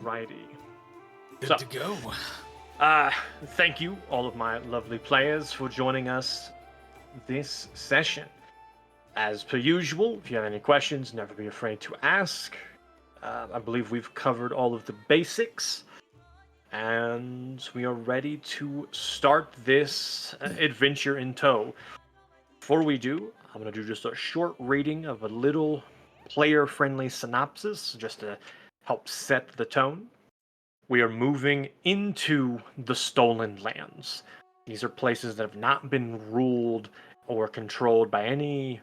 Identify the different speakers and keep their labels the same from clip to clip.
Speaker 1: Alrighty.
Speaker 2: Good to go.
Speaker 1: Thank you, all of my lovely players, for joining us this session. As per usual, if you have any questions, never be afraid to ask. I believe we've covered all of the basics, and we are ready to start this adventure in tow. Before we do, I'm going to do just a short reading of a little player-friendly synopsis, just to help set the tone. We are moving into the Stolen Lands. These are places that have not been ruled or controlled by any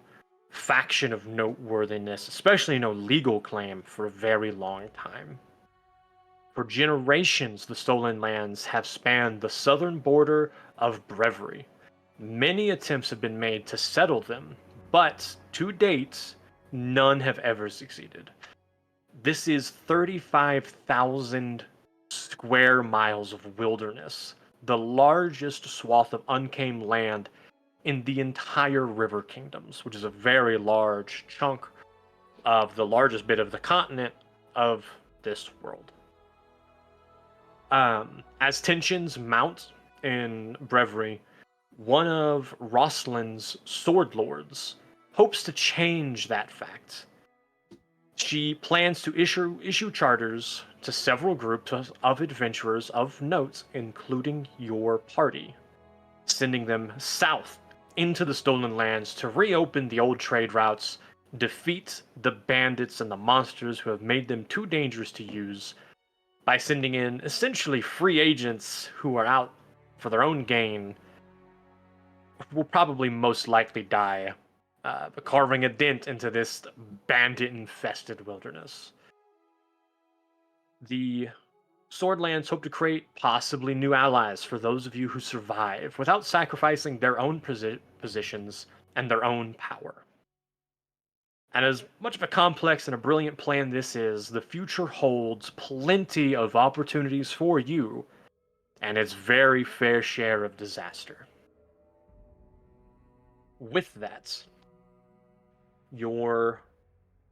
Speaker 1: faction of noteworthiness, especially no legal claim, for a very long time. For generations, the Stolen Lands have spanned the southern border of Brevery. Many attempts have been made to settle them, but to date, none have ever succeeded. This is 35,000 square miles of wilderness, the largest swath of unclaimed land in the entire River Kingdoms, which is a very large chunk of the largest bit of the continent of this world. As tensions mount in Brevery, one of Roslin's sword lords hopes to change that fact. She plans to issue charters to several groups of adventurers of note, including your party, sending them south into the Stolen Lands to reopen the old trade routes, defeat the bandits and the monsters who have made them too dangerous to use, by sending in essentially free agents who are out for their own gain, will probably most likely die, carving a dent into this bandit-infested wilderness. The Swordlands hope to create possibly new allies for those of you who survive, without sacrificing their own positions and their own power. And as much of a complex and a brilliant plan this is, the future holds plenty of opportunities for you, and its very fair share of disaster. With that, your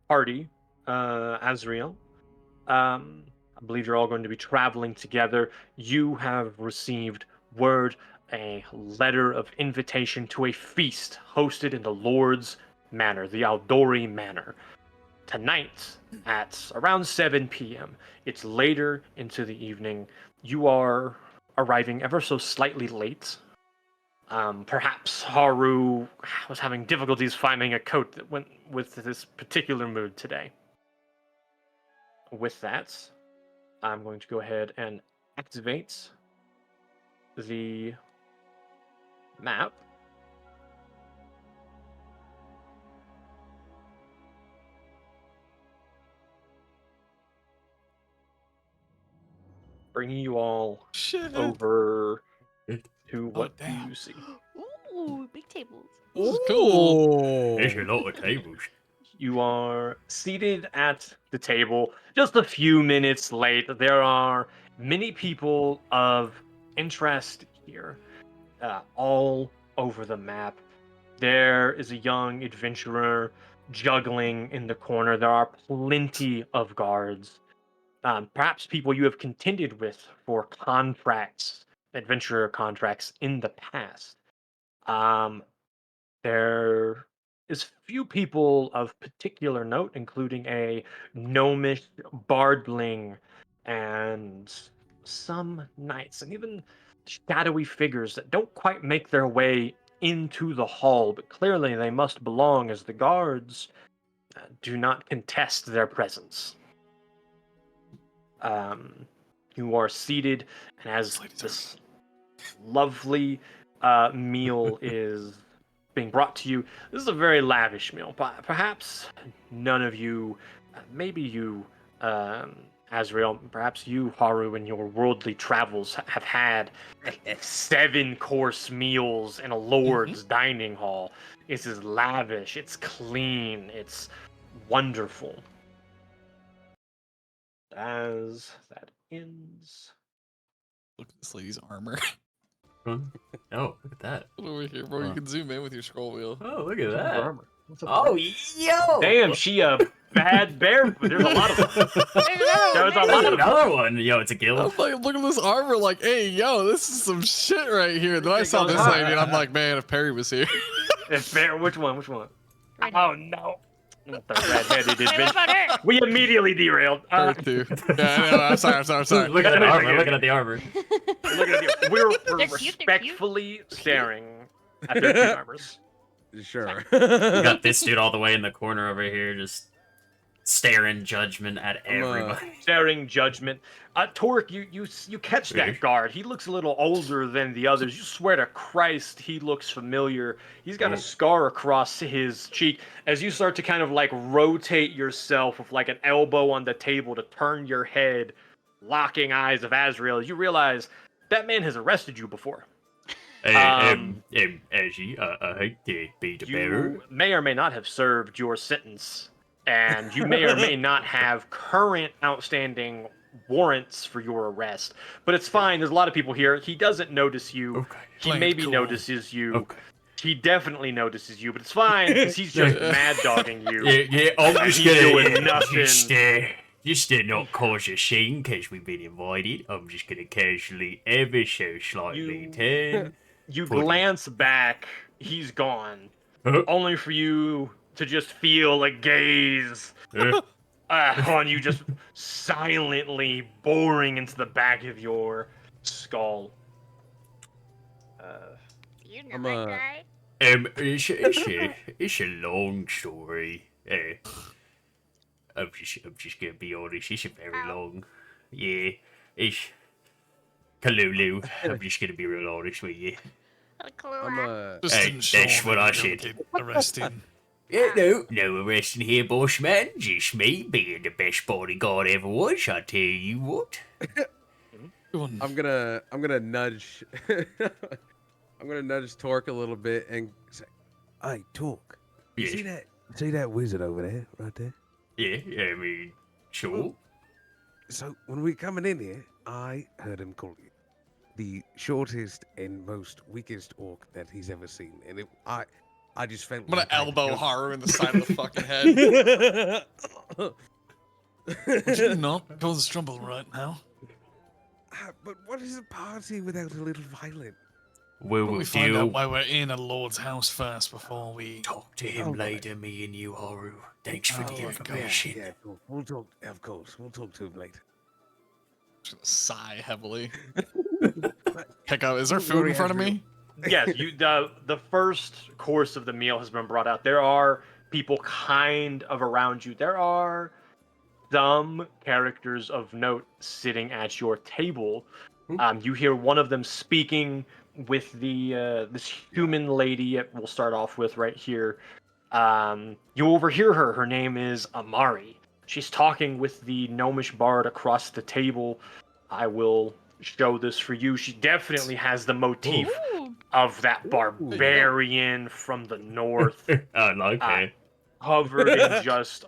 Speaker 1: party, Azriel, I believe you're all going to be traveling together. You have received word, a letter of invitation to a feast hosted in the Lord's Manor, the Aldori Manor, tonight at around 7 p.m. It's later into the evening. You are arriving ever so slightly late. Perhaps Haru was having difficulties finding a coat that went with this particular mood today. With that, I'm going to go ahead and activate the map. Bringing you all over to what you see.
Speaker 3: Ooh, big tables.
Speaker 2: This is cool.
Speaker 4: There's a lot of tables.
Speaker 1: You are seated at the table just a few minutes late. There are many people of interest here, all over the map. There is a young adventurer juggling in the corner. There are plenty of guards. Perhaps people you have contended with for contracts, adventurer contracts in the past. There is few people of particular note, including a gnomish bardling and some knights, and even shadowy figures that don't quite make their way into the hall, but clearly they must belong, as the guards do not contest their presence. You are seated, and as this lovely meal is being brought to you, this is a very lavish meal. Perhaps none of you, maybe you, Azrael, perhaps you, Haru, in your worldly travels have had 7-course meals in a lord's dining hall. This is lavish, it's clean, it's wonderful. As that ends,
Speaker 2: Look at this lady's armor.
Speaker 4: Oh, look at that.
Speaker 2: Over here, bro. You can zoom in with your scroll wheel.
Speaker 4: Oh, look at that.
Speaker 1: armor.
Speaker 4: Oh, yo!
Speaker 1: Damn, she bad bear. There's a lot of them. There's a lot of them.
Speaker 4: Another one. Yo, it's a
Speaker 2: I
Speaker 4: guild.
Speaker 2: was like, look at this armor, like, hey, yo, this is some shit right here. Then I saw this lady, and I'm like, man, if Perry was here.
Speaker 1: If bear, which one? Which one?
Speaker 3: Red.
Speaker 1: Oh no. The red-headed
Speaker 3: Wait, what
Speaker 1: adventure.
Speaker 3: about her?
Speaker 1: We immediately derailed.
Speaker 2: Her too. Yeah, no, I'm sorry.
Speaker 4: Look at the armor. Looking at the armor.
Speaker 1: Look at you. We're
Speaker 3: They're cute, they're cute.
Speaker 1: respectfully staring at their cute armors.
Speaker 5: Sure.
Speaker 4: We got this dude all the way in the corner over here, just staring judgment at everybody.
Speaker 1: Staring judgment. Torque, you catch that guard. He looks a little older than the others. You swear to Christ, he looks familiar. He's got a scar across his cheek. As you start to kind of like rotate yourself with like an elbow on the table to turn your head, locking eyes of Azrael, you realize that man has arrested you before.
Speaker 4: Azzy, I hate to be the bearer.
Speaker 1: You may or may not have served your sentence, and you may or may not have current outstanding warrants for your arrest. But it's fine. There's a lot of people here. He doesn't notice you.
Speaker 4: Okay.
Speaker 1: He
Speaker 2: Playing
Speaker 1: maybe
Speaker 2: cool.
Speaker 1: notices you.
Speaker 4: Okay.
Speaker 1: He definitely notices you, but it's fine because he's just mad dogging you.
Speaker 4: Yeah, I'm
Speaker 1: And
Speaker 4: just
Speaker 1: he's doing
Speaker 4: gonna
Speaker 1: nothing.
Speaker 4: just to not cause a scene because we've been invited. I'm just gonna casually, ever so slightly turn.
Speaker 1: You
Speaker 4: Put it.
Speaker 1: glance back. He's gone.
Speaker 4: Huh?
Speaker 1: Only for you to just feel a gaze on you, just silently boring into the back of your skull.
Speaker 3: You
Speaker 5: I'm,
Speaker 3: know that guy?
Speaker 4: It's a long story. I'm just gonna be honest. It's a very long. Yeah, it's Kalulu. I'm just gonna be real honest with you.
Speaker 2: Just
Speaker 4: Hey,
Speaker 2: ensure
Speaker 4: that's what
Speaker 2: that
Speaker 4: I
Speaker 2: you don't
Speaker 4: said.
Speaker 2: get arrested.
Speaker 4: Yeah, no arresting here, boss man. Just me being the best bodyguard ever was. I tell you what.
Speaker 2: Go on.
Speaker 5: I'm gonna nudge. I'm gonna nudge Torque a little bit and say, "Hey, Torque, you
Speaker 4: Yeah,
Speaker 5: see that wizard over there, right there?
Speaker 4: yeah. I mean, sure.
Speaker 5: So when we coming in here, I heard him call you the shortest and most weakest orc that he's ever seen, and I just felt.
Speaker 2: I'm gonna
Speaker 5: like I had to
Speaker 2: elbow
Speaker 5: go-
Speaker 2: Haru in the side of the fucking head. Would you not cause trouble right now?
Speaker 5: But what is a party without a little violence?
Speaker 4: We
Speaker 2: But
Speaker 4: will
Speaker 2: we find out
Speaker 4: deal.
Speaker 2: why we're in a lord's house first before we.
Speaker 4: Talk to him later, me and you, Haru. Thanks for the
Speaker 2: Oh,
Speaker 4: information.
Speaker 5: Yeah, cool. We'll talk. Of course, we'll talk to him later.
Speaker 2: Just gonna sigh heavily. Heck up! Is there
Speaker 5: Don't
Speaker 2: food
Speaker 5: worry,
Speaker 2: in front of me?
Speaker 1: Yes, the first course of the meal has been brought out. There are people kind of around you. There are some characters of note sitting at your table. You hear one of them speaking with the this human lady. We'll start off with right here. You overhear her. Her name is Amari. She's talking with the gnomish bard across the table. I will show this for you. She definitely has the motif
Speaker 3: Ooh.
Speaker 1: of that barbarian from the north,
Speaker 4: I like it.
Speaker 1: covered in just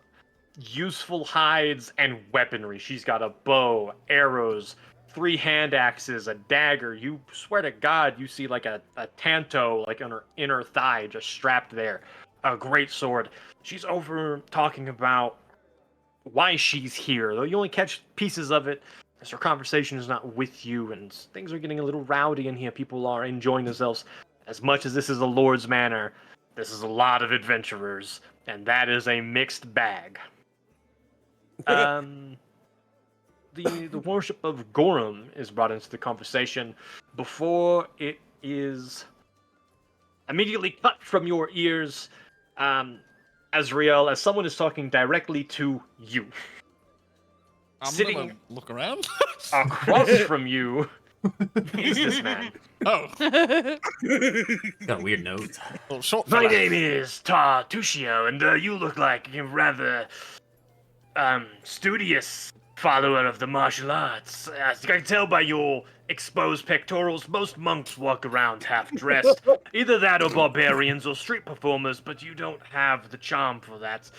Speaker 1: useful hides and weaponry. She's got a bow, arrows, 3 hand axes, a dagger. You swear to God, you see like a tanto like on her inner thigh just strapped there. A great sword. She's over talking about why she's here, though you only catch pieces of it as her conversation is not with you, and things are getting a little rowdy in here. People are enjoying themselves. As much as this is a lord's manor, this is a lot of adventurers, and that is a mixed bag. The worship of Gorham is brought into the conversation before it is immediately cut from your ears. Azrael, as someone is talking directly to you.
Speaker 2: I'm
Speaker 1: Sitting-
Speaker 2: gonna look around.
Speaker 1: Across from you is this man.
Speaker 2: Oh,
Speaker 4: Got a weird nose.
Speaker 2: little short
Speaker 1: My
Speaker 2: fella.
Speaker 1: name is Tartuccio, and you look like a rather studious follower of the martial arts. As you can tell by your exposed pectorals, most monks walk around half-dressed. Either that or barbarians or street performers, but you don't have the charm for that.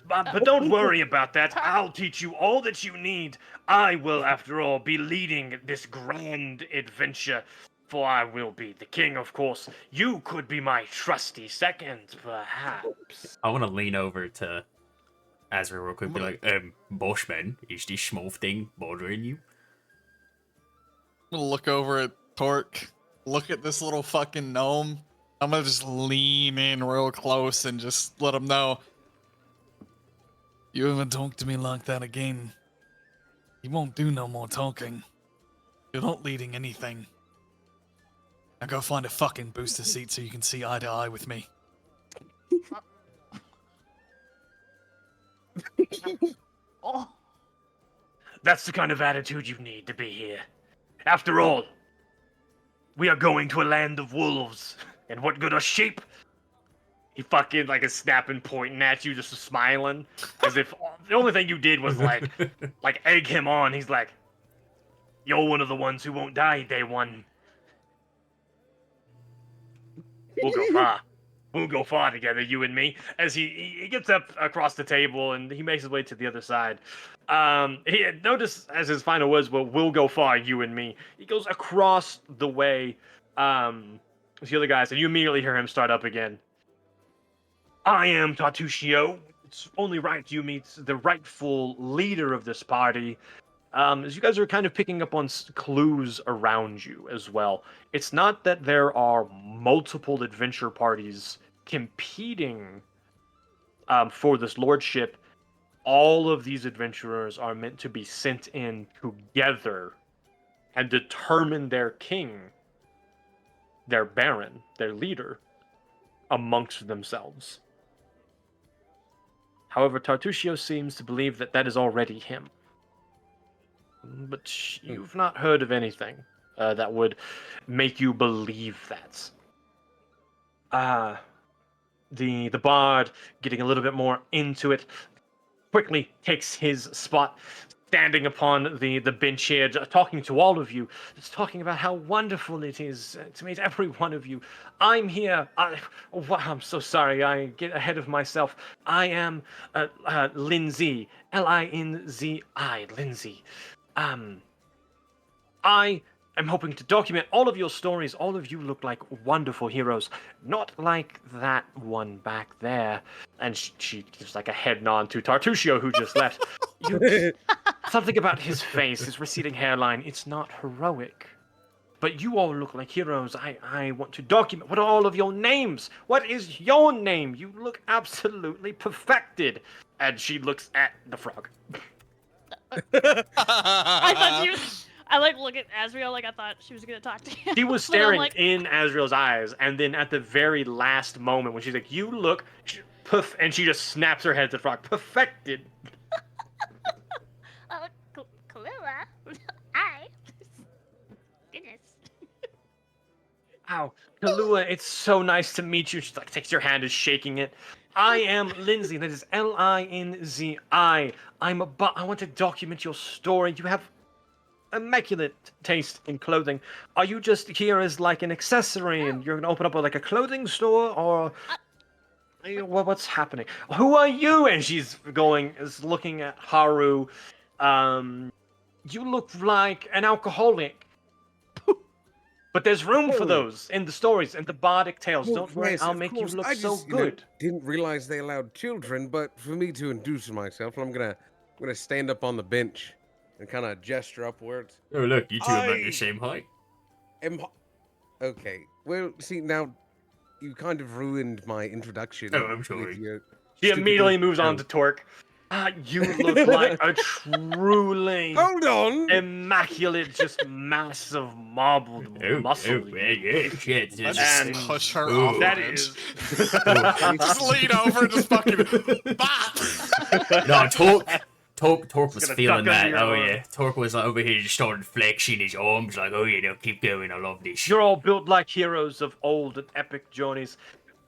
Speaker 1: But don't worry about that. I'll teach you all that you need. I will, after all, be leading this grand adventure, for I will be the king, of course. You could be my trusty second, perhaps.
Speaker 4: I want to lean over to Azrael real quick, be like, Bushman, is this small thing bothering you?
Speaker 2: I'm gonna look over at Torque, look at this little fucking gnome. I'm gonna just lean in real close and just let him know. You ever talk to me like that again, you won't do no more talking. You're not leading anything. Now go find a fucking booster seat so you can see eye to eye with me.
Speaker 3: Oh,
Speaker 1: That's the kind of attitude you need to be here. After all, we are going to a land of wolves. And what good are sheep? He fucking like is snapping, pointing at you, just smiling, as if the only thing you did was like egg him on. He's like, "You're one of the ones who won't die day one. We'll go far. We'll go far together, you and me." As he gets up across the table and he makes his way to the other side. He notice as his final words were, "We'll go far, you and me." He goes across the way. The other guys, and you immediately hear him start up again. "I am Tartuccio. It's only right you meet the rightful leader of this party." As you guys are kind of picking up on clues around you as well. It's not that there are multiple adventure parties competing for this lordship. All of these adventurers are meant to be sent in together and determine their king, their baron, their leader, amongst themselves. However, Tartuccio seems to believe that that is already him. But you've not heard of anything that would make you believe that. The bard, getting a little bit more into it, quickly takes his spot, standing upon the bench here, talking to all of you, just talking about how wonderful it is to meet every one of you. I'm here. I'm so sorry. I get ahead of myself. I am Lindsay. Linzi. Lindsay. I am hoping to document all of your stories. All of you look like wonderful heroes, not like that one back there. And she gives like a head nod to Tartuccio, who just left. Something about his face, his receding hairline, it's not heroic. But you all look like heroes. I want to document. What are all of your names? What is your name? You look absolutely perfected. And she looks at the frog.
Speaker 3: I thought she was. I like look at Azrael like I thought she was gonna talk to him.
Speaker 1: She was
Speaker 3: But I'm
Speaker 1: staring
Speaker 3: like,
Speaker 1: in Azrael's eyes, and then at the very last moment when she's like, "You look," poof, and she just snaps her head to the frog. Perfected.
Speaker 3: Kalila. Hi. Goodness.
Speaker 1: Ow, Kalua, it's so nice to meet you. She like takes your hand, is shaking it. I am Lindsay. That is Linzi. I want to document your story. You have immaculate taste in clothing. Are you just here as like an accessory, and you're gonna open up like a clothing store, or what's happening? Who are you? And she's looking at Haru. You look like an alcoholic. But there's room for those in the stories and the bardic tales.
Speaker 5: Well,
Speaker 1: Don't worry,
Speaker 5: yes,
Speaker 1: I'll
Speaker 5: of
Speaker 1: make you
Speaker 5: course.
Speaker 1: look
Speaker 5: I
Speaker 1: so
Speaker 5: just,
Speaker 1: good.
Speaker 5: didn't realize they allowed children, but for me to introduce myself, I'm gonna stand up on the bench and kind of gesture upwards.
Speaker 4: Oh, look, you two are about
Speaker 5: I-
Speaker 4: the same height.
Speaker 5: Okay. Well, see, now you kind of ruined my introduction.
Speaker 4: Oh, I'm
Speaker 5: with
Speaker 4: sorry.
Speaker 5: your
Speaker 1: She
Speaker 5: stupid
Speaker 1: immediately
Speaker 5: little
Speaker 1: moves on to
Speaker 5: joke.
Speaker 1: Torque. You look like a truly
Speaker 5: Hold on.
Speaker 1: immaculate, just massive marbled muscle.
Speaker 4: Yeah, shit.
Speaker 2: I
Speaker 4: Just,
Speaker 2: just
Speaker 1: And
Speaker 2: push her
Speaker 4: Ooh.
Speaker 2: off.
Speaker 1: That
Speaker 2: the bench.
Speaker 1: is.
Speaker 2: Just lean over and just fucking bop.
Speaker 4: no, Torque was
Speaker 1: gonna
Speaker 4: feeling
Speaker 1: duck
Speaker 4: that.
Speaker 1: under your
Speaker 4: Oh
Speaker 1: arm.
Speaker 4: yeah, Torque was over here just started flexing his arms like, oh yeah, no, keep going. I love this.
Speaker 1: You're all built like heroes of old and epic journeys.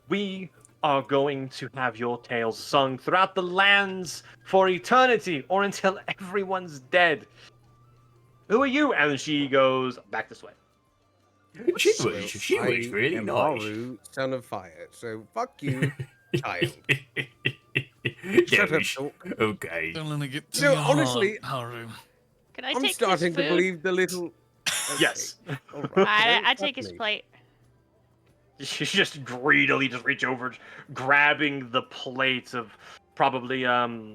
Speaker 1: We are going to have your tales sung throughout the lands for eternity, or until everyone's dead. Who are you? And she goes back this way.
Speaker 4: She
Speaker 5: Well,
Speaker 4: was really
Speaker 5: am
Speaker 4: nice.
Speaker 5: Haru, son of fire. So fuck you, child.
Speaker 4: There
Speaker 5: Shut up,
Speaker 4: is-
Speaker 5: Torque.
Speaker 4: Okay.
Speaker 2: Don't let me get to
Speaker 5: No,
Speaker 2: your heart,
Speaker 5: honestly,
Speaker 2: Haru.
Speaker 3: Can I
Speaker 5: I'm
Speaker 3: take
Speaker 5: starting
Speaker 3: his
Speaker 5: to
Speaker 3: food?
Speaker 5: believe the little.
Speaker 1: Yes.
Speaker 5: All right.
Speaker 3: I
Speaker 5: Don't
Speaker 3: take
Speaker 5: fuck
Speaker 3: his
Speaker 5: me.
Speaker 3: plate.
Speaker 1: She just greedily just reach over, grabbing the plate of probably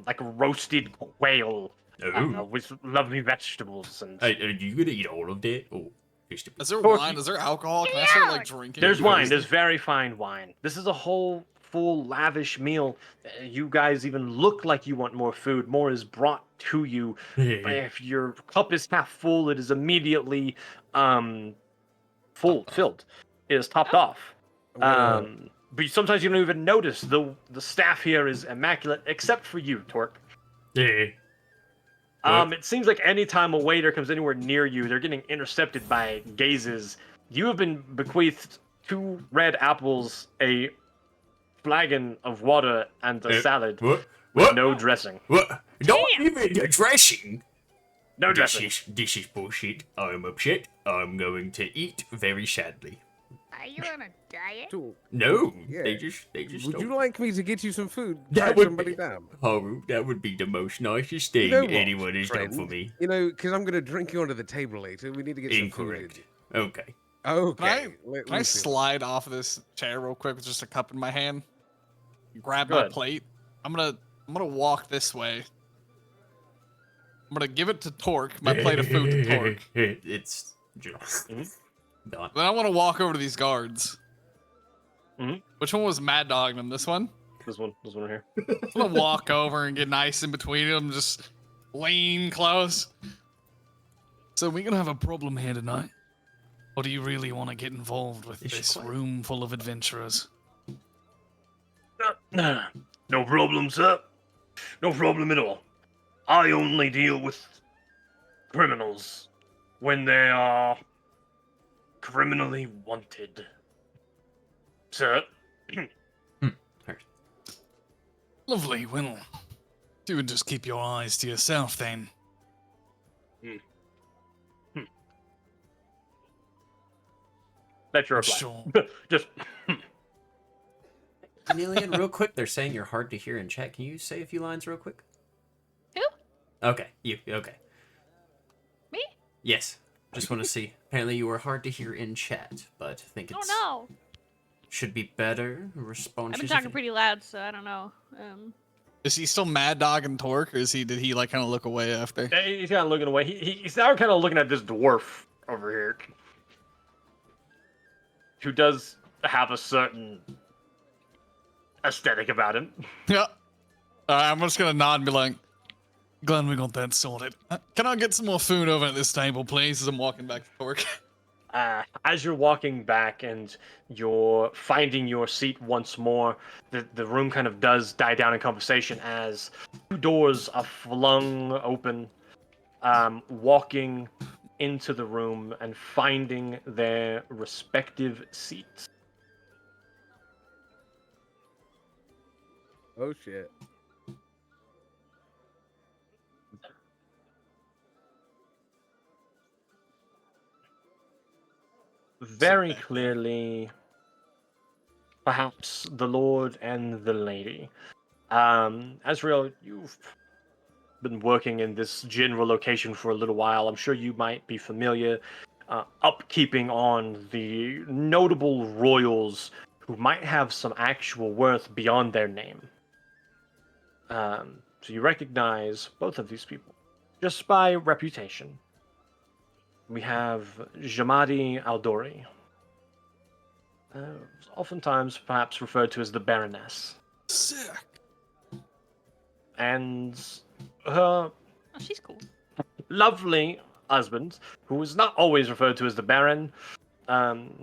Speaker 1: like a roasted quail
Speaker 4: Oh.
Speaker 1: with lovely vegetables and.
Speaker 4: Are you gonna eat all of that? Oh, just a bit.
Speaker 2: Is there
Speaker 1: Torque,
Speaker 2: wine? Is there alcohol? Can I start like drinking?
Speaker 1: There's
Speaker 2: What
Speaker 1: wine.
Speaker 2: is
Speaker 1: There's
Speaker 2: it?
Speaker 1: very fine wine. This is a whole, full, lavish meal. You guys even look like you want more food. More is brought to you. But if your cup is half full, it is immediately filled. It is topped off.
Speaker 5: I'm gonna-
Speaker 1: But sometimes you don't even notice. The staff here is immaculate, except for you, Torque.
Speaker 4: Yeah. What?
Speaker 1: It seems like anytime a waiter comes anywhere near you, they're getting intercepted by gazes. You have been bequeathed 2 red apples, a flagon of water, and a salad
Speaker 4: What?
Speaker 1: with
Speaker 4: What?
Speaker 1: no dressing.
Speaker 4: What? Not even a dressing.
Speaker 1: No
Speaker 4: This
Speaker 1: dressing.
Speaker 4: is bullshit. I'm upset. I'm going to eat very sadly.
Speaker 3: Are you on a diet?
Speaker 5: Sure.
Speaker 4: No,
Speaker 5: Yeah.
Speaker 4: they just
Speaker 5: Would
Speaker 4: don't.
Speaker 5: you like me to get you some food?
Speaker 4: That
Speaker 5: Track
Speaker 4: would
Speaker 5: somebody
Speaker 4: be-
Speaker 5: down.
Speaker 4: Oh, that would be the most nicest thing
Speaker 5: You know what,
Speaker 4: anyone has done for
Speaker 5: friend?
Speaker 4: me.
Speaker 5: You know, because I'm gonna drink you onto the table later. We need to get some
Speaker 4: Incorrect.
Speaker 5: food.
Speaker 4: Okay.
Speaker 5: Okay.
Speaker 2: Can I slide off of this chair real quick with just a cup in my hand? Grab
Speaker 1: Go
Speaker 2: my
Speaker 1: ahead.
Speaker 2: plate. I'm gonna walk this way. I'm gonna give it to Torque, my plate of food to Torque.
Speaker 4: It's just gone.
Speaker 2: Then I want to walk over to these guards.
Speaker 1: Mhm.
Speaker 2: Which one was Mad Dog them? This one?
Speaker 1: This one here.
Speaker 2: I'm gonna walk over and get nice in between them, just lean close. So we gonna have a problem here tonight? Or do you really want to get involved with
Speaker 4: Is she
Speaker 2: this
Speaker 4: quiet?
Speaker 2: room full of adventurers?
Speaker 1: No problem, sir. No problem at all. I only deal with criminals when they are criminally wanted. Sir.
Speaker 2: Lovely. Well, you would just keep your eyes to yourself then.
Speaker 1: That's your reply.
Speaker 2: Sure.
Speaker 1: Just.
Speaker 6: Cornelian, real quick, they're saying you're hard to hear in chat. Can you say a few lines real quick?
Speaker 3: Who?
Speaker 6: Okay, you. Okay.
Speaker 3: Me?
Speaker 6: Yes. Just want to see. Apparently you were hard to hear in chat, but I think
Speaker 3: Oh
Speaker 6: it's
Speaker 3: no.
Speaker 6: should be better. Respond.
Speaker 3: I've been talking pretty loud, so I don't know.
Speaker 2: Is he still Mad Dog and Torque, or did he like kind of look away after?
Speaker 1: He's kind of looking away. He's now kind of looking at this dwarf over here, who does have a certain aesthetic about him.
Speaker 2: Yeah. I'm just gonna nod and be like, "Glad we got that sorted. Can I get some more food over at this table, please?" As I'm walking back to Torque.
Speaker 1: As you're walking back and you're finding your seat once more, the room kind of does die down in conversation as 2 doors are flung open, walking into the room and finding their respective seats.
Speaker 5: Oh shit.
Speaker 1: Very clearly, perhaps the Lord and the Lady. Azrael, you've been working in this general location for a little while. I'm sure you might be familiar, upkeeping on the notable royals who might have some actual worth beyond their name. So you recognize both of these people just by reputation. We have Jamadi Aldori, oftentimes perhaps referred to as the Baroness,
Speaker 2: Sick.
Speaker 1: and her
Speaker 3: Oh, she's cool.
Speaker 1: lovely husband, who is not always referred to as the Baron, Isof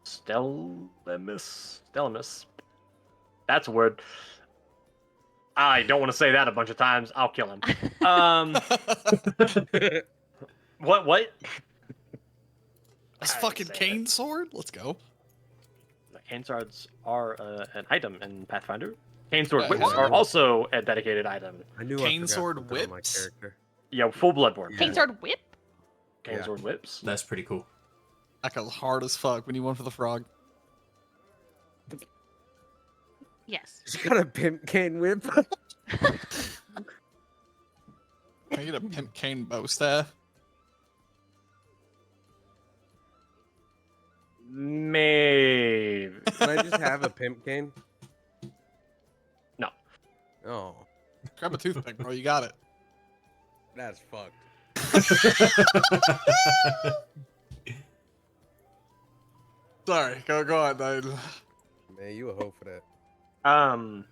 Speaker 1: Stellimus. That's a word. I don't want to say that a bunch of times. I'll kill him. What?
Speaker 2: This
Speaker 1: I
Speaker 2: fucking
Speaker 1: say
Speaker 2: cane sword? Let's go.
Speaker 1: Cane swords are an item in Pathfinder. Cane sword
Speaker 2: Yeah,
Speaker 1: whips
Speaker 2: what?
Speaker 1: are also a dedicated item.
Speaker 5: I knew
Speaker 2: Cane
Speaker 5: I forgot
Speaker 2: sword
Speaker 5: something on my
Speaker 2: whips?
Speaker 5: character.
Speaker 1: Yeah, full bloodborne.
Speaker 5: Yeah.
Speaker 3: King Sword Whip?
Speaker 1: Cane
Speaker 5: Yeah.
Speaker 1: sword whips.
Speaker 6: That's pretty cool.
Speaker 2: That goes hard as fuck. We need one for the frog.
Speaker 3: Yes.
Speaker 5: She got a pimp cane whip.
Speaker 2: Can I get a pimp cane bow staff?
Speaker 1: Maybe.
Speaker 5: Can I just have a pimp cane?
Speaker 2: Grab a toothpick, bro. You got it.
Speaker 5: That's fucked.
Speaker 2: Sorry, go on, dude.
Speaker 5: Man, you a hoe for that.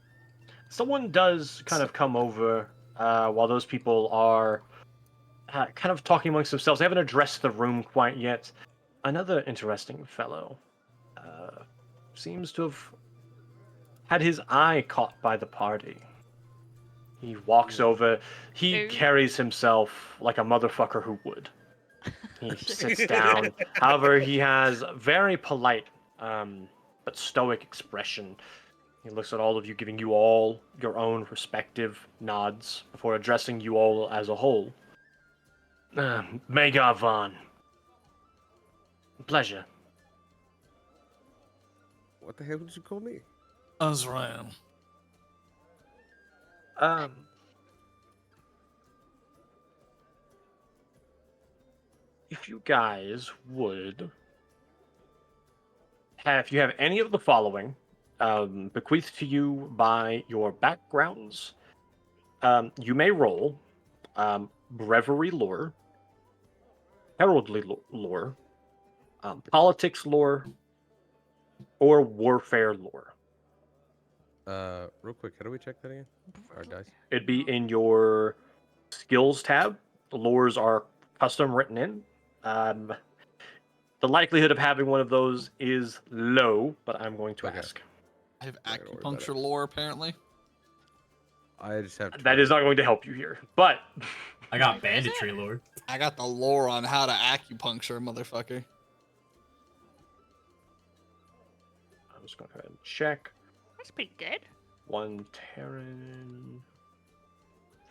Speaker 1: Someone does kind of come over while those people are kind of talking amongst themselves. They haven't addressed the room quite yet. Another interesting fellow seems to have had his eye caught by the party. He walks over. He
Speaker 3: Ooh.
Speaker 1: carries himself like a motherfucker who would. He sits down. However, he has a very polite but stoic expression. He looks at all of you, giving you all your own respective nods before addressing you all as a whole. Magar Vaughn. Pleasure.
Speaker 5: What the hell did you call me?
Speaker 2: Azrael.
Speaker 1: If you guys would have, if you have any of the following bequeathed to you by your backgrounds, you may roll breviary lore, heraldry lore, politics lore, or warfare lore.
Speaker 5: Real quick, how do we check that again? Our dice.
Speaker 1: It'd be in your skills tab. The lores are custom written in. The likelihood of having one of those is low, but I'm going to
Speaker 5: Okay.
Speaker 1: ask.
Speaker 2: I have
Speaker 5: Not gonna worry about
Speaker 2: acupuncture lore, apparently.
Speaker 5: I just have.
Speaker 1: That is not going to help you here, but
Speaker 4: I got banditry lore.
Speaker 2: I got the lore on how to acupuncture, motherfucker.
Speaker 1: I'm just going to go ahead and check.
Speaker 3: That's pretty good.
Speaker 1: One Terran,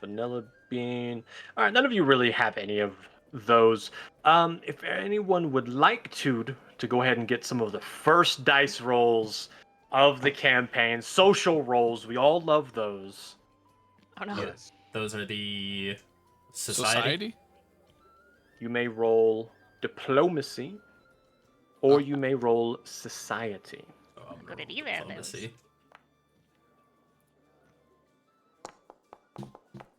Speaker 1: vanilla bean. All right, none of you really have any of those. If anyone would like to go ahead and get some of the first dice rolls of the campaign, social rolls, we all love those.
Speaker 3: Oh no.
Speaker 5: Yes.
Speaker 4: Those are the society.
Speaker 1: You may roll diplomacy, or you may roll society.
Speaker 4: Oh, I'm
Speaker 3: Good
Speaker 4: gonna
Speaker 3: at either of those.
Speaker 4: diplomacy.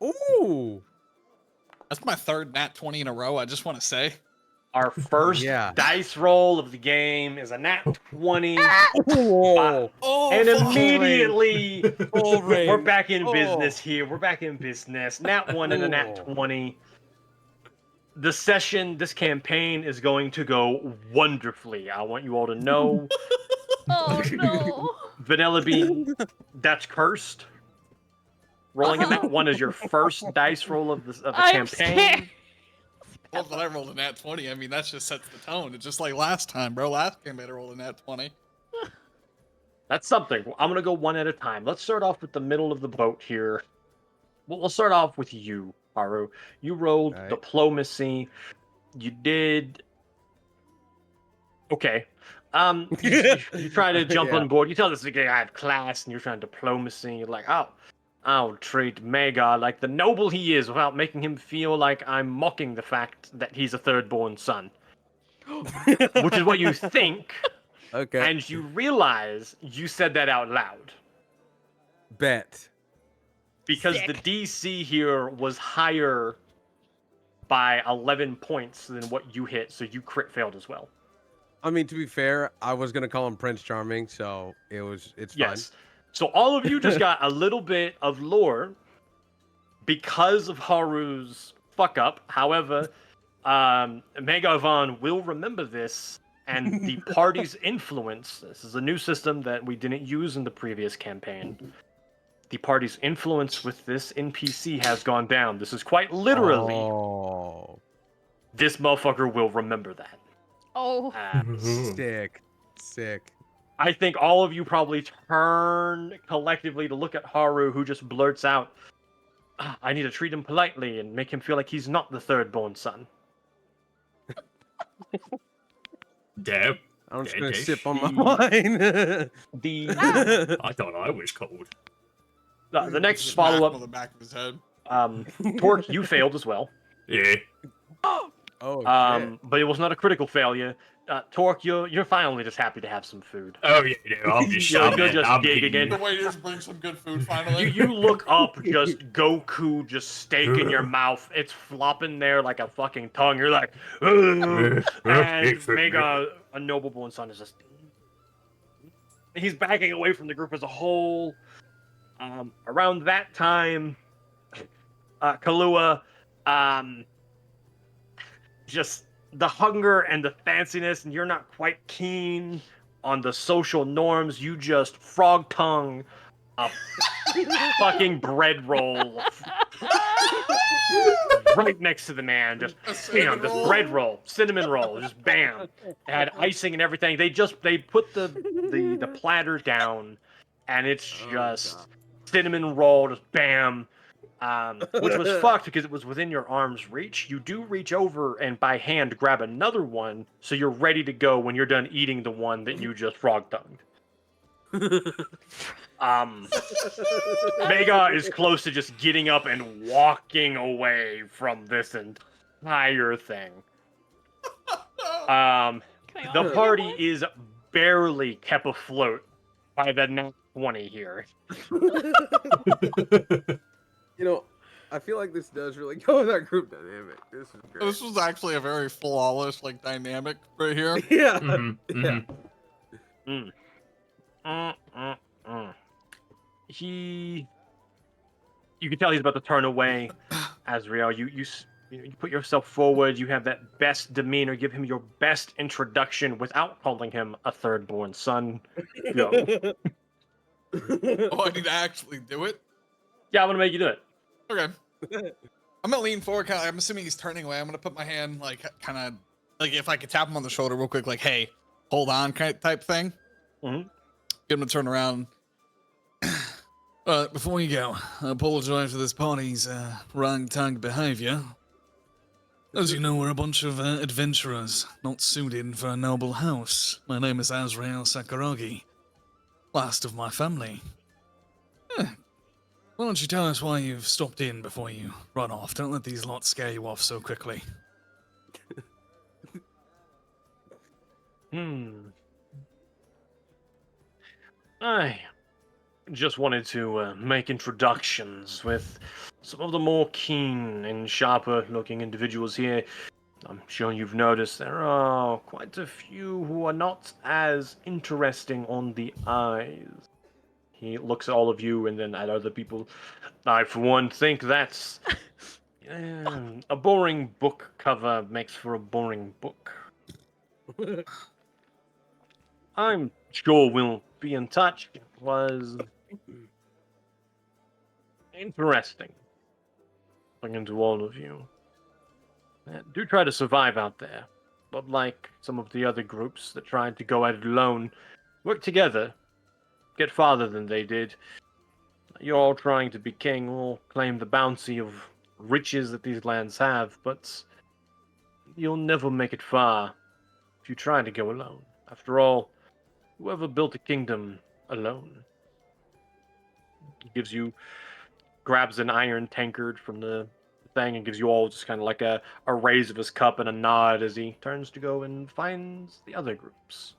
Speaker 5: Ooh.
Speaker 2: That's my third nat 20 in a row. I just want to say.
Speaker 1: Our first
Speaker 5: Yeah.
Speaker 1: dice roll of the game is a nat 20.
Speaker 5: Oh.
Speaker 1: And
Speaker 2: fuck.
Speaker 1: immediately,
Speaker 2: Full
Speaker 1: we're
Speaker 2: ring.
Speaker 1: back in
Speaker 5: Oh.
Speaker 1: business here. We're back in business. Nat 1 and a nat 20. The session, this campaign is going to go wonderfully. I want you all to know,
Speaker 3: Oh no.
Speaker 1: Vanilla Bean, that's cursed. Rolling a nat 1 is your first dice roll of the
Speaker 3: I'm
Speaker 1: campaign.
Speaker 3: scared.
Speaker 2: Well, that I rolled a nat 20. I mean, that just sets the tone. It's just like last time, bro. Last game I rolled a nat 20.
Speaker 1: That's something. I'm going to go one at a time. Let's start off with the middle of the boat here. We'll start off with you, Haru. You rolled
Speaker 5: All right.
Speaker 1: diplomacy. You did... Okay. You try to jump
Speaker 5: Yeah.
Speaker 1: on board. You tell this guy I have class, and you're trying diplomacy. You're like, oh, I'll treat Magar like the noble he is without making him feel like I'm mocking the fact that he's a third-born son. Which is what you think,
Speaker 5: Okay.
Speaker 1: and you realize you said that out loud.
Speaker 5: Bet.
Speaker 1: Because
Speaker 3: Sick.
Speaker 1: the DC here was higher by 11 points than what you hit, so you crit failed as well.
Speaker 5: I mean, to be fair, I was gonna call him Prince Charming, so it's
Speaker 1: Yes. So all of you just got a little bit of lore because of Haru's fuck up. However, Megavan will remember this, and the party's influence. This is a new system that we didn't use in the previous campaign. The party's influence with this NPC has gone down. This is quite literally.
Speaker 5: Oh,
Speaker 1: This motherfucker will remember that.
Speaker 3: Oh.
Speaker 5: sick.
Speaker 1: I think all of you probably turn collectively to look at Haru, who just blurts out, I need to treat him politely and make him feel like he's not the third-born son.
Speaker 4: Damn.
Speaker 5: I'm just
Speaker 4: Yeah,
Speaker 5: gonna
Speaker 4: Dish.
Speaker 5: sip on my wine.
Speaker 1: The
Speaker 4: I thought I was cold.
Speaker 1: the next
Speaker 2: Just smack him
Speaker 1: follow-up,
Speaker 2: on the back of his head.
Speaker 1: Torque, you failed as well.
Speaker 4: Yeah.
Speaker 5: Oh, shit.
Speaker 1: But it was not a critical failure. Torque, you're finally just happy to have some food.
Speaker 4: Oh yeah, no, I'm just
Speaker 1: You're
Speaker 4: shaman.
Speaker 1: just
Speaker 4: I'm
Speaker 1: gigging
Speaker 4: eating.
Speaker 1: it.
Speaker 2: The waiters bring some good food finally.
Speaker 1: You look up, just Goku, just steak in your mouth. It's flopping there like a fucking tongue. You're like, "Ugh." And Mega, a noble-born son, is just. He's backing away from the group as a whole. Around that time, Kahlua, just the hunger and the fanciness, and you're not quite keen on the social norms. You just frog tongue a fucking bread roll right next to the man. Just bam, this bread roll, cinnamon roll, just bam. It had icing and everything. They put the platter down, and it's just cinnamon roll, just bam. Which was fucked because it was within your arm's reach. You do reach over and by hand grab another one, so you're ready to go when you're done eating the one that you just frog tongued. Mega is close to just getting up and walking away from this entire thing. The party is barely kept afloat by the nat 20 here.
Speaker 7: You know, I feel like this does really go with our group dynamic. This is great.
Speaker 2: This was actually a very flawless like dynamic right here.
Speaker 7: Yeah.
Speaker 1: You can tell he's about to turn away. Azrael, you put yourself forward. You have that best demeanor. Give him your best introduction without calling him a third-born son. Go.
Speaker 2: Oh, I need to actually do it?
Speaker 1: Yeah, I'm gonna make you do it.
Speaker 2: Okay. I'm gonna lean forward. I'm assuming he's turning away. I'm gonna put my hand like kind of like if I could tap him on the shoulder real quick, like "Hey, hold on," kind of type thing.
Speaker 1: Mhm.
Speaker 2: Get him to turn around. Before you go, I apologize for this party's wrong-tongued behavior. As you know, we're a bunch of adventurers, not suited for a noble house. My name is Azrael Sakuragi, last of my family. Why don't you tell us why you've stopped in before you run off? Don't let these lots scare you off so quickly.
Speaker 1: I just wanted to make introductions with some of the more keen and sharper looking individuals here. I'm sure you've noticed there are quite a few who are not as interesting on the eyes. He looks at all of you and then at other people. I, for one, think that's a boring book cover makes for a boring book. I'm sure we'll be in touch. It was interesting looking to all of you. Do try to survive out there, but like some of the other groups that tried to go at it alone, work together, get farther than they did. You're all trying to be king, all claim the bounty of riches that these lands have, but you'll never make it far if you try to go alone. After all, whoever built a kingdom alone? Grabs an iron tankard from the thing and gives you all just kind of like a raise of his cup and a nod as he turns to go and finds the other groups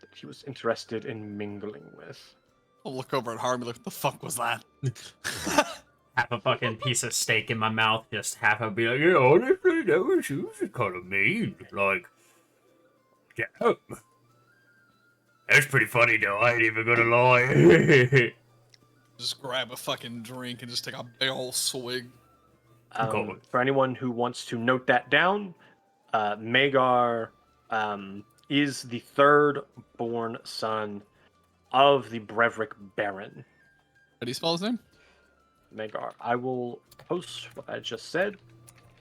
Speaker 1: that he was interested in mingling with.
Speaker 2: I'll look over at Harvey like, what the fuck was that?
Speaker 4: Half a fucking piece of steak in my mouth, just half a be like, yeah, honestly, that was kind of mean. Like, yeah. That's pretty funny though, I ain't even gonna lie.
Speaker 2: Just grab a fucking drink and just take a big old swig.
Speaker 1: For anyone who wants to note that down, Magar is the third-born son of the Breverick Baron.
Speaker 2: How do you spell his name?
Speaker 1: Magar. I will post what I just said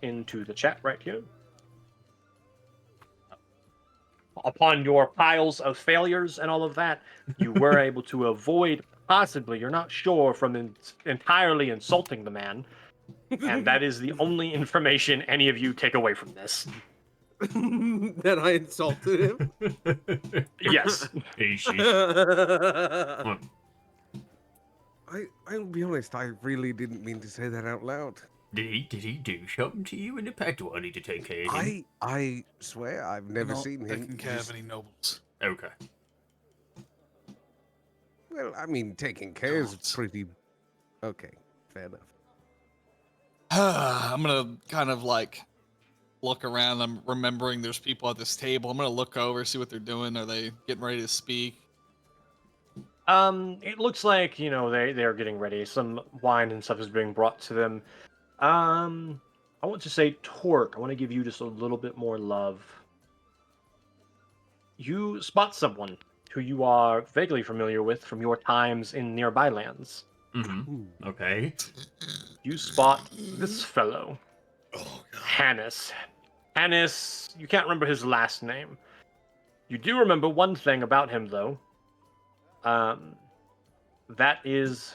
Speaker 1: into the chat right here. Upon your piles of failures and all of that, you were able to avoid, possibly, you're not sure, from entirely insulting the man. And that is the only information any of you take away from this.
Speaker 7: That I insulted him?
Speaker 1: Yes.
Speaker 7: I'll be honest, I really didn't mean to say that out loud.
Speaker 4: Did he do something to you in the past? Do I need to take care of him?
Speaker 5: I swear I've
Speaker 2: We're
Speaker 5: never
Speaker 2: not
Speaker 5: seen him.
Speaker 2: taking care of
Speaker 5: Just,
Speaker 2: any nobles.
Speaker 4: Okay.
Speaker 5: well, I mean, taking care is
Speaker 2: Gods.
Speaker 5: pretty. Okay, fair enough.
Speaker 2: I'm gonna kind of like look around. I'm remembering there's people at this table. I'm gonna look over, see what they're doing. Are they getting ready to speak?
Speaker 1: It looks like, they're getting ready. Some wine and stuff is being brought to them. I want to say Torque. I want to give you just a little bit more love. You spot someone who you are vaguely familiar with from your times in nearby lands.
Speaker 4: Mm-hmm.
Speaker 5: Ooh.
Speaker 4: Okay.
Speaker 1: You spot this fellow,
Speaker 2: Oh god.
Speaker 1: Hannes. Hannes, you can't remember his last name. You do remember one thing about him, though. That is,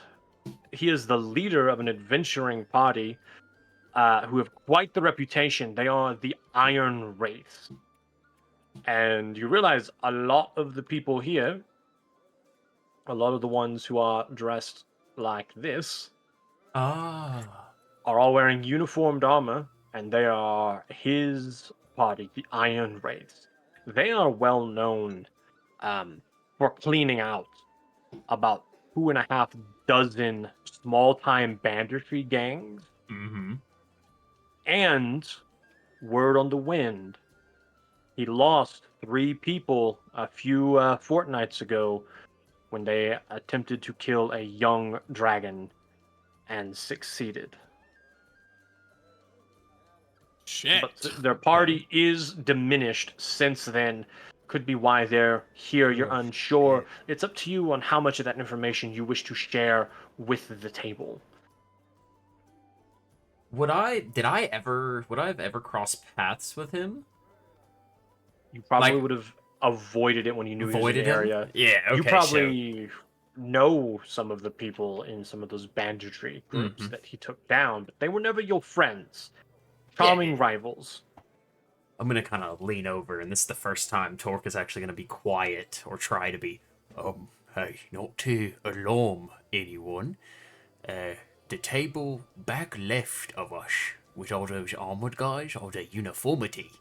Speaker 1: he is the leader of an adventuring party who have quite the reputation. They are the Iron Wraith. And you realize a lot of the people here, a lot of the ones who are dressed like this,
Speaker 4: Ah.
Speaker 1: are all wearing uniformed armor, and they are his party, the Iron Wraiths. They are well known for cleaning out about 2.5 dozen small-time banditry gangs,
Speaker 4: Mm-hmm.
Speaker 1: and word on the wind, he lost 3 people a few fortnights ago when they attempted to kill a young dragon and succeeded.
Speaker 2: Shit.
Speaker 1: But their party is diminished since then. Could be why they're here. You're
Speaker 5: Oh,
Speaker 1: unsure.
Speaker 5: shit.
Speaker 1: It's up to you on how much of that information you wish to share with the table.
Speaker 4: Would I have ever crossed paths with him?
Speaker 1: You probably
Speaker 4: Like,
Speaker 1: would have avoided it when you knew he was in the
Speaker 4: avoided him?
Speaker 1: area.
Speaker 4: Yeah, okay,
Speaker 1: You
Speaker 4: so
Speaker 1: probably know some of the people in some of those banditry groups
Speaker 4: Mhm.
Speaker 1: that he took down, but they were never your friends.
Speaker 4: Yeah.
Speaker 1: Charming rivals.
Speaker 4: I'm gonna kind of lean over, and this is the first time Torque is actually gonna be quiet or try to be. Hey, not to alarm anyone. The table back left of us, with all those armored guys, all the uniformity.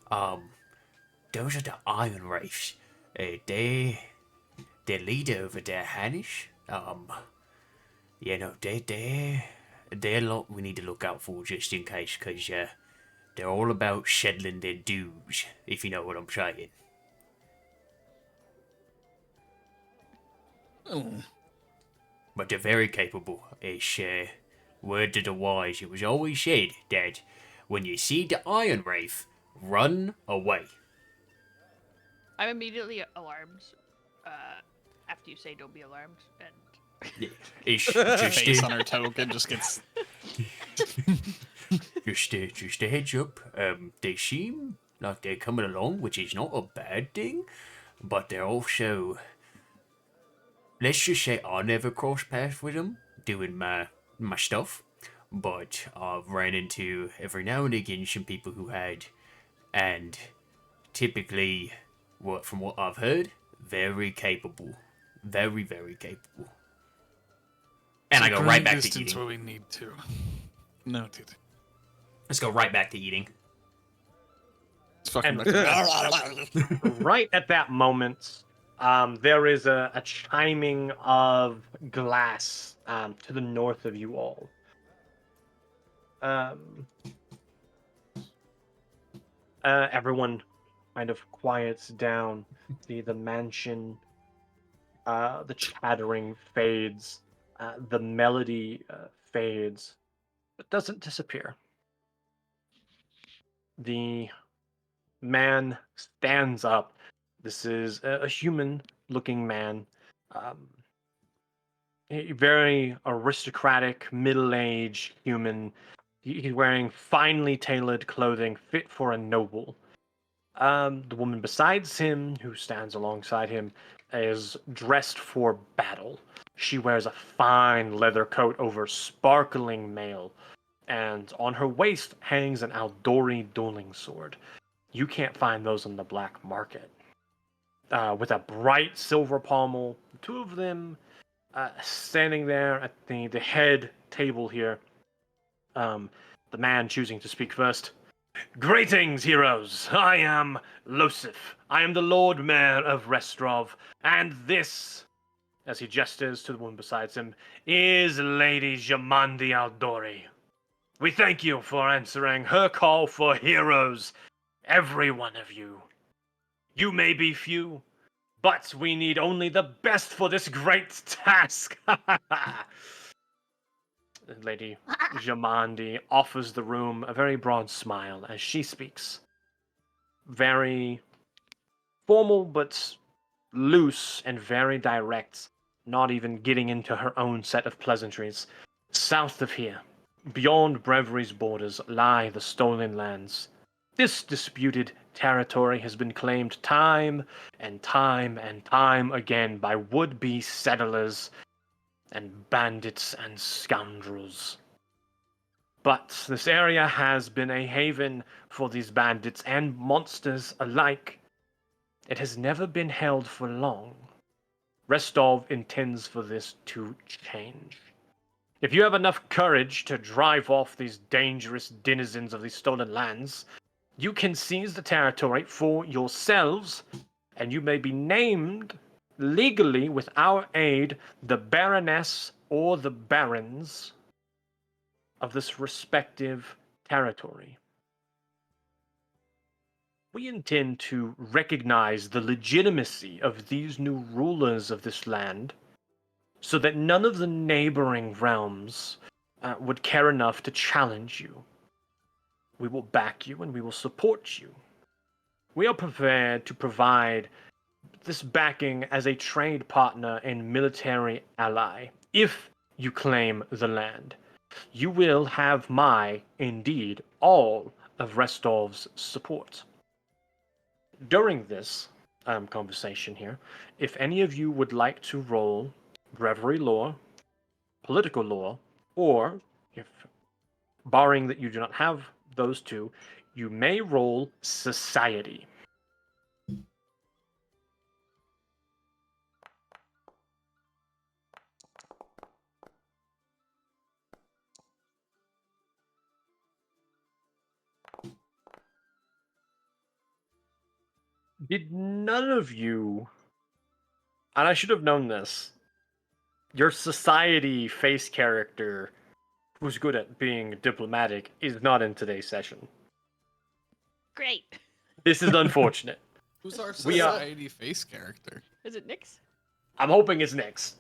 Speaker 4: Those are the Iron Wraiths. Their leader over there, Hannish. They're a lot we need to look out for just in case, cause they're all about settling their dues, if you know what I'm saying.
Speaker 2: Oh,
Speaker 4: But they're very capable. It's word to the wise. It was always said that when you see the Iron Wraith, run away.
Speaker 3: I'm immediately alarmed. After you say don't be alarmed, and
Speaker 4: Yeah, it's just
Speaker 2: face on her token just gets.
Speaker 4: just a heads up. They seem like they're coming along, which is not a bad thing, but they're also. Let's just say I never crossed paths with them doing my stuff, but I've ran into every now and again some people who had, and typically, from what I've heard, very capable, very capable. And I go right back to
Speaker 2: distance
Speaker 4: eating.
Speaker 2: where we need to. Noted.
Speaker 4: Let's go right back to eating.
Speaker 2: It's fucking.
Speaker 1: And right at that moment, there is a chiming of glass to the north of you all. Everyone kind of quiets down. The mansion, the chattering fades, the melody fades, but doesn't disappear. The man stands up. This is a human-looking man, um, a very aristocratic, middle-aged human. He's wearing finely tailored clothing fit for a noble. The woman besides him, who stands alongside him, is dressed for battle. She wears a fine leather coat over sparkling mail, and on her waist hangs an Aldori dueling sword. You can't find those on the black market. With a bright silver pommel, 2 of them standing there at the head table here. The man choosing to speak first. Greetings, heroes. I am Losif. I am the Lord Mayor of Restrov, and this, as he gestures to the woman beside him, is Lady Jamandi Aldori. We thank you for answering her call for heroes, every one of you. You may be few, but we need only the best for this great task. Lady Jamandi offers the room a very broad smile as she speaks. Very formal, but loose and very direct, not even getting into her own set of pleasantries. South of here, beyond Brevery's borders, lie the Stolen Lands. This disputed territory has been claimed time and time and time again by would-be settlers and bandits and scoundrels. But this area has been a haven for these bandits and monsters alike. It has never been held for long. Restov intends for this to change. If you have enough courage to drive off these dangerous denizens of these stolen lands, you can seize the territory for yourselves, and you may be named legally with our aid the Baroness or the Barons of this respective territory. We intend to recognize the legitimacy of these new rulers of this land so that none of the neighboring realms would care enough to challenge you. We will back you and we will support you. We are prepared to provide this backing as a trade partner and military ally. If you claim the land, you will have my, indeed, all of Restov's support. During this conversation here, if any of you would like to roll Breviary lore, political lore, or if, barring that you do not have those two, you may roll society. Did none of you, and I should have known this, your society face character who's good at being diplomatic is not in today's session.
Speaker 3: Great.
Speaker 1: This is unfortunate.
Speaker 2: Who's our
Speaker 1: We are-
Speaker 2: society face character?
Speaker 3: Is it Nyx?
Speaker 1: I'm hoping it's Nyx.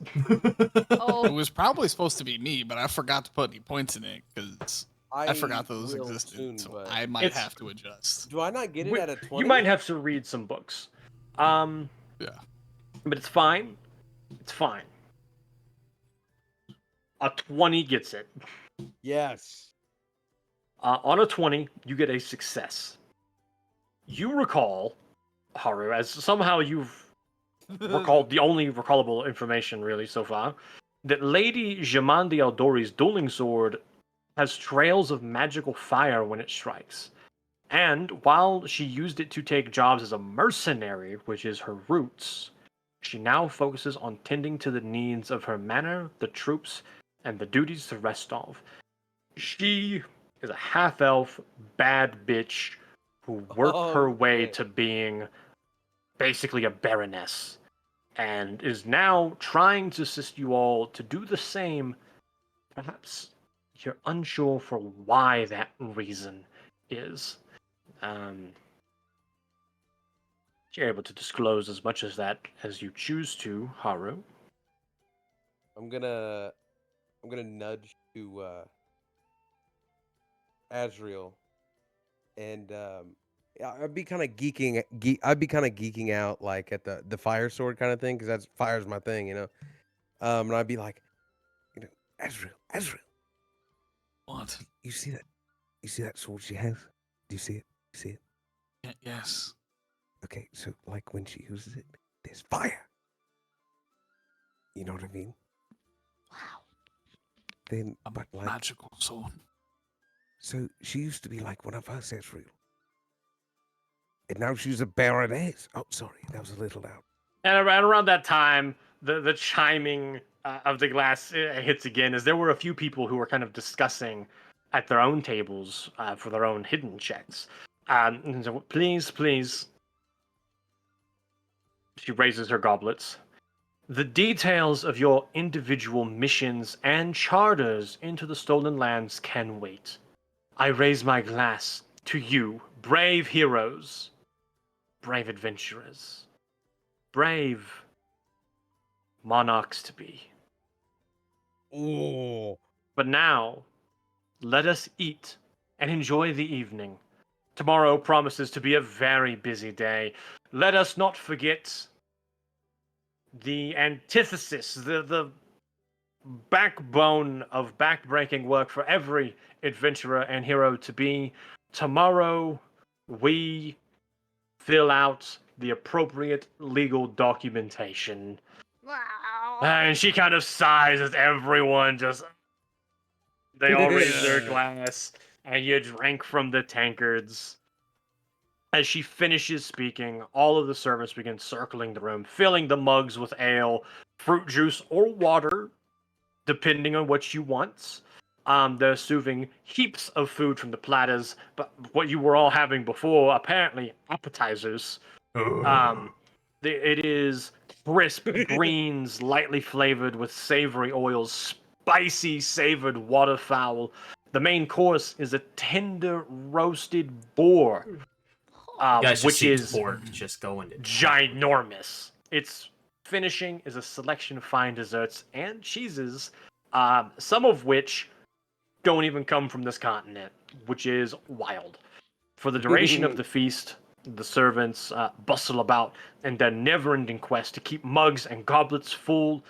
Speaker 2: It
Speaker 3: Oh,
Speaker 2: was probably supposed to be me, but I forgot to put any points in it because I forgot those
Speaker 7: will
Speaker 2: existed.
Speaker 7: soon,
Speaker 2: So
Speaker 7: but-
Speaker 2: I might
Speaker 1: It's-
Speaker 2: have to adjust.
Speaker 7: Do I not get it
Speaker 1: We-
Speaker 7: at a 20?
Speaker 1: You might have to read some books.
Speaker 2: Yeah.
Speaker 1: But it's fine. It's fine. A 20 gets it.
Speaker 7: Yes.
Speaker 1: On a 20, you get a success. You recall, Haru, as somehow you've recalled the only recallable information really so far, that Lady Jamandi Aldori's dueling sword has trails of magical fire when it strikes. And while she used it to take jobs as a mercenary, which is her roots, she now focuses on tending to the needs of her manor, the troops, and the duties to Restov. She is a half-elf bad bitch who worked her way
Speaker 7: Okay.
Speaker 1: to being basically a baroness and is now trying to assist you all to do the same. Perhaps you're unsure for why that reason is. You're able to disclose as much as that as you choose to, Haru.
Speaker 7: I'm gonna nudge to Azriel, and yeah, I'd be kind of geeking out like at the fire sword kind of thing because that's fire's my thing, you know. And I'd be like, you know, Azriel,
Speaker 2: What?
Speaker 5: You see that? You see that sword she has? Do you see it? You see it?
Speaker 2: Yes.
Speaker 5: Okay, so like when she uses it, there's fire. You know what I mean?
Speaker 3: wow.
Speaker 5: Then,
Speaker 2: A
Speaker 5: but like,
Speaker 2: magical sword.
Speaker 5: so she used to be like one of us, Ezreal. And now she's a baroness. Oh, sorry, that was a little loud.
Speaker 1: And around that time, the chiming of the glass hits again, as there were a few people who were kind of discussing at their own tables for their own hidden checks. And so please, please. She raises her goblets. The details of your individual missions and charters into the stolen lands can wait. I raise my glass to you, brave heroes, brave adventurers, brave monarchs to be.
Speaker 5: Oh,
Speaker 1: But now, let us eat and enjoy the evening. Tomorrow promises to be a very busy day. Let us not forget the antithesis, the backbone of backbreaking work for every adventurer and hero to be. Tomorrow, we fill out the appropriate legal documentation.
Speaker 3: Wow.
Speaker 1: And she kind of sighs as everyone just. They all raise their
Speaker 2: Yeah.
Speaker 1: glass, and you drink from the tankards. As she finishes speaking, all of the servants begin circling the room, filling the mugs with ale, fruit juice, or water, depending on what you want. They're serving heaps of food from the platters, but what you were all having before, apparently appetizers. It is crisp greens, lightly flavored with savory oils, spicy savored waterfowl. The main course is a tender roasted boar,
Speaker 4: You guys just
Speaker 1: which
Speaker 4: see
Speaker 1: is
Speaker 4: pork just going to town.
Speaker 1: ginormous. Its finishing is a selection of fine desserts and cheeses, some of which don't even come from this continent, which is wild. For the duration of the feast, the servants bustle about in their never-ending quest to keep mugs and goblets full.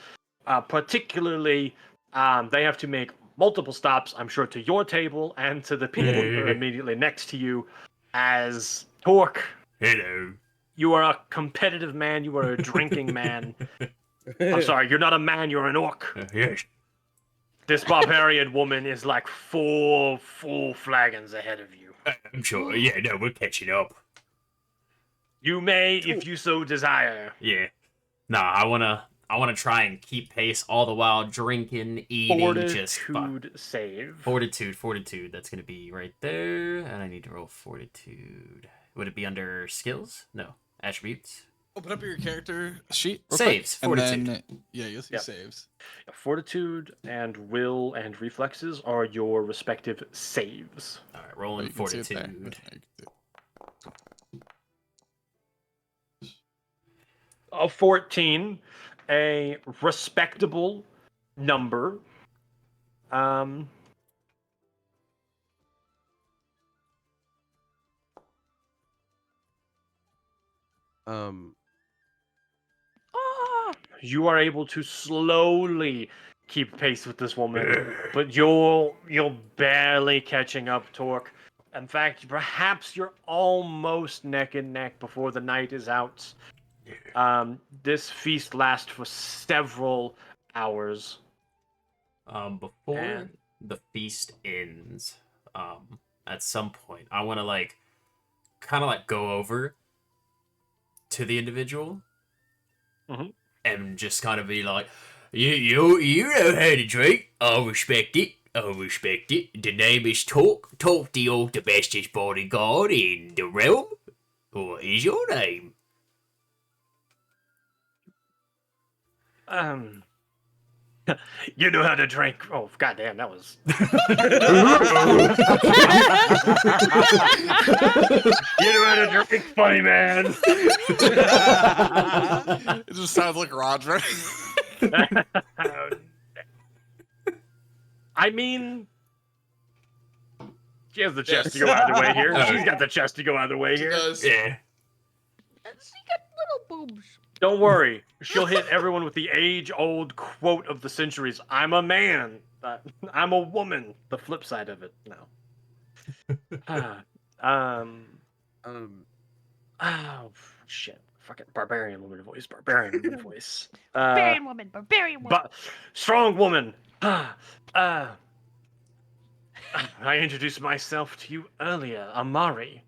Speaker 1: Particularly, they have to make multiple stops, I'm sure, to your table and to the people immediately next to you, as Torque,
Speaker 4: Hello.
Speaker 1: you are a competitive man. You are a drinking man. I'm sorry, you're not a man. You're an orc.
Speaker 4: Yes.
Speaker 1: This barbarian woman is like four full flagons ahead of you.
Speaker 4: I'm sure. Yeah, no, we're catching up.
Speaker 1: You may, if you so desire.
Speaker 4: Yeah. Nah, I wanna try and keep pace all the while drinking, eating, just fuck.
Speaker 1: Fortitude save.
Speaker 4: Fortitude. That's gonna be right there, and I need to roll fortitude. Would it be under skills? No, attributes.
Speaker 2: Open up your character sheet. real
Speaker 4: Saves,
Speaker 2: quick,
Speaker 4: fortitude.
Speaker 2: And then, yeah, you'll see
Speaker 1: Yep.
Speaker 2: saves.
Speaker 1: Fortitude and will and reflexes are your respective saves.
Speaker 4: All right,
Speaker 2: Oh,
Speaker 4: rolling
Speaker 2: you can see it there.
Speaker 4: fortitude.
Speaker 2: Okay, you can see it.
Speaker 1: A 14, a respectable number. Um, you are able to slowly keep pace with this woman, but you're barely catching up, Torque. In fact, perhaps you're almost neck and neck before the night is out. This feast lasts for several hours.
Speaker 4: Before
Speaker 1: And-
Speaker 4: the feast ends, at some point, I want to kind of go over to the individual,
Speaker 1: Mhm.
Speaker 4: and just kind of be like, you know how to drink. I respect it. The name is Talk. Talk the bestest bodyguard in the realm. What is your name?
Speaker 1: You know how to drink. Oh, goddamn, that was. You know how to drink, funny man.
Speaker 2: It just sounds like Roger.
Speaker 1: I mean, she has the chest to go either way here.
Speaker 4: Oh,
Speaker 1: She's
Speaker 4: yeah.
Speaker 1: got the chest to go either way
Speaker 2: She
Speaker 1: here.
Speaker 2: does.
Speaker 4: Yeah.
Speaker 3: She got little boobs.
Speaker 1: Don't worry, she'll hit everyone with the age-old quote of the centuries: "I'm a man. I'm a woman." The flip side of it. No. Oh shit! Fucking barbarian woman voice. Barbarian woman voice.
Speaker 3: Barbarian woman. Barbarian woman.
Speaker 1: But strong woman. I introduced myself to you earlier, Amari.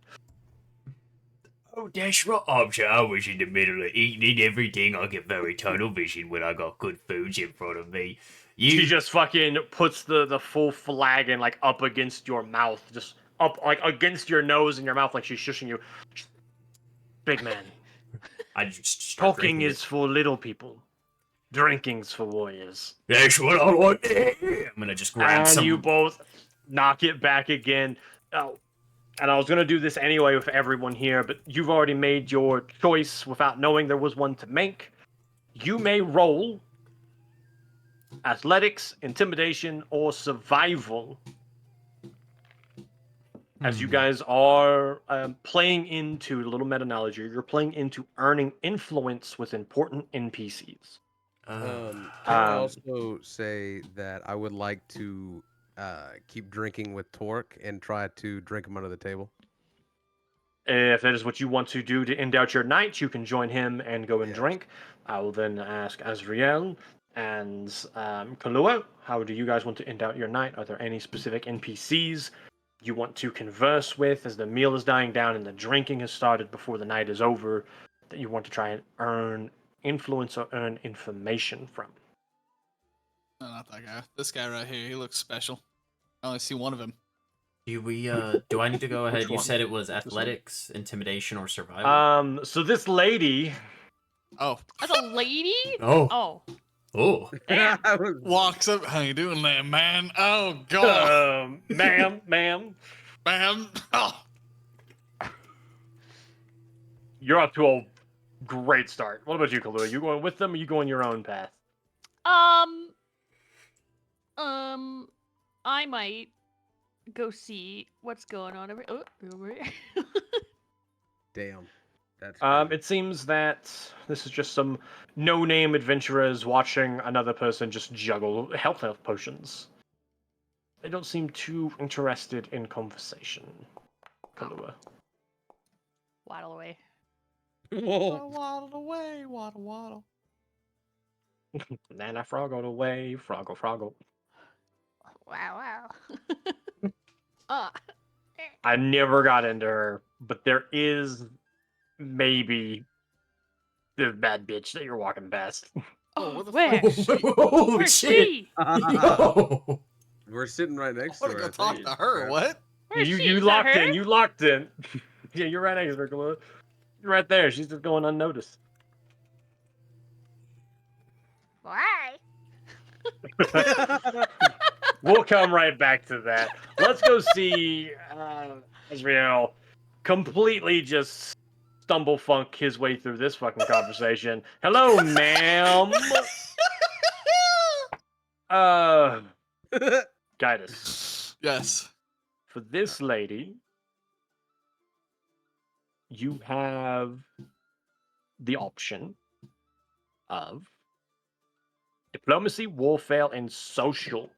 Speaker 4: Oh, that's right. I'm sure I was in the middle of eating everything. I get very tunnel vision when I got good foods in front of me.
Speaker 1: She just fucking puts the full flagon like up against your mouth, just up like against your nose and your mouth, like she's shushing you. Big man,
Speaker 4: I just start
Speaker 1: talking
Speaker 4: drinking
Speaker 1: is for little people, drinking's for warriors.
Speaker 4: That's what I want to hear. I'm gonna just grab
Speaker 1: And
Speaker 4: some.
Speaker 1: you both knock it back again. Oh, and I was gonna do this anyway with everyone here, but you've already made your choice without knowing there was one to make. You may roll athletics, intimidation, or survival, as you guys are playing into a little meta knowledge here. You're playing into earning influence with important NPCs.
Speaker 7: Can I
Speaker 1: Um,
Speaker 7: also say that I would like to keep drinking with Torque and try to drink him under the table?
Speaker 1: If that is what you want to do to end out your night, you can join him and go and
Speaker 7: Yes.
Speaker 1: drink. I will then ask Azriel and Kalua, how do you guys want to end out your night? Are there any specific NPCs you want to converse with as the meal is dying down and the drinking has started before the night is over that you want to try and earn influence or earn information from?
Speaker 2: No, not that guy. This guy right here. He looks special. I only see one of him.
Speaker 4: Do we? Do I need to go ahead?
Speaker 1: Which
Speaker 4: You
Speaker 1: one?
Speaker 4: said it was
Speaker 1: one?
Speaker 4: athletics, intimidation, or survival.
Speaker 1: So this lady
Speaker 2: Oh,
Speaker 3: That's a lady?
Speaker 4: Oh.
Speaker 3: Oh.
Speaker 4: Oh.
Speaker 3: Damn.
Speaker 7: I was-
Speaker 2: walks up. How you doing there, man? Oh god,
Speaker 1: ma'am,
Speaker 2: man. Oh,
Speaker 1: you're off to a great start. What about you, Kalua? You going with them or you going your own path?
Speaker 3: I might go see what's going on over here.
Speaker 7: Damn. That's
Speaker 1: It seems that this is just some no-name adventurers watching another person just juggle health potions. They don't seem too interested in conversation. Kalua.
Speaker 3: Waddle away.
Speaker 2: waddle, waddle away, waddle, waddle.
Speaker 1: Nana froggled away, froggle froggle.
Speaker 3: Wow. uh,
Speaker 1: I never got into her, but there is maybe the bad bitch that you're walking past.
Speaker 2: Oh, what the
Speaker 3: where?
Speaker 2: fuck is she?
Speaker 4: Oh
Speaker 3: Where's
Speaker 4: shit!
Speaker 3: she?
Speaker 4: Yo!
Speaker 7: We're sitting right
Speaker 2: I
Speaker 7: next
Speaker 2: want
Speaker 7: to
Speaker 2: to
Speaker 7: her.
Speaker 2: go
Speaker 7: I
Speaker 2: talk
Speaker 7: think.
Speaker 2: to her. What?
Speaker 3: Where's she?
Speaker 1: You
Speaker 3: Is that
Speaker 1: locked
Speaker 3: her?
Speaker 1: in. You locked in. Yeah, you're right next to her, Kalua. You're right there. She's just going unnoticed.
Speaker 3: Why?
Speaker 1: We'll come right back to that. Let's go see Israel completely just stumble funk his way through this fucking conversation. Hello, ma'am. Guide us.
Speaker 2: Yes.
Speaker 1: For this lady, you have the option of diplomacy, warfare, and social.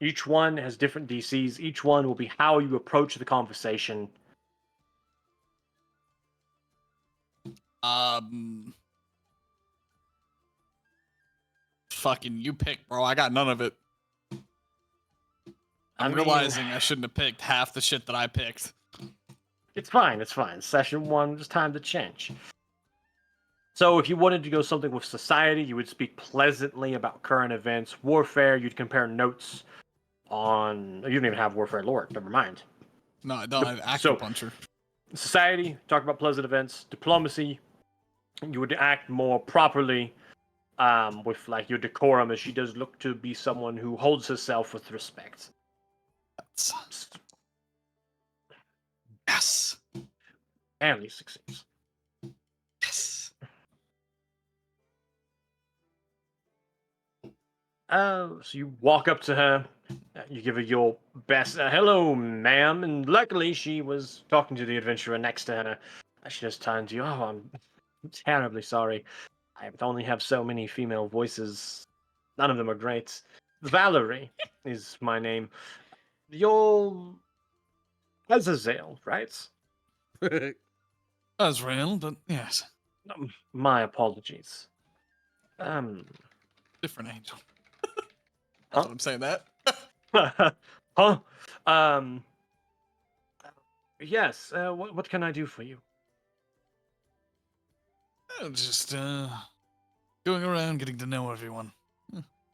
Speaker 1: Each one has different DCs. Each one will be how you approach the conversation.
Speaker 2: Fucking you pick, bro. I got none of it. I'm realizing I shouldn't have picked half the shit that I picked.
Speaker 1: It's fine. It's fine. Session one, just time to change. So if you wanted to go something with society, you would speak pleasantly about current events. Warfare, you'd compare notes on... You don't even have warfare lore. Never mind.
Speaker 2: No, I don't have
Speaker 1: So-
Speaker 2: acupuncture.
Speaker 1: Society, talk about pleasant events. Diplomacy, you would act more properly with like your decorum, as she does look to be someone who holds herself with respect.
Speaker 2: Yes.
Speaker 1: Barely succeeds.
Speaker 2: Yes.
Speaker 1: So you walk up to her, you give her your best, hello, ma'am, and luckily she was talking to the adventurer next to her. She just turned to you, oh, I'm terribly sorry. I only have so many female voices. None of them are great. Valerie is my name. You're Azazel, right?
Speaker 2: Azrael, but yes.
Speaker 1: My apologies.
Speaker 2: Different angel.
Speaker 1: Huh?
Speaker 2: That's what I'm saying that.
Speaker 1: Huh? Yes, what can I do for you?
Speaker 2: Just going around getting to know everyone.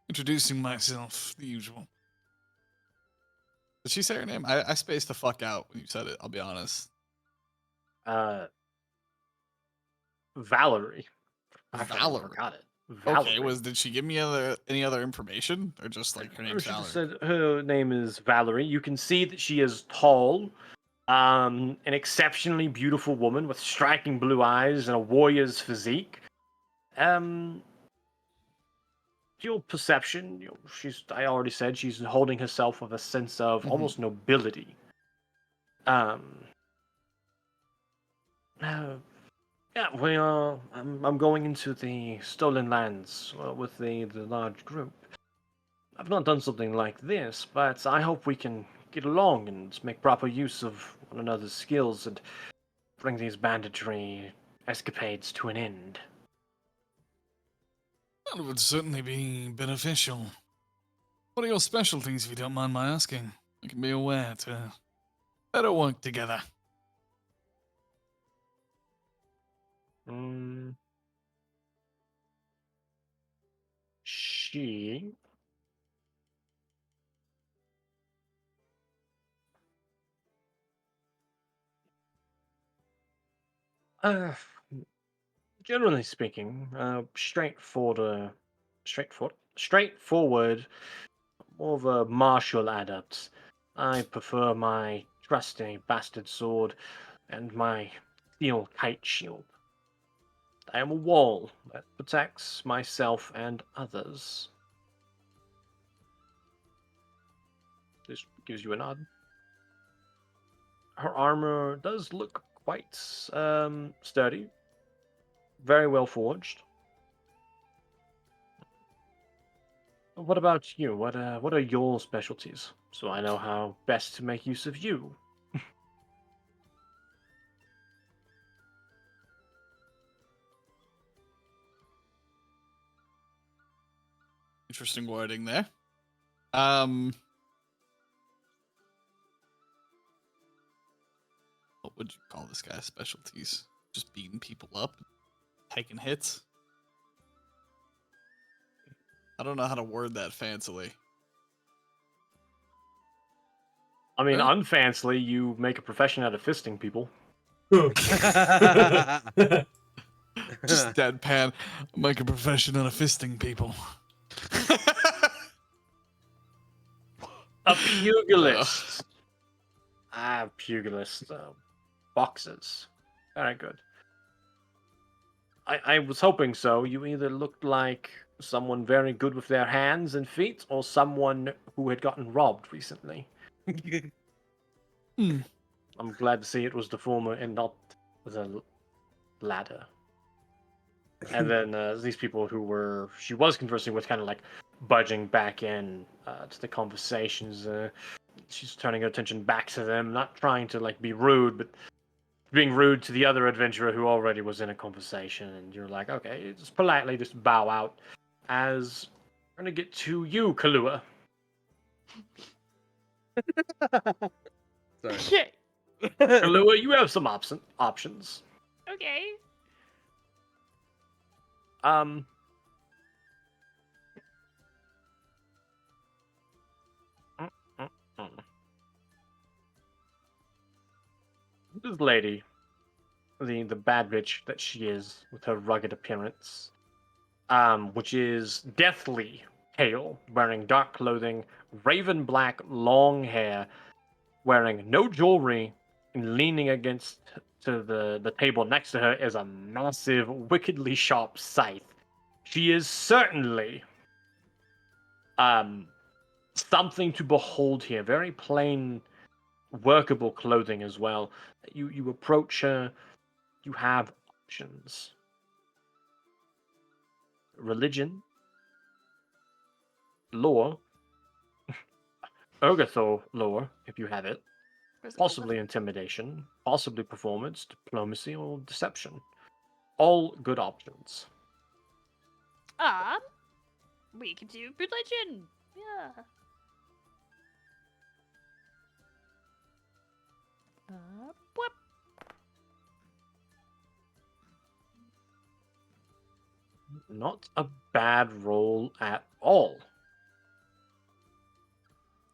Speaker 2: Introducing myself, the usual. Did she say her name? I spaced the fuck out when you said it, I'll be honest.
Speaker 1: Valerie. I
Speaker 2: Valerie.
Speaker 1: forgot it.
Speaker 2: Okay,
Speaker 1: Valerie.
Speaker 2: did she give me any other information? Or just like her name's
Speaker 1: She just
Speaker 2: Valerie?
Speaker 1: said her name is Valerie. You can see that she is tall, an exceptionally beautiful woman with striking blue eyes and a warrior's physique. Your perception, I already said she's holding herself with a sense of
Speaker 2: Mhm.
Speaker 1: almost nobility. Uh, yeah, we are. I'm going into the Stolen Lands with the large group. I've not done something like this, but I hope we can get along and make proper use of one another's skills and bring these banditry escapades to an end.
Speaker 2: That would certainly be beneficial. What are your specialties, if you don't mind my asking? I can be aware to better work together.
Speaker 1: Mm. She. Uh, Generally speaking, straightforward, more of a martial adept. I prefer my trusty bastard sword and my steel kite shield. I am a wall that protects myself and others. This gives you a nod. Her armor does look quite sturdy, very well forged. What about you? What are your specialties? So I know how best to make use of you.
Speaker 2: Interesting wording there. What would you call this guy's specialties? Just beating people up, taking hits? I don't know how to word that fancily.
Speaker 1: I mean,
Speaker 2: Huh?
Speaker 1: unfancily, you make a profession out of fisting people.
Speaker 2: Just deadpan. Make a profession out of fisting people.
Speaker 1: A pugilist. Pugilist. Boxers. Very good. I was hoping so. You either looked like someone very good with their hands and feet, or someone who had gotten robbed recently.
Speaker 2: Hmm.
Speaker 1: I'm glad to see it was the former and not the latter. And then these people who she was conversing with, kind of like budging back in to the conversations. She's turning her attention back to them, not trying to like be rude, but being rude to the other adventurer who already was in a conversation. And you're like, okay, just politely just bow out. As we're gonna get to you, Kalua.
Speaker 5: Sorry.
Speaker 3: Okay.
Speaker 1: Kalua, you have some options.
Speaker 3: Okay.
Speaker 1: Um, mm, mm, mm. This lady, the bad bitch that she is, with her rugged appearance, which is deathly pale, wearing dark clothing, raven black long hair, wearing no jewelry, and leaning against to the table next to her is a massive, wickedly sharp scythe. She is certainly um something to behold here. Very plain, workable clothing as well. You approach her, you have options. Religion, lore, Urgathor lore, if you have it,
Speaker 3: Where's the
Speaker 1: possibly intimidation, possibly performance, diplomacy, or deception. All good options.
Speaker 3: Um, we could do religion. Yeah. Whoop.
Speaker 1: Not a bad roll at all.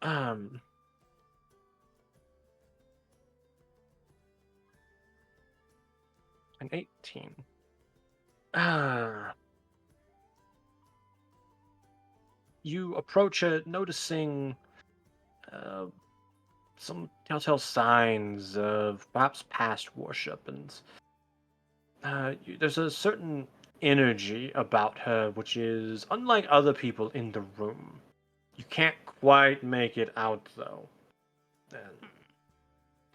Speaker 1: Um, an 18. You approach it, noticing uh, some telltale signs of perhaps past worship, and there's a certain energy about her which is unlike other people in the room. You can't quite make it out though. And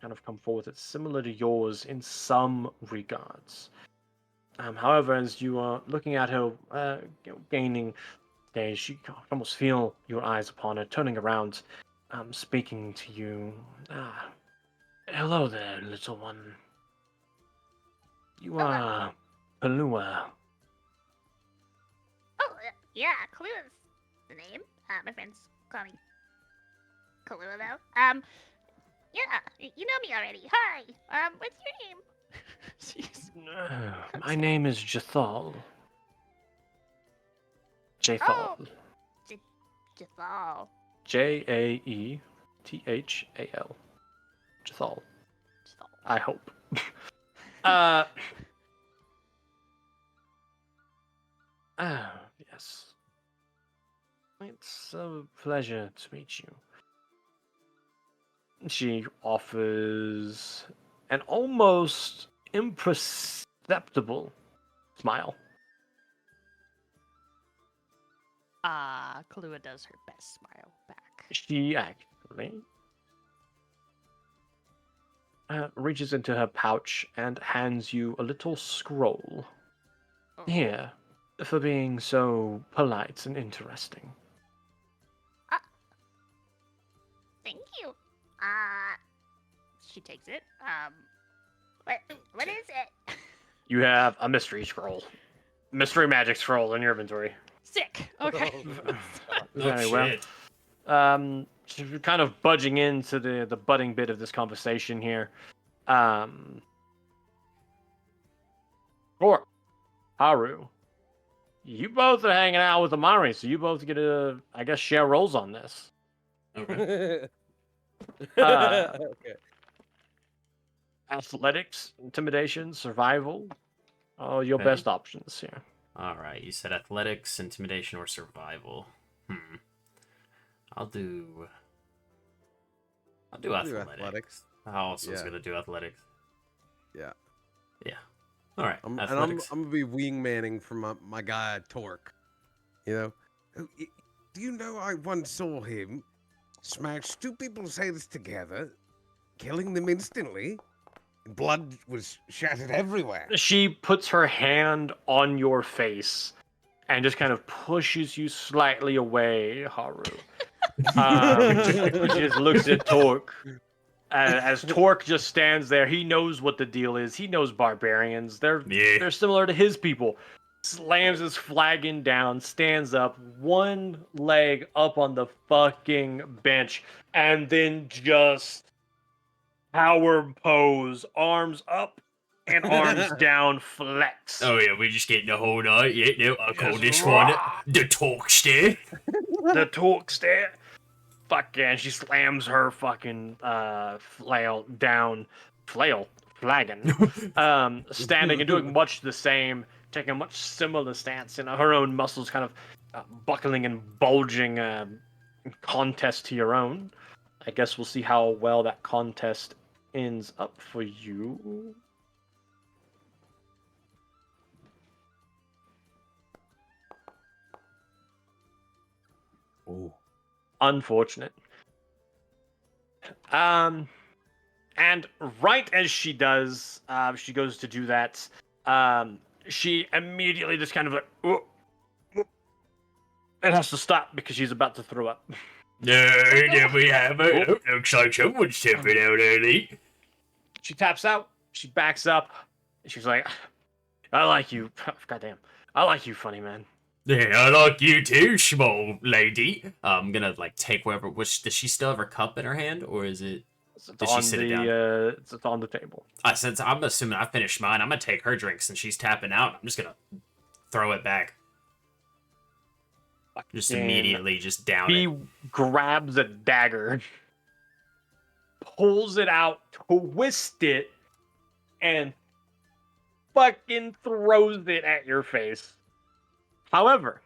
Speaker 1: kind of come forward, it's similar to yours in some regards. However, as you are looking at her, gaining stage, you can almost feel your eyes upon her, turning around, speaking to you. Ah, hello there, little one. You are Palua.
Speaker 8: Oh, yeah, Kalua's the name. My friends call me Kalua, though. Yeah, you know me already. Hi. What's your name?
Speaker 1: My name is Jathal. Jathal.
Speaker 8: Oh, Jathal.
Speaker 1: Jaethal. Jathal. I hope. Yes. It's a pleasure to meet you. She offers an almost imperceptible smile.
Speaker 3: Kalua does her best smile back.
Speaker 1: She actually reaches into her pouch and hands you a little scroll.
Speaker 8: Oh.
Speaker 1: Here, for being so polite and interesting.
Speaker 8: Thank you. She takes it. What is it?
Speaker 1: You have a mystery scroll. Mystery magic scroll in your inventory.
Speaker 3: Sick. Okay.
Speaker 1: Very well.
Speaker 4: Shit.
Speaker 1: Kind of budging into the budding bit of this conversation here. Or Haru, you both are hanging out with Amari, so you both get to, I guess, share roles on this.
Speaker 4: Okay.
Speaker 5: Okay.
Speaker 1: Athletics, intimidation, survival, all your
Speaker 4: Okay.
Speaker 1: best options here.
Speaker 4: All right. You said athletics, intimidation, or survival. I'll do athletics. I also was
Speaker 5: Yeah.
Speaker 4: gonna do athletics.
Speaker 5: Yeah.
Speaker 4: Yeah. All right.
Speaker 5: I'm
Speaker 4: Athletics.
Speaker 5: gonna be wingmanning for my guy Torque. You know, do you know I once saw him smash two people's heads together, killing them instantly. Blood was shattered everywhere.
Speaker 1: She puts her hand on your face and just kind of pushes you slightly away, Haru. She just looks at Torque. As Torque just stands there, he knows what the deal is. He knows barbarians. They're similar to his people. Slams his flagon down, stands up, one leg up on the fucking bench, and then just power pose, arms up and arms down, flex.
Speaker 4: Oh yeah, we're just getting the whole night. Yeah, no, I call
Speaker 1: Just
Speaker 4: this one
Speaker 1: rah!
Speaker 4: the talk stare.
Speaker 1: The Torque stare. Fuck yeah, and she slams her fucking flagon, standing and doing much the same, taking a much similar stance, and her own muscles kind of buckling and bulging in contest to your own. I guess we'll see how well that contest ends up for you.
Speaker 5: Oh.
Speaker 1: Unfortunate. And right as she does, she goes to do that. She immediately just kind of like, it has to stop because she's about to throw up.
Speaker 4: There we have it. Oh, looks like someone's tipping out early.
Speaker 1: She taps out. She backs up. And she's like, "I like you. Goddamn, I like you, funny man."
Speaker 4: Yeah, I like you too, small lady. I'm gonna take whatever. Does she still have her cup in her hand, or is it?
Speaker 1: It's
Speaker 4: Did she
Speaker 1: on
Speaker 4: sit it
Speaker 1: the
Speaker 4: down?
Speaker 1: it's on the table.
Speaker 4: Since I'm assuming I finished mine, I'm gonna take her drink since she's tapping out. I'm just gonna throw it back. Just
Speaker 1: Fucking-
Speaker 4: immediately just down
Speaker 1: He
Speaker 4: it.
Speaker 1: grabs a dagger, pulls it out, twists it, and fucking throws it at your face. However,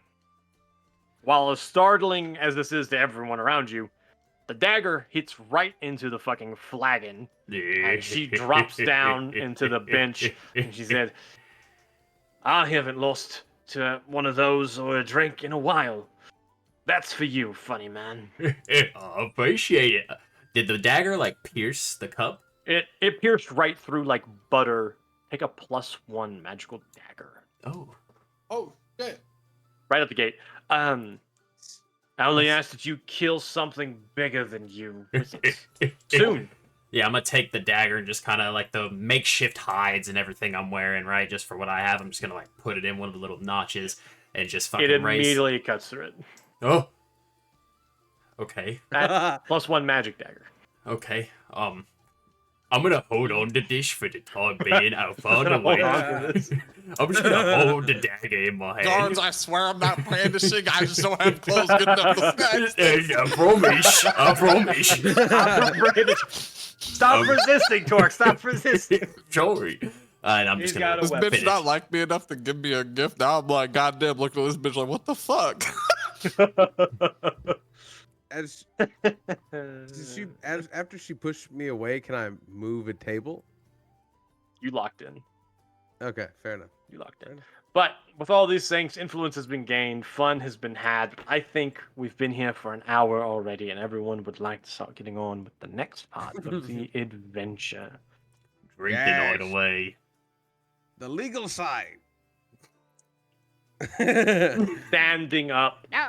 Speaker 1: while as startling as this is to everyone around you, the dagger hits right into the fucking flagon, and she drops down into the bench, and she said, I haven't lost to one of those or a drink in a while. That's for you, funny man.
Speaker 4: I appreciate it. Did the dagger like pierce the cup?
Speaker 1: It pierced right through like butter. Take a +1 magical dagger.
Speaker 4: Oh.
Speaker 2: Oh, shit.
Speaker 1: Right at the gate. I only ask that you kill something bigger than you with it. Soon.
Speaker 4: Yeah, I'm gonna take the dagger and just kind of like the makeshift hides and everything I'm wearing, right? Just for what I have, I'm just gonna like put it in one of the little notches and just fucking
Speaker 1: It
Speaker 4: race.
Speaker 1: immediately cuts through it.
Speaker 4: Oh. Okay.
Speaker 1: At +1 magic dagger.
Speaker 4: Okay. I'm gonna hold on to this for the time being. I'll find a way.
Speaker 1: Hold on to this.
Speaker 4: I'm just gonna hold the dagger in my hand.
Speaker 2: Guards, I swear I'm not brandishing. I just don't have clothes good enough to snatch this.
Speaker 4: I promise. I promise.
Speaker 1: Stop resisting, Torque. Stop resisting.
Speaker 4: Sorry. And I'm
Speaker 1: He's
Speaker 4: just
Speaker 1: got
Speaker 4: gonna
Speaker 1: a
Speaker 2: This
Speaker 1: weapon.
Speaker 2: bitch not like me enough to give me a gift. Now I'm like, goddamn, looking at this bitch like, what the fuck?
Speaker 5: As after she pushed me away, can I move a table?
Speaker 1: You locked in.
Speaker 5: Okay, fair enough.
Speaker 1: You locked in. But with all these things, influence has been gained, fun has been had. I think we've been here for an hour already, and everyone would like to start getting on with the next part of the adventure.
Speaker 4: drinking
Speaker 5: Yes.
Speaker 4: all the way.
Speaker 5: The legal side.
Speaker 1: Standing up,
Speaker 8: No.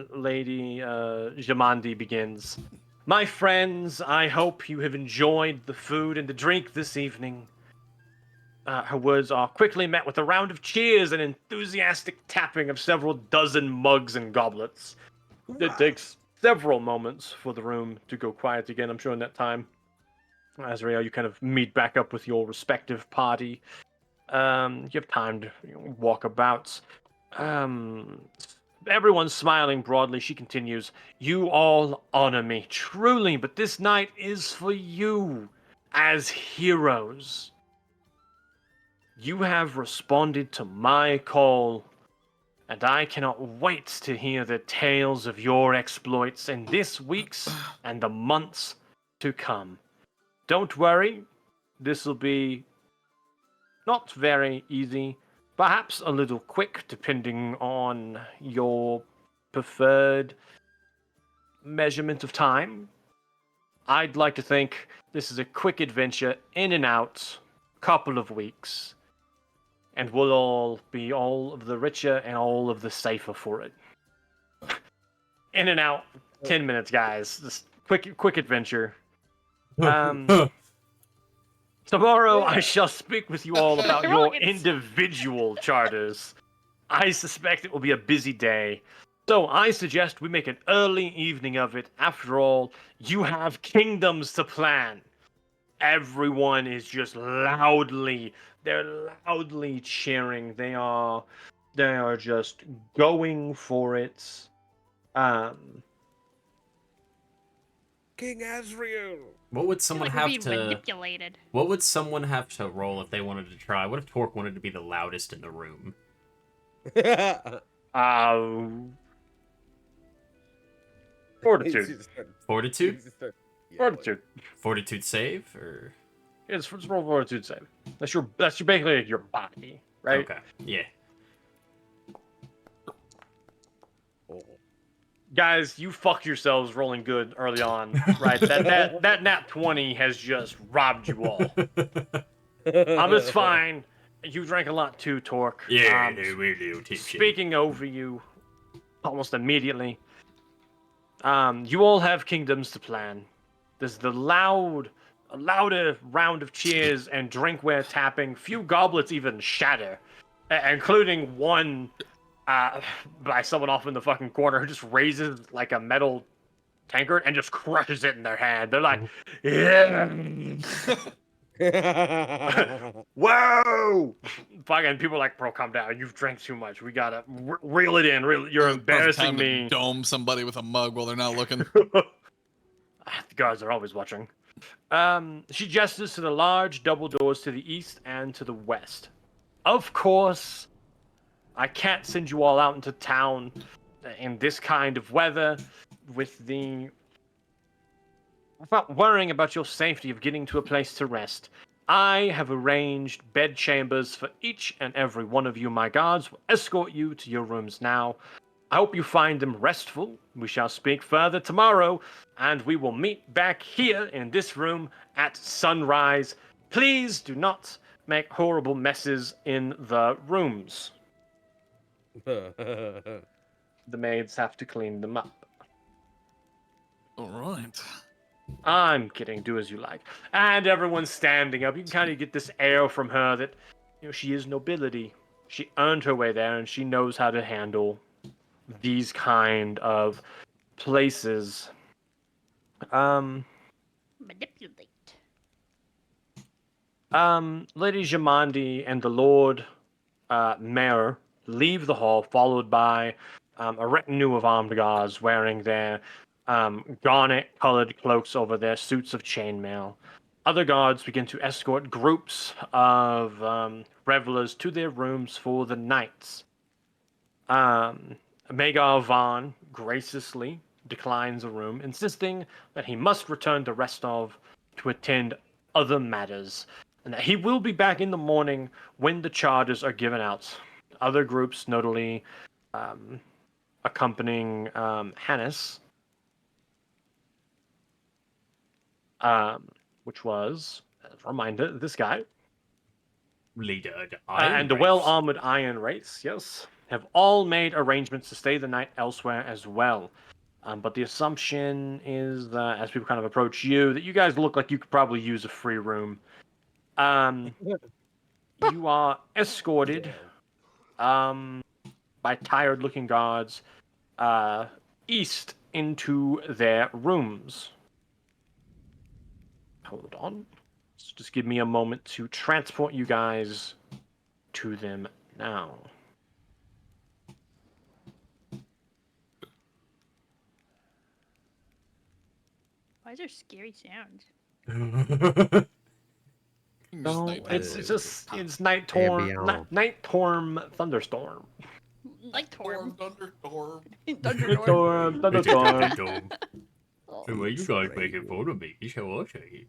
Speaker 1: Lady Jamandi begins. My friends, I hope you have enjoyed the food and the drink this evening. Her words are quickly met with a round of cheers and enthusiastic tapping of several dozen mugs and goblets. It takes several moments for the room to go quiet again, I'm sure, in that time. Azrael, you kind of meet back up with your respective party. You have time to walk about. Everyone's smiling broadly. She continues, you all honor me, truly, but this night is for you, as heroes. You have responded to my call, and I cannot wait to hear the tales of your exploits in this week's and the months to come. Don't worry, this will be not very easy, perhaps a little quick, depending on your preferred measurement of time. I'd like to think this is a quick adventure, in and out, couple of weeks, and we'll all be all of the richer and all of the safer for it. In and out, 10 minutes, guys. Just quick adventure. Tomorrow I shall speak with you all about your
Speaker 3: Brilliant.
Speaker 1: individual charters. I suspect it will be a busy day, so I suggest we make an early evening of it. After all, you have kingdoms to plan. Everyone is just they're loudly cheering. They are just going for it.
Speaker 5: King Azrael.
Speaker 4: What would
Speaker 3: I feel
Speaker 4: someone
Speaker 3: like we're
Speaker 4: have
Speaker 3: being
Speaker 4: to?
Speaker 3: manipulated.
Speaker 4: What would someone have to roll if they wanted to try? What if Torque wanted to be the loudest in the room?
Speaker 1: Fortitude.
Speaker 4: Fortitude?
Speaker 1: Fortitude.
Speaker 4: Fortitude save or?
Speaker 1: It's roll fortitude save. That's basically your body, right?
Speaker 4: Okay. Yeah.
Speaker 1: Guys, you fuck yourselves rolling good early on, right? That nat 20 has just robbed you all. It's fine. You drank a lot too, Torque.
Speaker 4: Yeah, we do.
Speaker 1: Speaking over you, almost immediately. You all have kingdoms to plan. There's the louder round of cheers and drinkware tapping. Few goblets even shatter, including one by someone off in the fucking corner who just raises like a metal tankard and just crushes it in their hand. They're like, yeah. Whoa! Fucking people are like, bro, calm down. You've drank too much. We gotta reel it in. You're
Speaker 2: Perfect
Speaker 1: embarrassing
Speaker 2: time to
Speaker 1: me.
Speaker 2: dome somebody with a mug while they're not looking.
Speaker 1: The guards are always watching. She gestures to the large double doors to the east and to the west. Of course, I can't send you all out into town in this kind of weather without worrying about your safety of getting to a place to rest. I have arranged bed chambers for each and every one of you. My guards will escort you to your rooms now. I hope you find them restful. We shall speak further tomorrow, and we will meet back here in this room at sunrise. Please do not make horrible messes in the rooms. The maids have to clean them up.
Speaker 2: All right.
Speaker 1: I'm kidding. Do as you like. And everyone's standing up. You can kind of get this air from her that, she is nobility. She earned her way there, and she knows how to handle these kind of places.
Speaker 8: Manipulate.
Speaker 1: Lady Jamandi and the Lord Mayor leave the hall, followed by a retinue of armed guards wearing their garnet-colored cloaks over their suits of chainmail. Other guards begin to escort groups of revelers to their rooms for the night. Magar Vaughn graciously declines a room, insisting that he must return to Restov to attend other matters, and that he will be back in the morning when the charges are given out. Other groups, notably accompanying Hannes, which was, as a reminder, this guy,
Speaker 4: Leader
Speaker 1: and the well-armored Iron Race, yes, have all made arrangements to stay the night elsewhere as well. But the assumption is that as people kind of approach you, that you guys look like you could probably use a free room. You are escorted by tired-looking guards east into their rooms. Hold on. So just give me a moment to transport you guys to them now.
Speaker 3: Why is there scary sounds?
Speaker 1: No, it's night
Speaker 5: Ambiance.
Speaker 1: storm thunderstorm.
Speaker 3: Like Torm.
Speaker 2: Thunderstorm.
Speaker 3: Thunderdorm.
Speaker 1: Thunderstorm.
Speaker 4: Why you guys making fun of me? It's how I say it.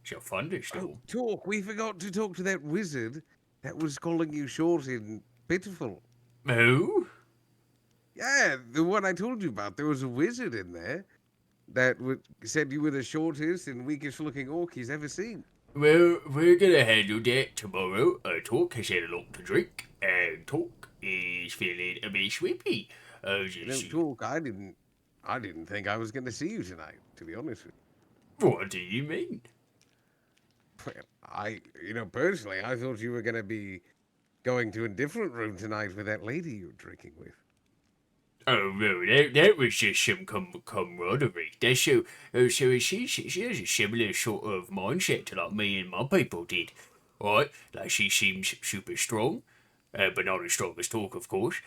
Speaker 4: It's a thunderstorm.
Speaker 5: Oh, talk. We forgot to talk to that wizard that was calling you short and pitiful.
Speaker 4: Who?
Speaker 5: Yeah, the one I told you about. There was a wizard in there that said you were the shortest and weakest looking orc he's ever seen.
Speaker 4: Well, we're gonna handle that tomorrow. Talk has had a lot to drink, and Talk is feeling a bit sleepy.
Speaker 5: Talk. I didn't think I was going to see you tonight, to be honest with you.
Speaker 4: What do you mean?
Speaker 5: Well, personally, I thought you were going to be going to a different room tonight with that lady you were drinking with.
Speaker 4: Oh no, that was just some camaraderie. That's so she has a similar sort of mindset to like me and my people did, right? Like she seems super strong, but not as strong as Talk, of course.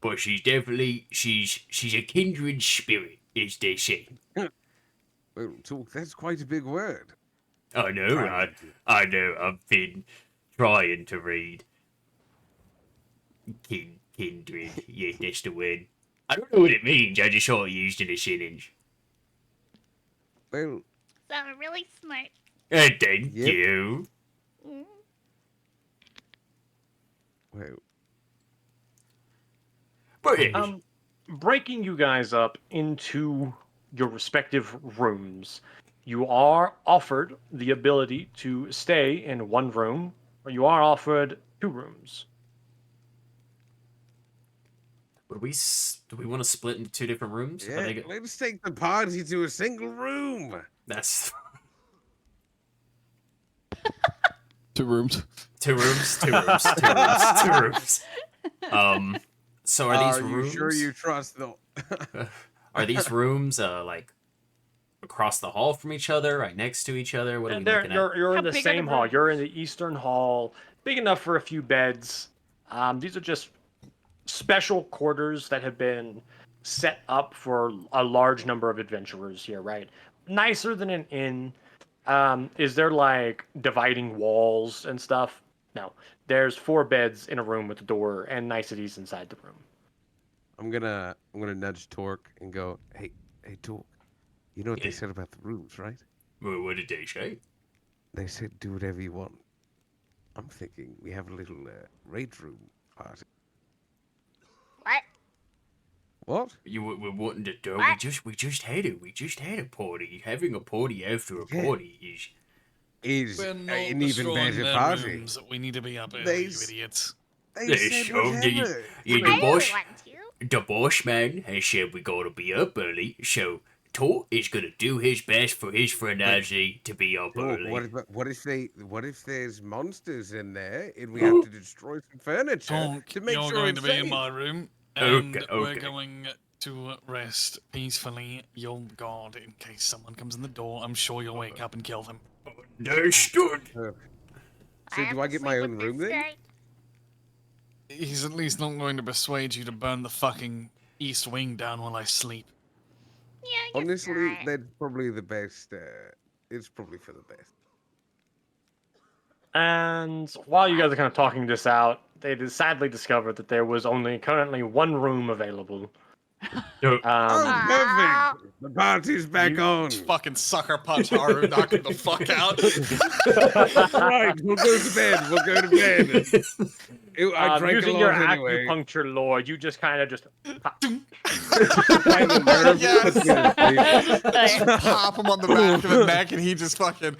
Speaker 4: But she's definitely she's a kindred spirit, as they say.
Speaker 5: Well, Talk, that's quite a big word.
Speaker 4: I know, I know. I've been trying to read. Kindred, yeah, that's the word. I don't know what it means. I just saw it used in a sentence.
Speaker 5: Well,
Speaker 8: Sound really smart.
Speaker 4: Thank
Speaker 5: Yep.
Speaker 4: you.
Speaker 8: Mm.
Speaker 5: well,
Speaker 4: But yeah,
Speaker 1: Breaking you guys up into your respective rooms, you are offered the ability to stay in one room, or you are offered 2 rooms.
Speaker 6: Would we? Do we want to split into 2 different rooms? Are
Speaker 5: yeah,
Speaker 6: they
Speaker 5: let's take the party to a single room.
Speaker 6: That's
Speaker 2: 2 rooms.
Speaker 6: 2 rooms. 2 rooms. 2 rooms. 2 rooms. So are these
Speaker 5: you
Speaker 6: rooms?
Speaker 5: sure you trust the?
Speaker 6: Are these rooms like across the hall from each other, right next to each other? What are we
Speaker 1: There,
Speaker 6: looking at?
Speaker 1: you're
Speaker 3: How
Speaker 1: in the
Speaker 3: big are the
Speaker 1: same hall. You're in
Speaker 3: rooms?
Speaker 1: the eastern hall, big enough for a few beds. These are just special quarters that have been set up for a large number of adventurers here, right? Nicer than an inn. Is there like dividing walls and stuff? No. There's 4 beds in a room with a door and niceties inside the room.
Speaker 5: I'm gonna nudge Torque and go, hey, Torque, you know what they
Speaker 6: Yeah.
Speaker 5: said about the rooms, right?
Speaker 6: Well, what did they say?
Speaker 5: They said do whatever you want. I'm thinking we have a little raid room party.
Speaker 8: What?
Speaker 5: What?
Speaker 6: We wanting to do?
Speaker 8: What?
Speaker 6: We just had a party. Having a party after a
Speaker 5: Yeah.
Speaker 6: party is.
Speaker 5: Is
Speaker 2: We're not
Speaker 5: an even
Speaker 2: destroying
Speaker 5: better
Speaker 2: their
Speaker 5: party.
Speaker 2: rooms. We need to be up early,
Speaker 5: They
Speaker 2: you
Speaker 5: s-
Speaker 2: idiots.
Speaker 5: They
Speaker 6: Yeah,
Speaker 5: said
Speaker 6: sure,
Speaker 5: whatever.
Speaker 6: You
Speaker 8: I
Speaker 6: the
Speaker 8: really
Speaker 6: boss,
Speaker 8: want to.
Speaker 6: the boss man has said we gotta be up early, so Tor is gonna do his best for his friend Ozzy to be up
Speaker 5: Torque,
Speaker 6: early.
Speaker 5: what if there's monsters in there and we have to destroy some furniture
Speaker 2: Tonk,
Speaker 5: to make
Speaker 2: you're
Speaker 5: sure
Speaker 2: going
Speaker 5: it's
Speaker 2: to be in
Speaker 5: safe?
Speaker 2: my room,
Speaker 6: Okay,
Speaker 2: and we're
Speaker 6: okay.
Speaker 2: going to rest peacefully. Your guard, in case someone comes in the door. I'm sure you'll wake up and kill them.
Speaker 6: Understood.
Speaker 5: So
Speaker 8: have
Speaker 5: do I
Speaker 8: to
Speaker 5: get
Speaker 8: sleep
Speaker 5: my
Speaker 8: with
Speaker 5: own
Speaker 8: this
Speaker 5: room then?
Speaker 8: guy.
Speaker 2: He's at least not going to persuade you to burn the fucking east wing down while I sleep.
Speaker 8: Yeah, I guess
Speaker 5: Honestly,
Speaker 8: not.
Speaker 5: that's probably the best. It's probably for the best.
Speaker 1: And while you guys are kind of talking this out, they sadly discovered that there was only currently 1 room available.
Speaker 5: Oh,
Speaker 1: Um,
Speaker 5: perfect! The party's back
Speaker 1: You-
Speaker 5: on.
Speaker 2: Just fucking sucker punch Haru, knock him the fuck out.
Speaker 5: Right, we'll go to bed. We'll go to bed. I drank a
Speaker 1: using
Speaker 5: lot
Speaker 1: your
Speaker 5: anyway.
Speaker 1: acupuncture lore, you just kind of just
Speaker 5: Find the nerve,
Speaker 2: Yes.
Speaker 5: put me to sleep.
Speaker 3: Nice.
Speaker 2: Pop him on the back of the neck, and he just fucking.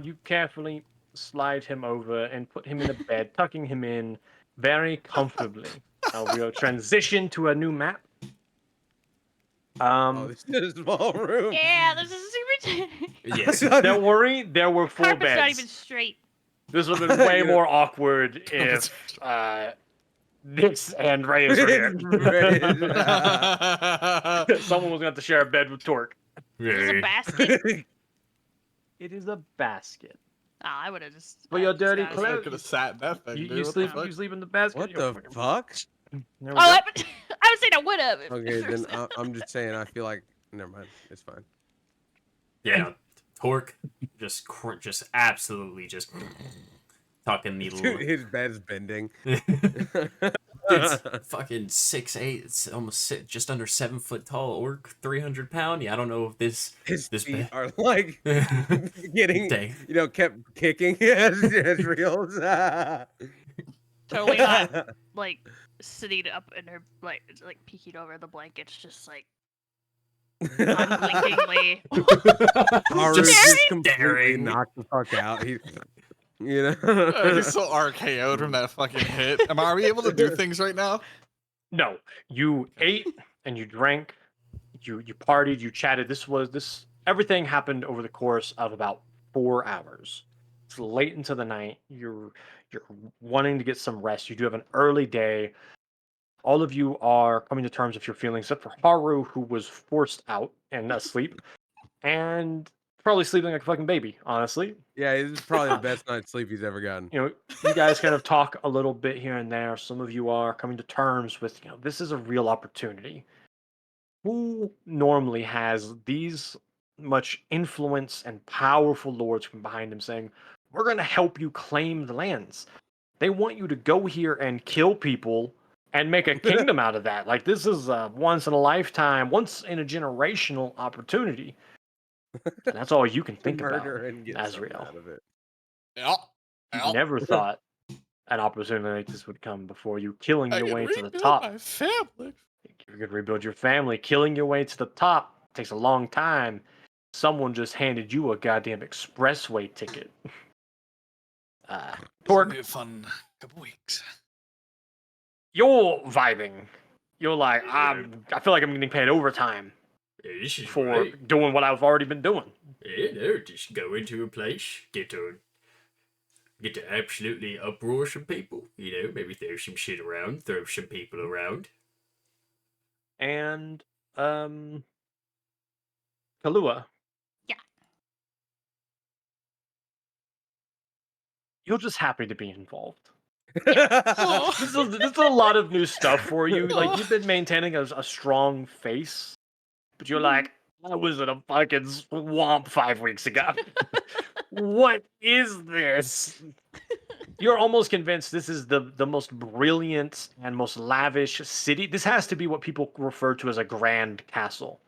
Speaker 1: you carefully slide him over and put him in a bed, tucking him in very comfortably. We'll transition to a new map.
Speaker 5: Oh, this is a small room.
Speaker 3: Yeah, this is super.
Speaker 6: Yes.
Speaker 1: Don't worry, there were 4
Speaker 3: Carpet's not
Speaker 1: beds.
Speaker 3: even straight.
Speaker 1: This would have been way
Speaker 5: Yeah.
Speaker 1: more awkward if Nix and Reyes were here. Someone was going to have to share a bed with Torque.
Speaker 3: This is a basket.
Speaker 1: It is a basket.
Speaker 3: Oh, I would have just.
Speaker 1: For your
Speaker 3: I just
Speaker 1: dirty
Speaker 3: got it.
Speaker 1: clothes.
Speaker 2: Could have sat in that thing,
Speaker 1: You,
Speaker 2: dude.
Speaker 1: you
Speaker 2: What
Speaker 1: sleep
Speaker 2: the fuck?
Speaker 1: you sleep in the basket.
Speaker 5: What
Speaker 1: You're
Speaker 5: the
Speaker 1: fucking-
Speaker 5: fuck?
Speaker 1: There we
Speaker 3: Oh,
Speaker 1: go.
Speaker 3: I would say I would have.
Speaker 5: Okay, then I'm just saying. I feel like never mind. It's fine.
Speaker 6: Yeah. Torque just absolutely just talking the
Speaker 5: Dude,
Speaker 6: little.
Speaker 5: his bed's bending.
Speaker 6: It's fucking 6'8". It's almost just under 7 foot tall orc, 300 pound. Yeah, I don't know if this
Speaker 5: His
Speaker 6: this
Speaker 5: feet
Speaker 6: bed.
Speaker 5: are like getting,
Speaker 6: Dang.
Speaker 5: kept kicking as reels.
Speaker 3: Totally not like sitting up in her like peeking over the blankets, just like unblinkingly.
Speaker 5: Haru
Speaker 6: Just
Speaker 5: just completely
Speaker 6: staring.
Speaker 5: knocked the fuck out. He, you
Speaker 2: He's
Speaker 5: know.
Speaker 2: so RKO'd from that fucking hit. Are we able to do things right now?
Speaker 1: No, you ate and you drank, you partied, you chatted. This everything happened over the course of about 4 hours. It's late into the night. You're wanting to get some rest. You do have an early day. All of you are coming to terms with your feelings, except for Haru, who was forced out and asleep, and probably sleeping like a fucking baby. Honestly,
Speaker 5: Yeah, this is probably the best night's sleep he's ever gotten.
Speaker 1: you know, you guys kind of talk a little bit here and there. Some of you are coming to terms with, this is a real opportunity. Who normally has these much influence and powerful lords from behind him saying, we're going to help you claim the lands? They want you to go here and kill people and make a kingdom out of that. Like, this is a once in a lifetime, once in a generational opportunity. And that's all you can think about,
Speaker 5: Murder and get something
Speaker 1: Azrael.
Speaker 5: out of it.
Speaker 2: Yeah.
Speaker 1: You never thought an opportunity like this would come before you, killing your way to the top.
Speaker 2: My family.
Speaker 1: You could rebuild your family. Killing your way to the top takes a long time. Someone just handed you a goddamn expressway ticket.
Speaker 2: It's
Speaker 1: Torque,
Speaker 2: gonna be a fun couple weeks.
Speaker 1: you're vibing. You're like, I feel like I'm getting paid overtime
Speaker 6: Yeah, this is
Speaker 1: for
Speaker 6: right.
Speaker 1: doing what I've already been doing.
Speaker 6: Yeah, no, just go into a place, get to absolutely uproar some people. You know, maybe throw some shit around, throw some people around.
Speaker 1: and Kalua.
Speaker 3: Yeah.
Speaker 1: You're just happy to be involved.
Speaker 2: Oh.
Speaker 1: This is a lot of new stuff for you. Like, you've been maintaining a strong face, but you're like, I was in a fucking swamp 5 weeks ago. What is this? You're almost convinced this is the most brilliant and most lavish city. This has to be what people refer to as a grand castle.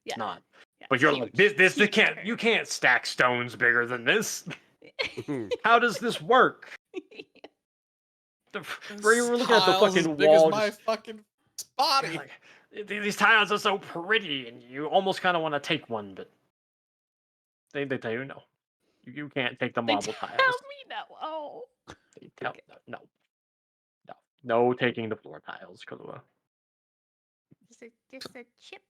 Speaker 3: Yeah.
Speaker 1: It's not.
Speaker 3: Yeah,
Speaker 1: But you're
Speaker 3: huge-
Speaker 1: like, this
Speaker 3: huge
Speaker 1: can't, you
Speaker 3: turd.
Speaker 1: can't stack stones bigger than this. How does this work? Where you were looking at the
Speaker 2: Tiles as
Speaker 1: fucking
Speaker 2: big as
Speaker 1: wall,
Speaker 2: my
Speaker 1: just-
Speaker 2: fucking
Speaker 1: you're
Speaker 2: body.
Speaker 1: like, these tiles are so pretty, and you almost kind of want to take one, but they tell you no. You can't take the
Speaker 3: They
Speaker 1: marble
Speaker 3: tell
Speaker 1: tiles.
Speaker 3: me no. Oh.
Speaker 1: They tell no taking the floor tiles, Kalua.
Speaker 8: Just a chip.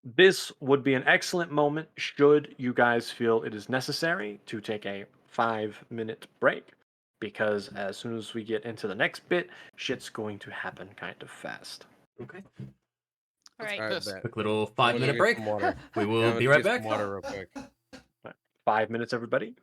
Speaker 1: This would be an excellent moment should you guys feel it is necessary to take a 5-minute break, because as soon as we get into the next bit, shit's going to happen kind of fast.
Speaker 4: Okay.
Speaker 3: All right.
Speaker 7: All right,
Speaker 2: Yes.
Speaker 7: bet.
Speaker 4: Quick little
Speaker 7: I'm gonna
Speaker 4: 5-minute
Speaker 7: get
Speaker 4: break.
Speaker 7: some water.
Speaker 4: We
Speaker 7: Yeah,
Speaker 4: will
Speaker 7: I'm
Speaker 4: be
Speaker 7: gonna
Speaker 4: right
Speaker 7: get some
Speaker 4: back.
Speaker 7: water real quick.
Speaker 1: 5 minutes, everybody.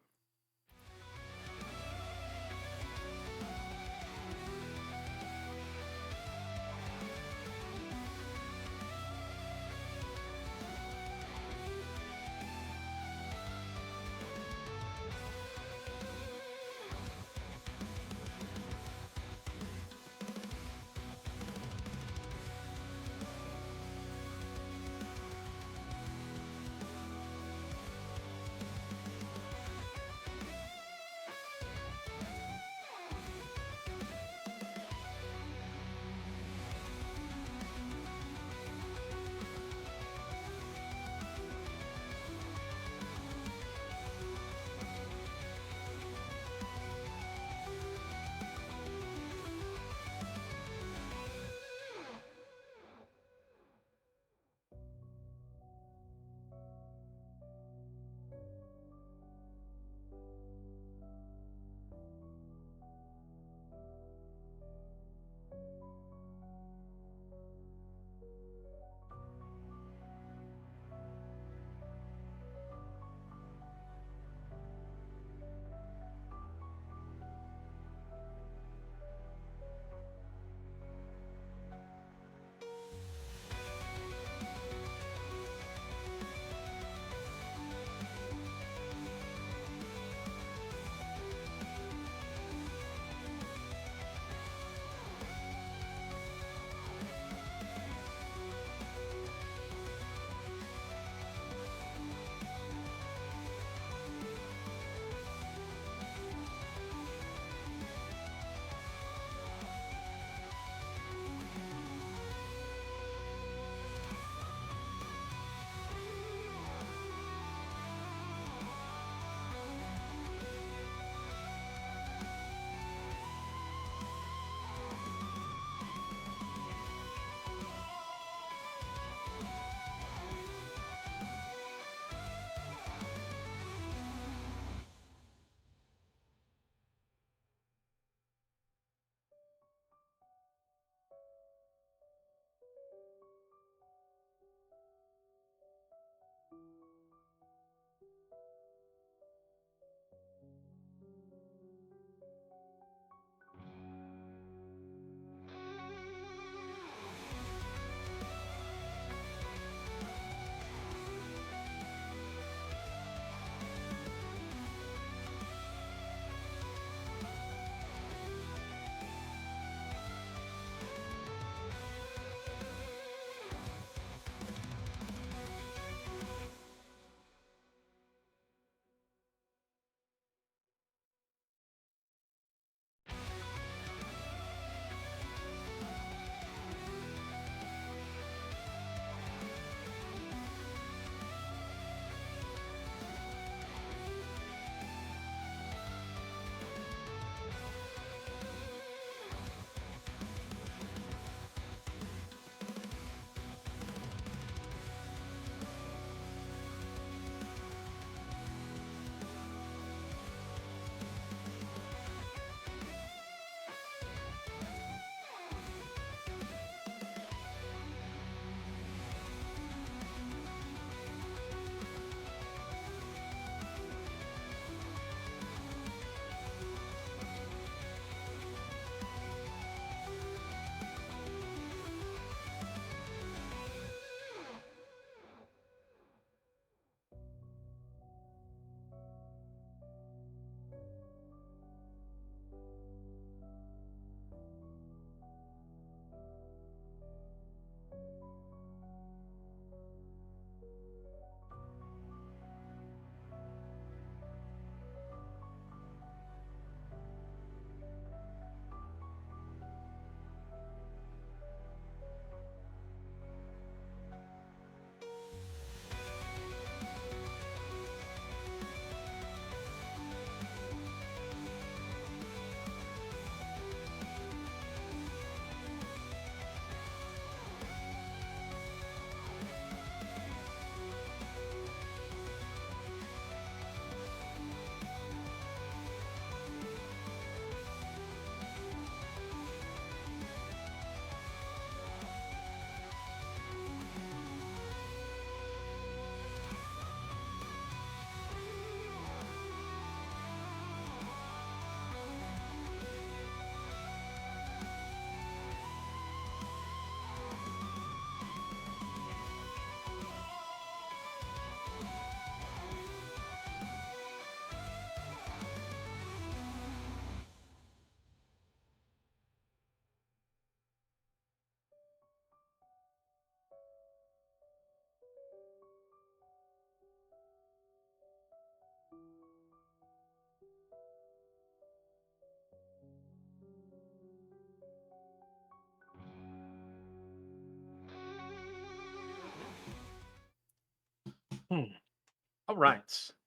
Speaker 1: All right.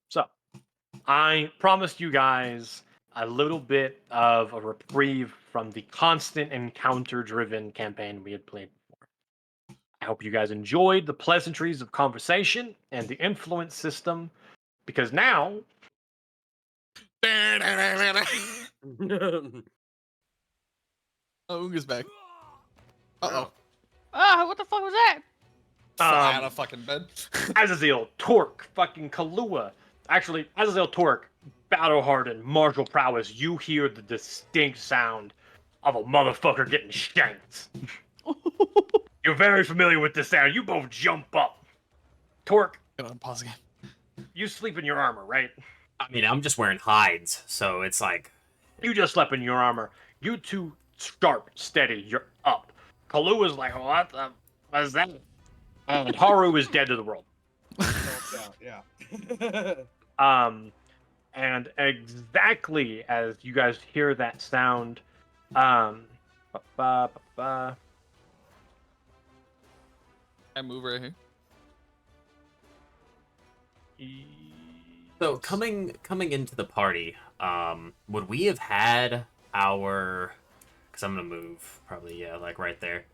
Speaker 1: So, I promised you guys a little bit of a reprieve from the constant encounter-driven campaign we had played before. I hope you guys enjoyed the pleasantries of conversation and the influence system, because now
Speaker 2: Oh, Oonga's back. Uh-oh.
Speaker 3: Ah, what the fuck was that?
Speaker 2: Fly out of fucking bed.
Speaker 1: Azazel, Torque, fucking Kahlua. Actually, Azazel, Torque, battle hardened, martial prowess. You hear the distinct sound of a motherfucker getting shanked. You're very familiar with this sound. You both jump up. Torque,
Speaker 2: Get on, pause again.
Speaker 1: you sleep in your armor, right?
Speaker 6: I mean, I'm just wearing hides, so it's like,
Speaker 1: You just slept in your armor. You two sharp, steady. You're up. Kalua's like, what the? What's that? And Haru is dead to the world.
Speaker 9: Yeah.
Speaker 1: And exactly as you guys hear that sound, ba, ba, ba, ba,
Speaker 2: I move right here.
Speaker 6: so coming into the party, would we have had our? Because I'm gonna move probably, yeah, like right there,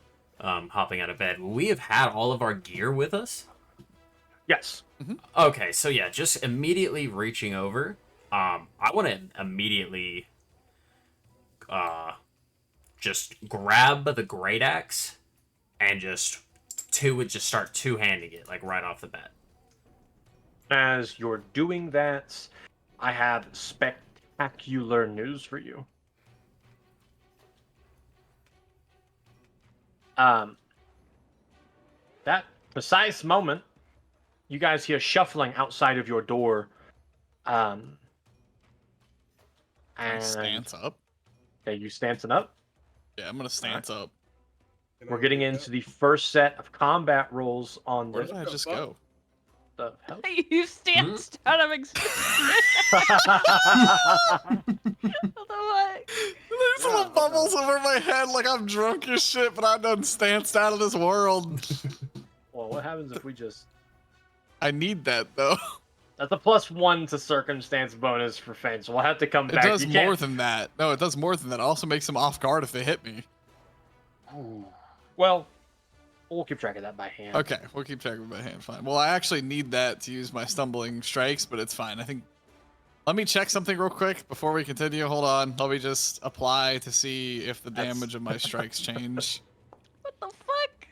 Speaker 6: hopping out of bed. Would we have had all of our gear with us?
Speaker 1: Yes.
Speaker 6: Okay, so yeah, just immediately reaching over. I want to immediately, just grab the great axe, and just start two-handing it like right off the bat.
Speaker 1: As you're doing that, I have spectacular news for you. That precise moment, you guys hear shuffling outside of your door.
Speaker 2: Can I
Speaker 1: And
Speaker 2: stance up?
Speaker 1: okay, you stancing up.
Speaker 2: Yeah, I'm gonna stance up.
Speaker 1: We're getting into the first set of combat rolls on
Speaker 2: Where
Speaker 1: the,
Speaker 2: did I just go?
Speaker 1: the hell?
Speaker 3: You stanced out of existence. What the fuck?
Speaker 2: There's little bubbles over my head like I'm drunk as shit, but I done stanced out of this world.
Speaker 1: Well, what happens if we just...
Speaker 2: I need that though.
Speaker 1: That's a +1 to circumstance bonus for Fane, so we'll have to come
Speaker 2: It
Speaker 1: back.
Speaker 2: does
Speaker 1: You
Speaker 2: more
Speaker 1: can't-
Speaker 2: than that. No, it does more than that. It also makes them off guard if they hit me.
Speaker 1: Well, we'll keep track of that by hand.
Speaker 2: Okay, we'll keep track of my hand. Fine. Well, I actually need that to use my stumbling strikes, but it's fine. I think. Let me check something real quick before we continue. Hold on. Let me just apply to see if the
Speaker 1: That's-
Speaker 2: damage of my strikes change.
Speaker 3: What the fuck?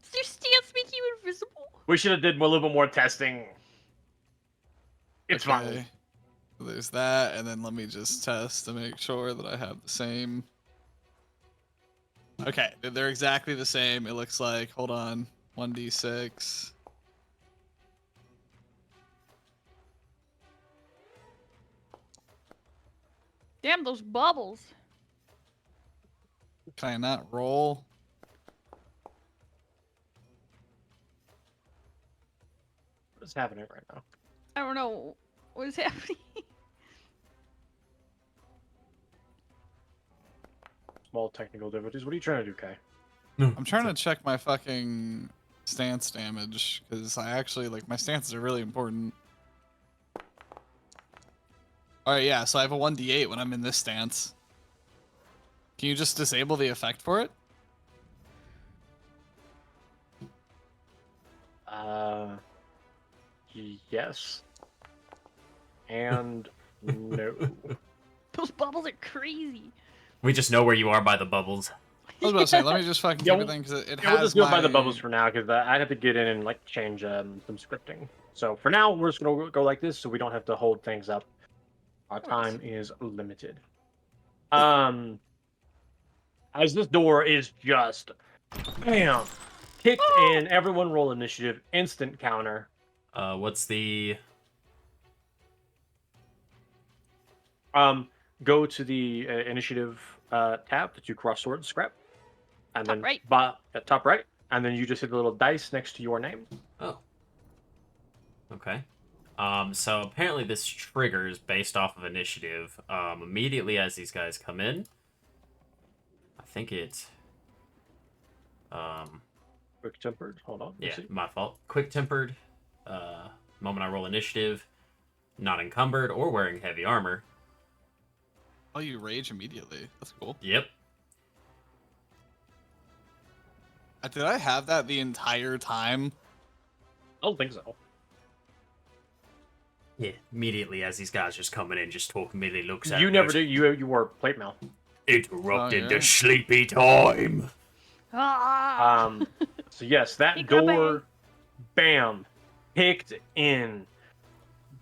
Speaker 3: Does your stance make you invisible?
Speaker 1: We should have did a little bit more testing. It's fine.
Speaker 2: Okay. So there's that, and then let me just test to make sure that I have the same. Okay, they're exactly the same. It looks like. Hold on. 1d6.
Speaker 3: Damn those bubbles.
Speaker 2: Can I not roll?
Speaker 1: What's happening right now?
Speaker 3: I don't know what is happening.
Speaker 1: Small technical difficulties. What are you trying to do, Kai?
Speaker 2: I'm trying to check my fucking stance damage because I actually like my stances are really important. All right, yeah. So I have a 1d8 when I'm in this stance. Can you just disable the effect for it?
Speaker 1: Yes. And no.
Speaker 3: Those bubbles are crazy.
Speaker 6: We just know where you are by the bubbles.
Speaker 2: I was about to say, let me just fucking
Speaker 1: Yeah,
Speaker 2: keep it then because it
Speaker 1: Yeah, we'll
Speaker 2: has
Speaker 1: just do it by the
Speaker 2: my-
Speaker 1: bubbles for now, because I'd have to get in and like change some scripting. So for now, we're just gonna go like this, so we don't have to hold things up. Our time is limited. As this door is just, bam, kicked in. Everyone roll initiative. Instant counter.
Speaker 6: What's the?
Speaker 1: Go to the initiative tab that you cross sword scrap, and
Speaker 3: Top
Speaker 1: then
Speaker 3: right.
Speaker 1: At top right, and then you just hit the little dice next to your name.
Speaker 6: Oh. Okay. So apparently this triggers based off of initiative. Immediately as these guys come in. I think it.
Speaker 1: Quick tempered. Hold on. let's
Speaker 6: Yeah,
Speaker 1: see.
Speaker 6: my fault. Quick tempered. Moment I roll initiative, not encumbered or wearing heavy armor.
Speaker 2: Oh, you rage immediately. That's cool.
Speaker 6: Yep.
Speaker 2: Did I have that the entire time?
Speaker 1: I don't think so.
Speaker 6: Yeah. Immediately as these guys just coming in, just talking, immediately looks at
Speaker 1: You
Speaker 6: him,
Speaker 1: never
Speaker 6: goes,
Speaker 1: did. You were plate mail.
Speaker 6: Interrupting
Speaker 2: Oh,
Speaker 6: the
Speaker 2: yeah.
Speaker 6: sleepy time.
Speaker 3: Ah.
Speaker 1: So yes, that
Speaker 3: Hey, Grandpa.
Speaker 1: door, bam, kicked in.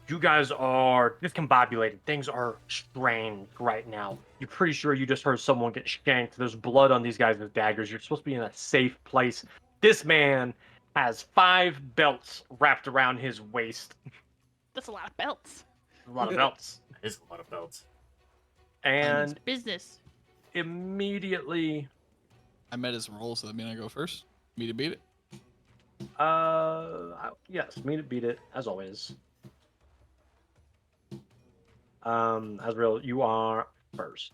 Speaker 1: You guys are discombobulated. Things are strange right now. You're pretty sure you just heard someone get shanked. There's blood on these guys with daggers. You're supposed to be in a safe place. This man has 5 belts wrapped around his waist.
Speaker 3: That's a lot of belts.
Speaker 1: A lot of belts.
Speaker 6: That is a lot of belts.
Speaker 1: And
Speaker 3: Business.
Speaker 1: immediately,
Speaker 2: I met his roll, so that mean I go first? Me to beat it?
Speaker 1: yes, me to beat it, as always. Azrael, you are first.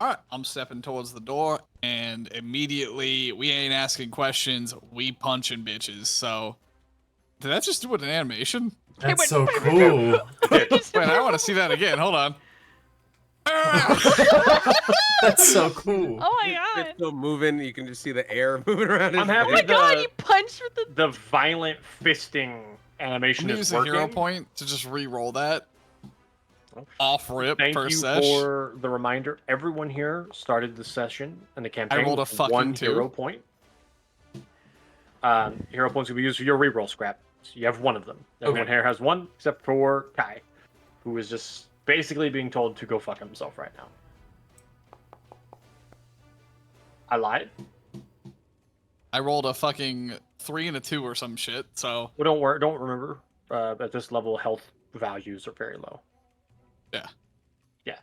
Speaker 2: Alright, I'm stepping towards the door, and immediately, we ain't asking questions, we punching bitches, so... Did that just do an animation?
Speaker 6: That's so cool.
Speaker 2: Wait, I want to see that again, hold on.
Speaker 6: That's so cool.
Speaker 3: Oh my god.
Speaker 7: It's still moving. You can just see the air moving around his
Speaker 1: I'm happy
Speaker 3: Oh my
Speaker 7: face.
Speaker 3: god, you punched with the.
Speaker 1: The violent fisting
Speaker 2: I'm
Speaker 1: animation
Speaker 2: gonna
Speaker 1: is
Speaker 2: use a hero
Speaker 1: working.
Speaker 2: point to just re-roll that. Off rip,
Speaker 1: Thank
Speaker 2: first
Speaker 1: you
Speaker 2: sesh.
Speaker 1: for the reminder. Everyone here started the session and the campaign
Speaker 2: rolled a
Speaker 1: with
Speaker 2: fucking
Speaker 1: 1
Speaker 2: 2.
Speaker 1: hero point. Hero points will be used for your reroll scrap. So you have 1 of them. Everyone
Speaker 6: Okay.
Speaker 1: here has 1, except for Kai, who is just basically being told to go fuck himself right now. I lied.
Speaker 2: I rolled a fucking 3 and a 2 or some shit, so...
Speaker 1: Well, don't worry. Don't remember. At this level, health values are very low.
Speaker 2: Yeah.
Speaker 1: Yeah.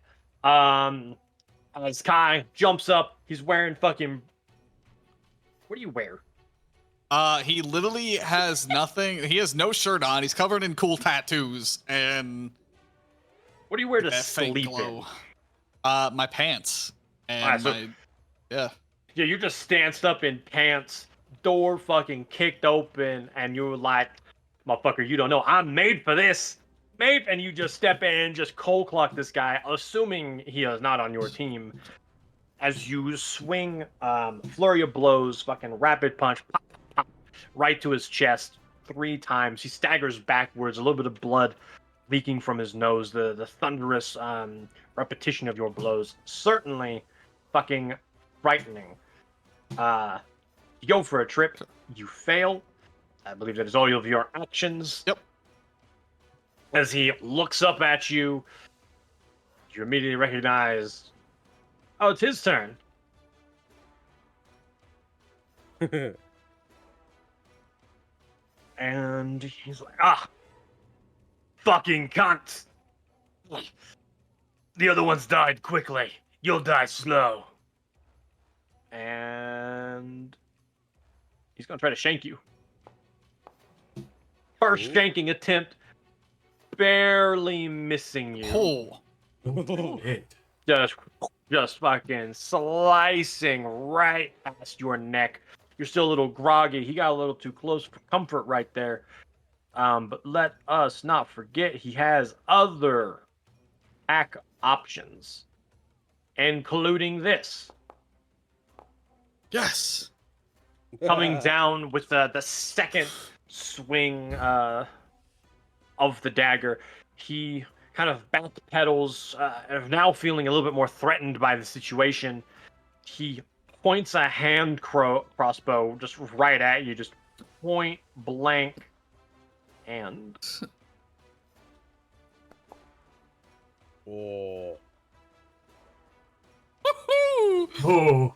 Speaker 1: As Kai jumps up, he's wearing fucking. What do you wear?
Speaker 2: He literally has nothing. He has no shirt on. He's covered in cool tattoos and
Speaker 1: What do you wear to
Speaker 2: that fake
Speaker 1: sleep
Speaker 2: glow.
Speaker 1: in?
Speaker 2: My pants and
Speaker 1: Alright, so-
Speaker 2: my yeah.
Speaker 1: Yeah, you just stanced up in pants, door fucking kicked open, and you were like, motherfucker, you don't know, I'm made for this. Made, and you just step in, just cold clock this guy, assuming he is not on your team. As you swing, flurry of blows, fucking rapid punch, pop, pop, right to his chest 3 times. He staggers backwards, a little bit of blood leaking from his nose. The thunderous repetition of your blows certainly fucking frightening. You go for a trip, you fail. I believe that is all of your actions.
Speaker 2: Yep.
Speaker 1: As he looks up at you, you immediately recognize, oh, it's his turn. And he's like, fucking cunt. The other ones died quickly. You'll die slow. And he's gonna try to shank you. First
Speaker 7: Ooh.
Speaker 1: shanking attempt, barely missing you.
Speaker 2: Oh.
Speaker 1: Just fucking slicing right past your neck. You're still a little groggy. He got a little too close for comfort right there. But let us not forget he has other attack options, including this.
Speaker 2: Yes.
Speaker 1: Coming down with the second swing of the dagger. He kind of backpedals, now feeling a little bit more threatened by the situation. He points a hand crossbow just right at you, just point blank, and
Speaker 7: Oh.
Speaker 6: Oh.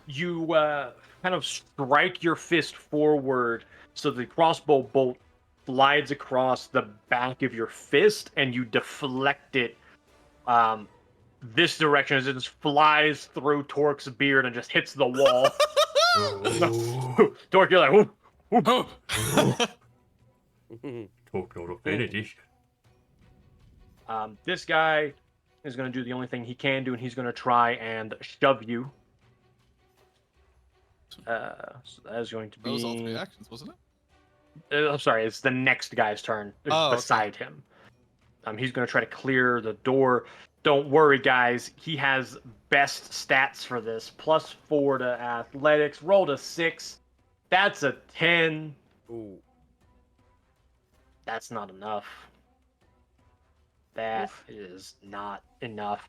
Speaker 1: you kind of strike your fist forward so the crossbow bolt slides across the back of your fist, and you deflect it this direction as it just flies through Torque's beard and just hits the wall. Torque, you're like, whoop, whoop.
Speaker 6: Talk not offended.
Speaker 1: This guy is going to do the only thing he can do, and he's going to try and shove you. So that is going to be.
Speaker 2: That was all 3 actions, wasn't it?
Speaker 1: I'm sorry, it's the next guy's turn
Speaker 2: Oh, okay.
Speaker 1: beside him. He's going to try to clear the door. Don't worry, guys. He has best stats for this. +4 to athletics. Rolled a 6. That's a 10.
Speaker 7: Ooh.
Speaker 1: That's not enough. That
Speaker 3: Oof.
Speaker 1: is not enough.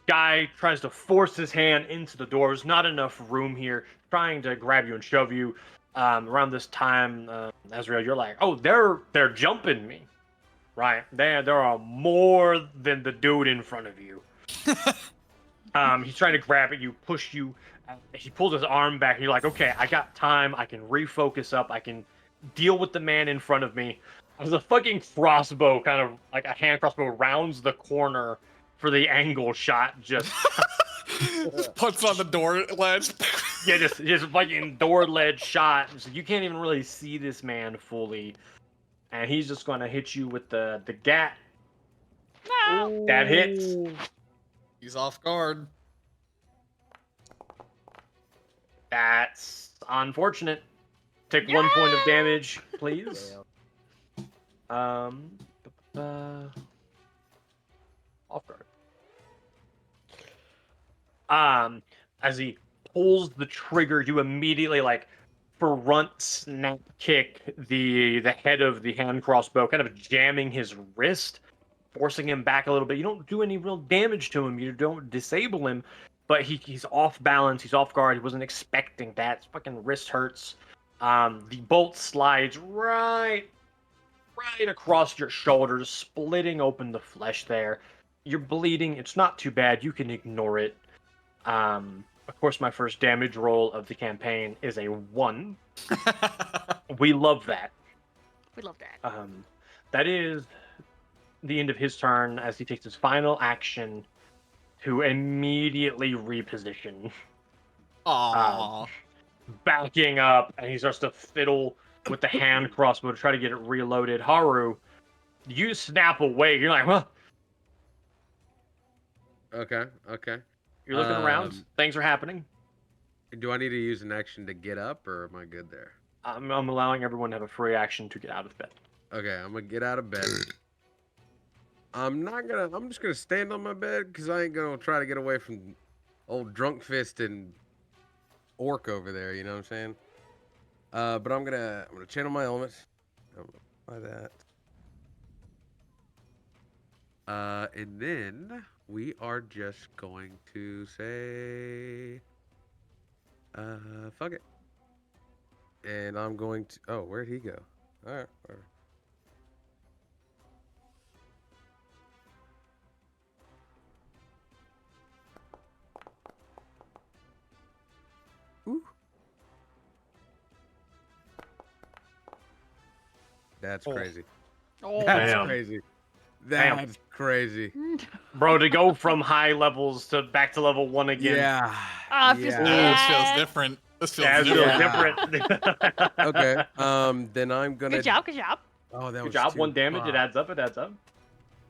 Speaker 1: Guy tries to force his hand into the door. There's not enough room here. Trying to grab you and shove you. Around this time, Azrael, you're like, oh, they're jumping me. Right. There are more than the dude in front of you. He's trying to grab at you, push you. He pulls his arm back. You're like, okay, I got time. I can refocus up. I can deal with the man in front of me. As a fucking crossbow, kind of like a hand crossbow, rounds the corner for the angle shot. Just
Speaker 2: Puts on the door ledge.
Speaker 1: yeah, just fucking door ledge shot. So you can't even really see this man fully. And he's just going to hit you with the gat.
Speaker 3: No.
Speaker 1: That hits.
Speaker 2: He's off guard.
Speaker 1: That's unfortunate. Take 1 point of damage, please. Off guard. As he pulls the trigger, you immediately front snap kick the head of the hand crossbow, kind of jamming his wrist, forcing him back a little bit. You don't do any real damage to him. You don't disable him, but he's off balance. He's off guard. He wasn't expecting that. His fucking wrist hurts. The bolt slides right across your shoulders, splitting open the flesh there. You're bleeding. It's not too bad. You can ignore it. Of course, my first damage roll of the campaign is a 1. We love that.
Speaker 3: We love that.
Speaker 1: That is the end of his turn as he takes his final action to immediately reposition.
Speaker 2: Aww.
Speaker 1: Backing up, and he starts to fiddle with the hand crossbow to try to get it reloaded. Haru, you snap away. You're like, well,
Speaker 7: Okay.
Speaker 1: you're looking around. Things are happening.
Speaker 7: Do I need to use an action to get up, or am I good there?
Speaker 1: I'm allowing everyone to have a free action to get out of bed.
Speaker 7: Okay, I'm gonna get out of bed. I'm just gonna stand on my bed because I ain't gonna try to get away from old drunk fist and orc over there. You know what I'm saying? But I'm gonna channel my elements. I'm gonna apply that. And then we are just going to say, fuck it. And I'm going to. Oh, where'd he go? All right. Ooh. That's crazy.
Speaker 3: Oh.
Speaker 7: That's
Speaker 6: Damn.
Speaker 7: crazy.
Speaker 1: Damn.
Speaker 7: That's crazy.
Speaker 1: Bro, to go from high levels to back to level 1 again.
Speaker 7: Yeah.
Speaker 3: Oh, it feels
Speaker 2: Ooh,
Speaker 3: good.
Speaker 2: this feels different. This feels
Speaker 1: Yeah, it feels
Speaker 2: different.
Speaker 1: different.
Speaker 7: Okay. Then I'm gonna.
Speaker 3: Good job. Good job.
Speaker 7: Oh, that
Speaker 1: Good
Speaker 7: was
Speaker 1: job.
Speaker 7: too
Speaker 1: 1 damage.
Speaker 7: far.
Speaker 1: It adds up. It adds up.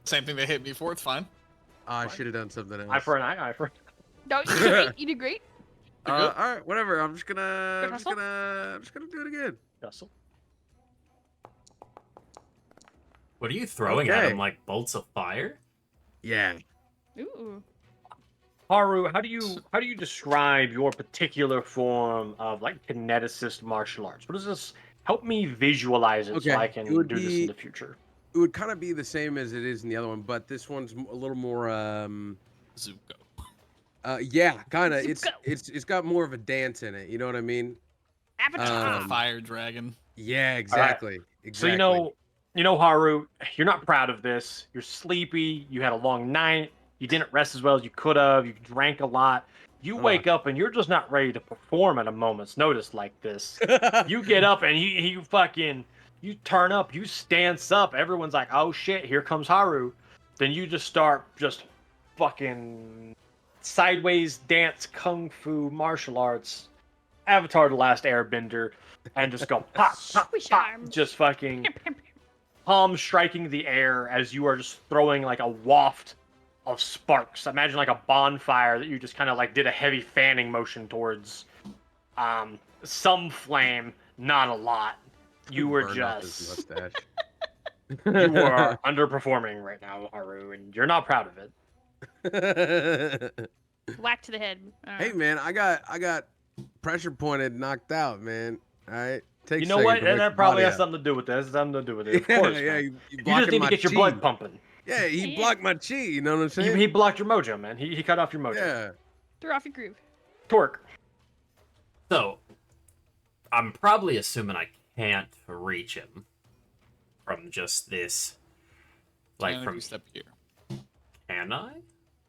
Speaker 2: Same thing they hit me for. It's fine.
Speaker 7: I should have done something else.
Speaker 1: Eye for an eye. Eye for.
Speaker 3: No, you did great. You did great.
Speaker 2: You're good.
Speaker 7: All right, whatever. I'm just gonna
Speaker 3: Good hustle.
Speaker 7: do it again.
Speaker 1: Hustle.
Speaker 6: What are you throwing at
Speaker 7: Okay.
Speaker 6: him? Like bolts of fire?
Speaker 7: Yeah.
Speaker 3: Ooh.
Speaker 1: Haru, how do you describe your particular form of kineticist martial arts? What does this help me visualize it so
Speaker 7: Okay,
Speaker 1: I
Speaker 7: it
Speaker 1: can
Speaker 7: would
Speaker 1: do this in
Speaker 7: be-
Speaker 1: the future?
Speaker 7: It would kind of be the same as it is in the other one, but this one's a little more.
Speaker 2: Zuko.
Speaker 7: Yeah, kind of.
Speaker 3: Zuko.
Speaker 7: It's got more of a dance in it. You know what I mean?
Speaker 3: Avatar.
Speaker 2: Fire dragon.
Speaker 7: Yeah, exactly.
Speaker 1: So
Speaker 7: Exactly.
Speaker 1: you know, Haru, you're not proud of this. You're sleepy. You had a long night. You didn't rest as well as you could have. You drank a lot. You wake up and you're just not ready to perform at a moment's notice like this. You get up and you fucking you turn up. You stance up. Everyone's like, "Oh shit, here comes Haru." Then you just start fucking sideways dance, kung fu, martial arts, Avatar: The Last Airbender, and just go pop, pop,
Speaker 3: Swish
Speaker 1: pop,
Speaker 3: arms.
Speaker 1: just fucking palms striking the air as you are just throwing a waft of sparks. Imagine a bonfire that you just kind of did a heavy fanning motion towards. some flame, not a lot. You were
Speaker 7: Burned off his
Speaker 1: just
Speaker 7: mustache.
Speaker 1: you are underperforming right now, Haru, and you're not proud of it.
Speaker 3: Whack to the head.
Speaker 7: Hey man, I got pressure pointed, knocked out, man. All right, take
Speaker 1: You
Speaker 7: a
Speaker 1: know
Speaker 7: second
Speaker 1: what?
Speaker 7: to
Speaker 1: And
Speaker 7: wake
Speaker 1: that
Speaker 7: the
Speaker 1: probably
Speaker 7: body
Speaker 1: has
Speaker 7: up.
Speaker 1: something to do with this. Something to do with it. Of
Speaker 7: Yeah,
Speaker 1: course,
Speaker 7: yeah,
Speaker 1: man.
Speaker 7: you
Speaker 1: You just
Speaker 7: blocking
Speaker 1: need to
Speaker 7: my
Speaker 1: get your
Speaker 7: chi.
Speaker 1: blood pumping.
Speaker 7: Yeah, he
Speaker 3: Yeah.
Speaker 7: blocked my chi. You know what I'm saying?
Speaker 1: He blocked your mojo, man. He cut off your mojo.
Speaker 7: Yeah.
Speaker 3: Threw off your groove.
Speaker 1: Torque.
Speaker 6: So, I'm probably assuming I can't reach him from just this. Like
Speaker 2: And if
Speaker 6: from
Speaker 2: you step here.
Speaker 6: can I?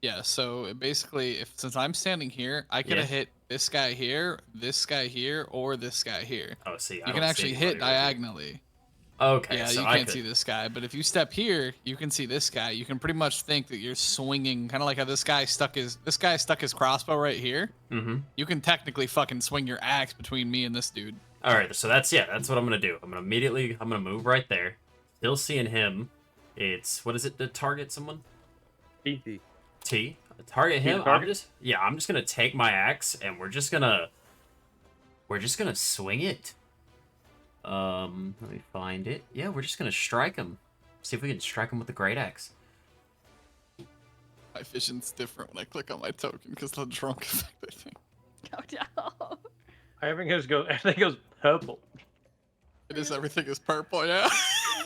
Speaker 2: Yeah, so basically, since I'm standing here, I could have
Speaker 6: Yes.
Speaker 2: hit this guy here, or this guy here.
Speaker 6: Oh, see, I
Speaker 2: You
Speaker 6: don't
Speaker 2: can
Speaker 6: see
Speaker 2: actually
Speaker 6: anybody
Speaker 2: hit
Speaker 6: right here.
Speaker 2: diagonally.
Speaker 6: Okay,
Speaker 2: Yeah,
Speaker 6: so
Speaker 2: you
Speaker 6: I
Speaker 2: can't
Speaker 6: could.
Speaker 2: see this guy, but if you step here, you can see this guy. You can pretty much think that you're swinging, kind of like how this guy stuck his crossbow right here.
Speaker 6: Mm-hmm.
Speaker 2: You can technically fucking swing your axe between me and this dude.
Speaker 6: All right, so that's what I'm gonna do. I'm gonna move right there. Still seeing him. It's what is it to target someone?
Speaker 1: T.
Speaker 6: T. Target
Speaker 1: T
Speaker 6: him.
Speaker 1: to target?
Speaker 6: I'm just gonna take my axe and we're just gonna swing it. Let me find it. Yeah, we're just gonna strike him. See if we can strike him with the great axe.
Speaker 2: My vision's different when I click on my token because the drunk effect, I think.
Speaker 3: Oh no.
Speaker 1: Everything goes purple.
Speaker 2: It is, everything is purple, yeah.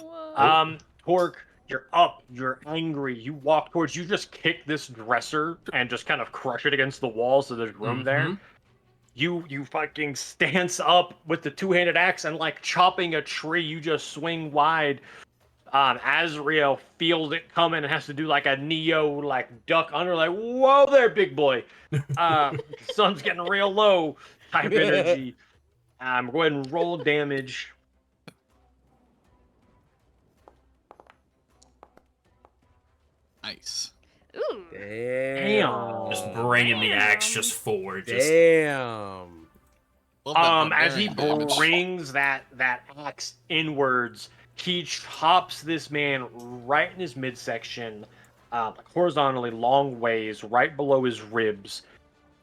Speaker 3: Whoa.
Speaker 1: Torque, you're up. You're angry. You walk towards. You just kick this dresser and just kind of crush it against the wall so there's room there.
Speaker 6: Mhm.
Speaker 1: You fucking stance up with the two-handed axe and like chopping a tree. You just swing wide. Azrael feels it coming and has to do like a Neo like duck under, like whoa there, big boy. Sun's getting real low type energy. Go ahead and roll damage.
Speaker 2: Nice.
Speaker 3: Ooh.
Speaker 7: Damn.
Speaker 6: Just bringing the axe
Speaker 3: Damn.
Speaker 6: just forward. Just
Speaker 7: Damn.
Speaker 2: Love that
Speaker 1: As he
Speaker 2: barbarian damage.
Speaker 1: brings that axe inwards, he chops this man right in his midsection, like horizontally, long ways, right below his ribs,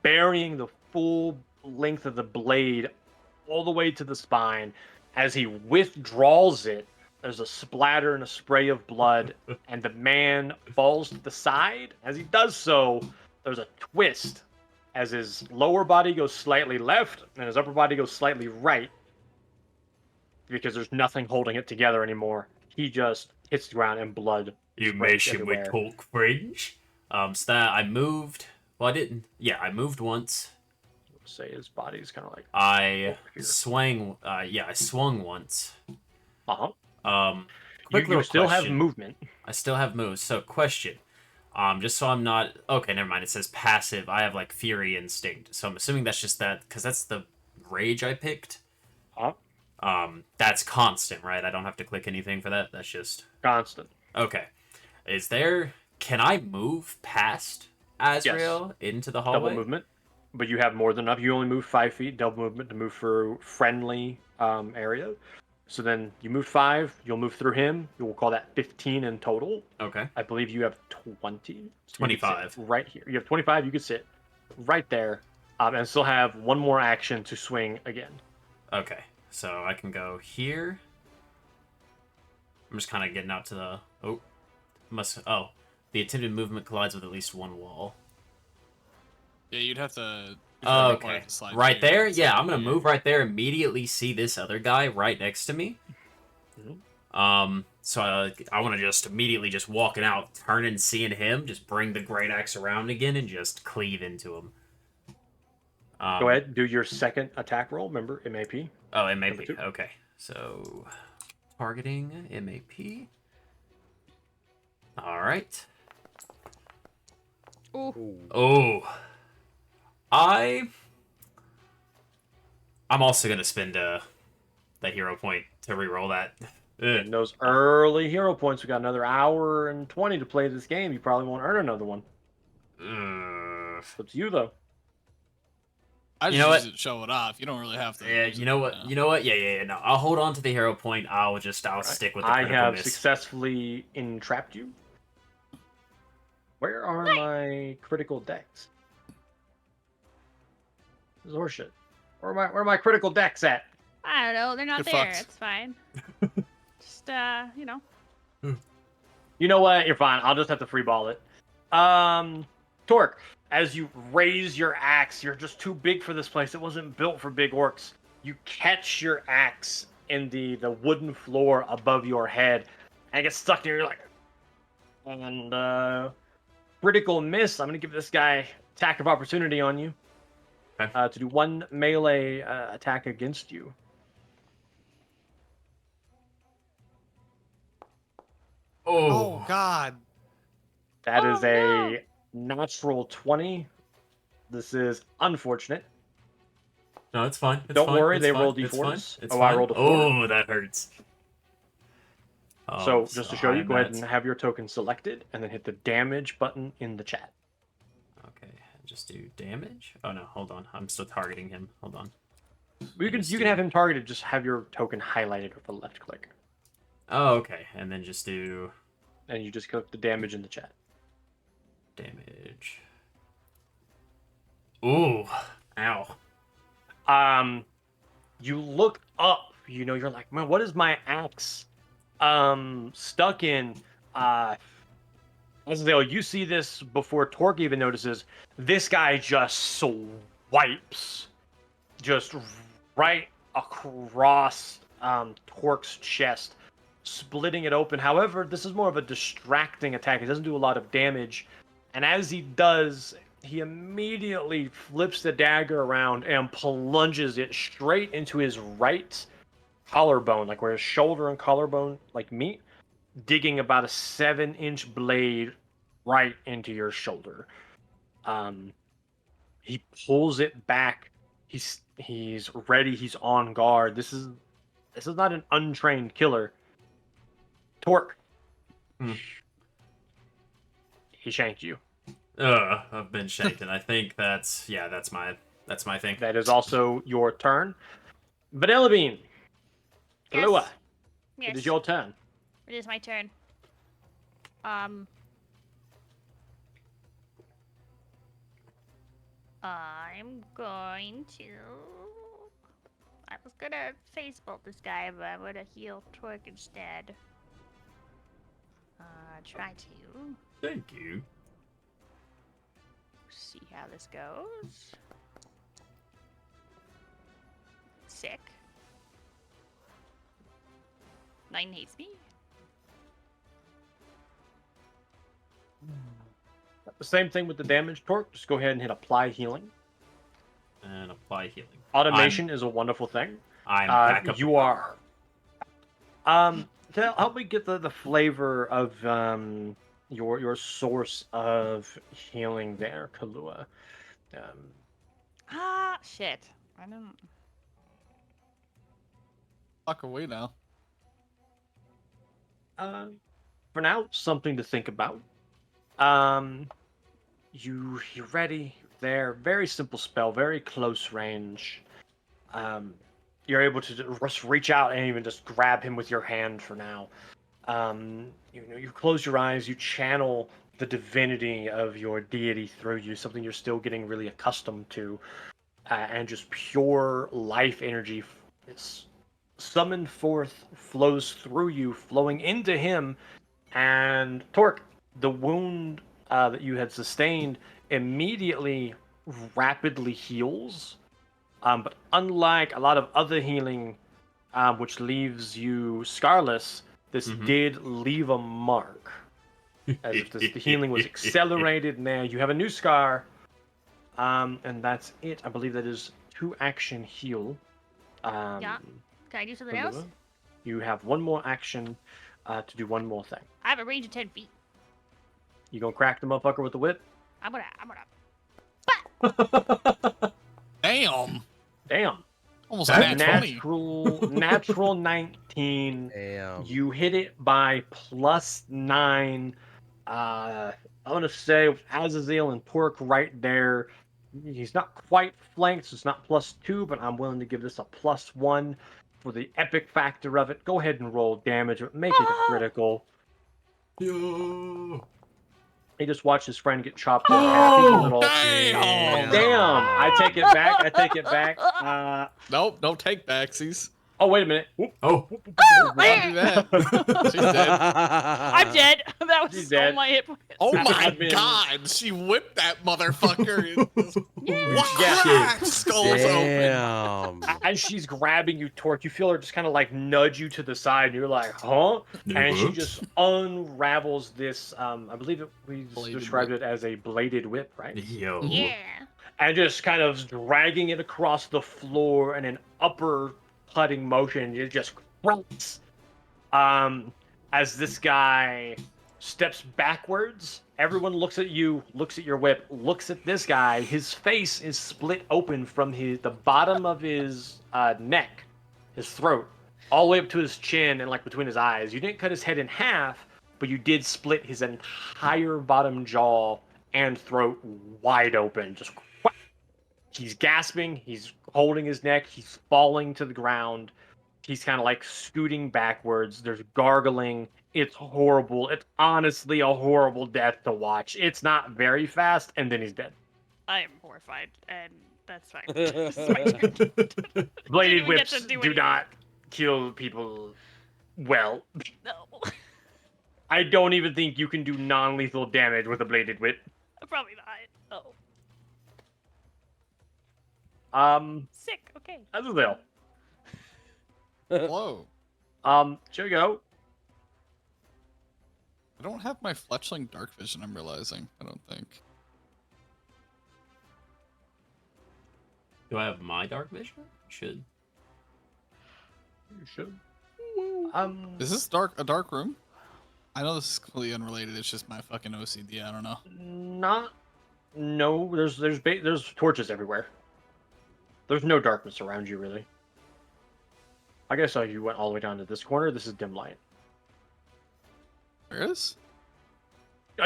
Speaker 1: burying the full length of the blade all the way to the spine. As he withdraws it, there's a splatter and a spray of blood, and the man falls to the side. As he does so, there's a twist as his lower body goes slightly left and his upper body goes slightly right, because there's nothing holding it together anymore. He just hits the ground and blood.
Speaker 6: you
Speaker 1: sprays
Speaker 6: mentioned we
Speaker 1: everywhere.
Speaker 6: talk French. So that I moved. Well, I didn't. Yeah, I moved once.
Speaker 1: Say his body's kind of like
Speaker 6: I
Speaker 1: here.
Speaker 6: swung. I swung once.
Speaker 1: uh-huh.
Speaker 6: Quick
Speaker 1: You
Speaker 6: little
Speaker 1: still have
Speaker 6: question.
Speaker 1: movement.
Speaker 6: I still have moves. So question. Just so I'm not okay. Never mind. It says passive. I have like fury instinct. So I'm assuming that's just that because that's the rage I picked.
Speaker 1: Huh?
Speaker 6: That's constant, right? I don't have to click anything for that. That's just
Speaker 1: Constant.
Speaker 6: okay. Can I move past Azrael into the hallway?
Speaker 1: Double movement. But you have more than enough. You only move 5 feet. Double movement to move through friendly area. So then you move 5. You'll move through him. We'll call that 15 in total.
Speaker 6: Okay.
Speaker 1: I believe you have 20. So you could sit
Speaker 6: 25.
Speaker 1: right here. You have 25. You could sit right there, and still have one more action to swing again.
Speaker 6: Okay. So I can go here. I'm just kind of getting out to the the attempted movement collides with at least one wall.
Speaker 2: Yeah, you'd have to.
Speaker 6: Oh, okay. Right there? Yeah, I'm gonna move right there. Immediately see this other guy right next to me. So I want to just immediately just walking out, turning, seeing him, just bring the great axe around again and just cleave into him.
Speaker 1: Go ahead. Do your second attack roll. Remember, MAP.
Speaker 6: Oh, MAP.
Speaker 1: 2.
Speaker 6: Okay. So targeting MAP. All right.
Speaker 3: Ooh.
Speaker 6: Oh. I'm also gonna spend that hero point to reroll that.
Speaker 1: And those early hero points, we got another hour and 20 to play this game. You probably won't earn another one. It's up to you, though.
Speaker 2: I just
Speaker 6: You know
Speaker 2: use it to show it off. You don't really have to.
Speaker 6: Yeah,
Speaker 2: use
Speaker 6: you
Speaker 2: it,
Speaker 6: know what? You know what? Yeah. No, I'll hold on to the hero point. I'll stick with the
Speaker 1: I
Speaker 6: critical
Speaker 1: have
Speaker 6: miss.
Speaker 1: successfully entrapped you. Where are my critical decks? This is horseshit. Where are my critical decks at?
Speaker 3: I don't know. They're not
Speaker 2: You're
Speaker 3: there.
Speaker 2: fucked.
Speaker 3: It's fine. Just you know.
Speaker 1: You know what? You're fine. I'll just have to free ball it. Torque, as you raise your axe, you're just too big for this place. It wasn't built for big orcs. You catch your axe in the wooden floor above your head, and it gets stuck there. You're like, and critical miss. I'm gonna give this guy attack of opportunity on you.
Speaker 6: Okay.
Speaker 1: To do one melee attack against you.
Speaker 9: Oh God.
Speaker 1: That is
Speaker 3: Oh, no.
Speaker 1: a natural 20. This is unfortunate.
Speaker 6: No, it's fine. It's
Speaker 1: Don't
Speaker 6: fine.
Speaker 1: worry,
Speaker 6: it's
Speaker 1: they
Speaker 6: fine.
Speaker 1: roll
Speaker 6: It's fine.
Speaker 1: d4s.
Speaker 6: It's
Speaker 1: Oh,
Speaker 6: fine.
Speaker 1: I rolled a 4.
Speaker 6: Oh, that hurts.
Speaker 1: So just to show you,
Speaker 6: I'm
Speaker 1: go ahead
Speaker 6: at-
Speaker 1: and have your token selected, and then hit the damage button in the chat.
Speaker 6: Okay, just do damage. Oh no, hold on. I'm still targeting him. Hold on.
Speaker 1: You can have him targeted. Just have your token highlighted with a left click,
Speaker 6: Oh, okay, and then just do
Speaker 1: and you just click the damage in the chat.
Speaker 6: damage. Ooh, ow.
Speaker 1: You look up. You know, you're like, man, what is my axe stuck in? Azazel, you see this before Torque even notices. This guy just swipes, just right across Torque's chest, splitting it open. However, this is more of a distracting attack. It doesn't do a lot of damage, and as he does, he immediately flips the dagger around and plunges it straight into his right collarbone, like where his shoulder and collarbone like meet, digging about a 7-inch blade right into your shoulder. He pulls it back. He's ready. He's on guard. This is not an untrained killer. Torque.
Speaker 6: Hmm.
Speaker 1: He shanked you.
Speaker 6: I've been shanked, and I think that's my thing.
Speaker 1: That is also your turn. Vanilla Bean.
Speaker 8: Yes.
Speaker 1: Kahlua,
Speaker 8: Yes.
Speaker 1: it is your turn.
Speaker 8: It is my turn. I'm going to. I was gonna face bolt this guy, but I'm gonna heal Torque instead. Try to
Speaker 6: Thank you.
Speaker 8: see how this goes. Sick. 9 hates me.
Speaker 1: The same thing with the damage, Torque. Just go ahead and hit apply healing.
Speaker 6: And apply healing.
Speaker 1: Automation is a wonderful thing.
Speaker 6: I'm back up.
Speaker 1: You are. To help me get the flavor of your source of healing there, Kahlua.
Speaker 3: Shit. I don't.
Speaker 2: Fuck away now.
Speaker 1: For now, something to think about. You're ready. There, very simple spell, very close range. You're able to just reach out and even just grab him with your hand for now. You close your eyes, you channel the divinity of your deity through you, something you're still getting really accustomed to, and just pure life energy is summoned forth, flows through you, flowing into him. And Torque, the wound that you had sustained immediately rapidly heals. But unlike a lot of other healing, which leaves you scarless, this did leave a mark. As if the healing was accelerated, and there you have a new scar. And that's it. I believe that is 2 action heal.
Speaker 8: Yeah. Can I do something else?
Speaker 1: You have 1 more action to do 1 more thing.
Speaker 8: I have a range of 10 feet.
Speaker 1: You gonna crack the motherfucker with the whip?
Speaker 8: I'm gonna.
Speaker 2: Damn.
Speaker 1: Damn.
Speaker 2: Almost a nat 20.
Speaker 1: Natural 19.
Speaker 7: Damn.
Speaker 1: You hit it by +9. I want to say with Azazel and Torque right there. He's not quite flanked, so it's not +2, but I'm willing to give this a +1 for the epic factor of it. Go ahead and roll damage. Make it a critical.
Speaker 6: Yo.
Speaker 1: He just watched his friend get chopped in half. He's a little.
Speaker 2: Damn!
Speaker 1: Damn! I take it back. I take it back.
Speaker 2: Nope, no take backsies.
Speaker 1: Oh, wait a minute. Whoop.
Speaker 6: Oh,
Speaker 2: Don't do that. She's dead.
Speaker 3: I'm dead. That was
Speaker 1: She's
Speaker 3: all
Speaker 1: dead.
Speaker 3: my hit points.
Speaker 2: Oh
Speaker 1: I've
Speaker 2: my
Speaker 1: been-
Speaker 2: god, she whipped that motherfucker.
Speaker 3: Yeah.
Speaker 2: Crack! Skulls open.
Speaker 7: Damn.
Speaker 1: As she's grabbing you, Torque, you feel her just kind of like nudge you to the side, and you're like, huh? And she just unravels this. I believe we
Speaker 2: Bladed
Speaker 1: described it as a bladed whip, right?
Speaker 6: yo.
Speaker 8: Yeah.
Speaker 1: And just kind of dragging it across the floor in an upper putting motion. It just crunks. As this guy steps backwards, everyone looks at you, looks at your whip, looks at this guy. His face is split open from the bottom of his neck, his throat, all the way up to his chin and like between his eyes. You didn't cut his head in half, but you did split his entire bottom jaw and throat wide open. Just whack. He's gasping, he's holding his neck, he's falling to the ground. He's kind of like scooting backwards. There's gargling. It's horrible. It's honestly a horrible death to watch. It's not very fast, and then he's dead.
Speaker 3: I am horrified, and that's fine. This is my turn.
Speaker 1: Bladed
Speaker 3: even get
Speaker 1: whips
Speaker 3: to do
Speaker 1: do
Speaker 3: anything.
Speaker 1: not kill people well.
Speaker 3: No,
Speaker 1: I don't even think you can do non-lethal damage with a bladed whip.
Speaker 3: probably not. Oh, sick. Okay.
Speaker 1: Azazel.
Speaker 2: Hello.
Speaker 1: Here we go.
Speaker 2: I don't have my fletchling dark vision, I'm realizing. I don't think.
Speaker 6: Do I have my dark vision? Should.
Speaker 1: You should.
Speaker 2: Is this a dark room? I know this is completely unrelated. It's just my fucking OCD. I don't know.
Speaker 1: Not. No, there's torches everywhere. There's no darkness around you, really. I guess you went all the way down to this corner. This is dim light.
Speaker 2: There is?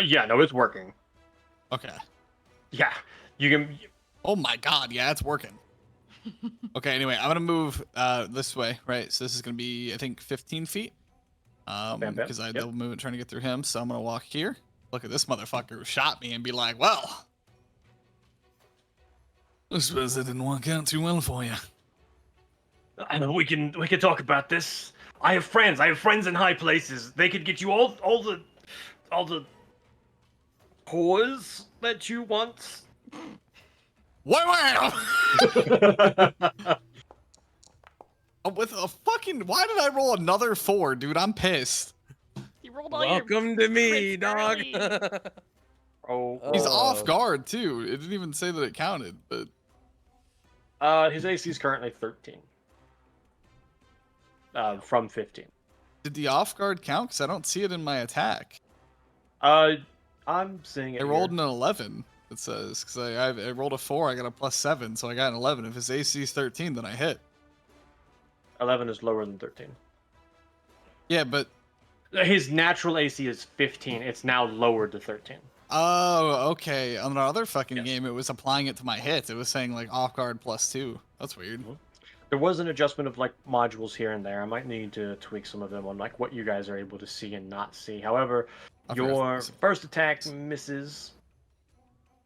Speaker 1: Yeah, no, it's working.
Speaker 2: Okay.
Speaker 1: Yeah, you can.
Speaker 2: Oh my god, yeah, it's working. Okay, anyway, I'm gonna move this way, right? So this is gonna be, I think, 15 feet.
Speaker 1: bam.
Speaker 2: Because I had
Speaker 1: Yep.
Speaker 2: double movement trying to get through him, so I'm gonna walk here. Look at this motherfucker who shot me and be like, well, I suppose that didn't work out too well for you.
Speaker 1: I know we can talk about this. I have friends in high places. They could get you all the whores that you want.
Speaker 2: Wow! With a fucking, why did I roll another 4, dude? I'm pissed.
Speaker 3: You rolled all
Speaker 7: Welcome to me,
Speaker 3: crits
Speaker 7: dog.
Speaker 3: early.
Speaker 1: Oh,
Speaker 2: He's
Speaker 7: Oh.
Speaker 2: off guard too. It didn't even say that it counted, but
Speaker 1: his AC is currently 13. From 15.
Speaker 2: did the off guard count? Because I don't see it in my attack.
Speaker 1: I'm seeing it.
Speaker 2: I rolled
Speaker 1: here.
Speaker 2: an 11. It says because I rolled a 4. I got a +7, so I got an 11. If his AC is 13, then I hit.
Speaker 1: 11 is lower than 13.
Speaker 2: Yeah, but
Speaker 1: His natural AC is 15. It's now lowered to 13.
Speaker 2: oh, okay. On the other fucking
Speaker 1: Yes.
Speaker 2: game, it was applying it to my hits. It was saying like off guard +2. That's weird.
Speaker 1: There was an adjustment of like modules here and there. I might need to tweak some of them on like what you guys are able to see and not see. However,
Speaker 2: I forgot
Speaker 1: your
Speaker 2: to-
Speaker 1: first attack misses.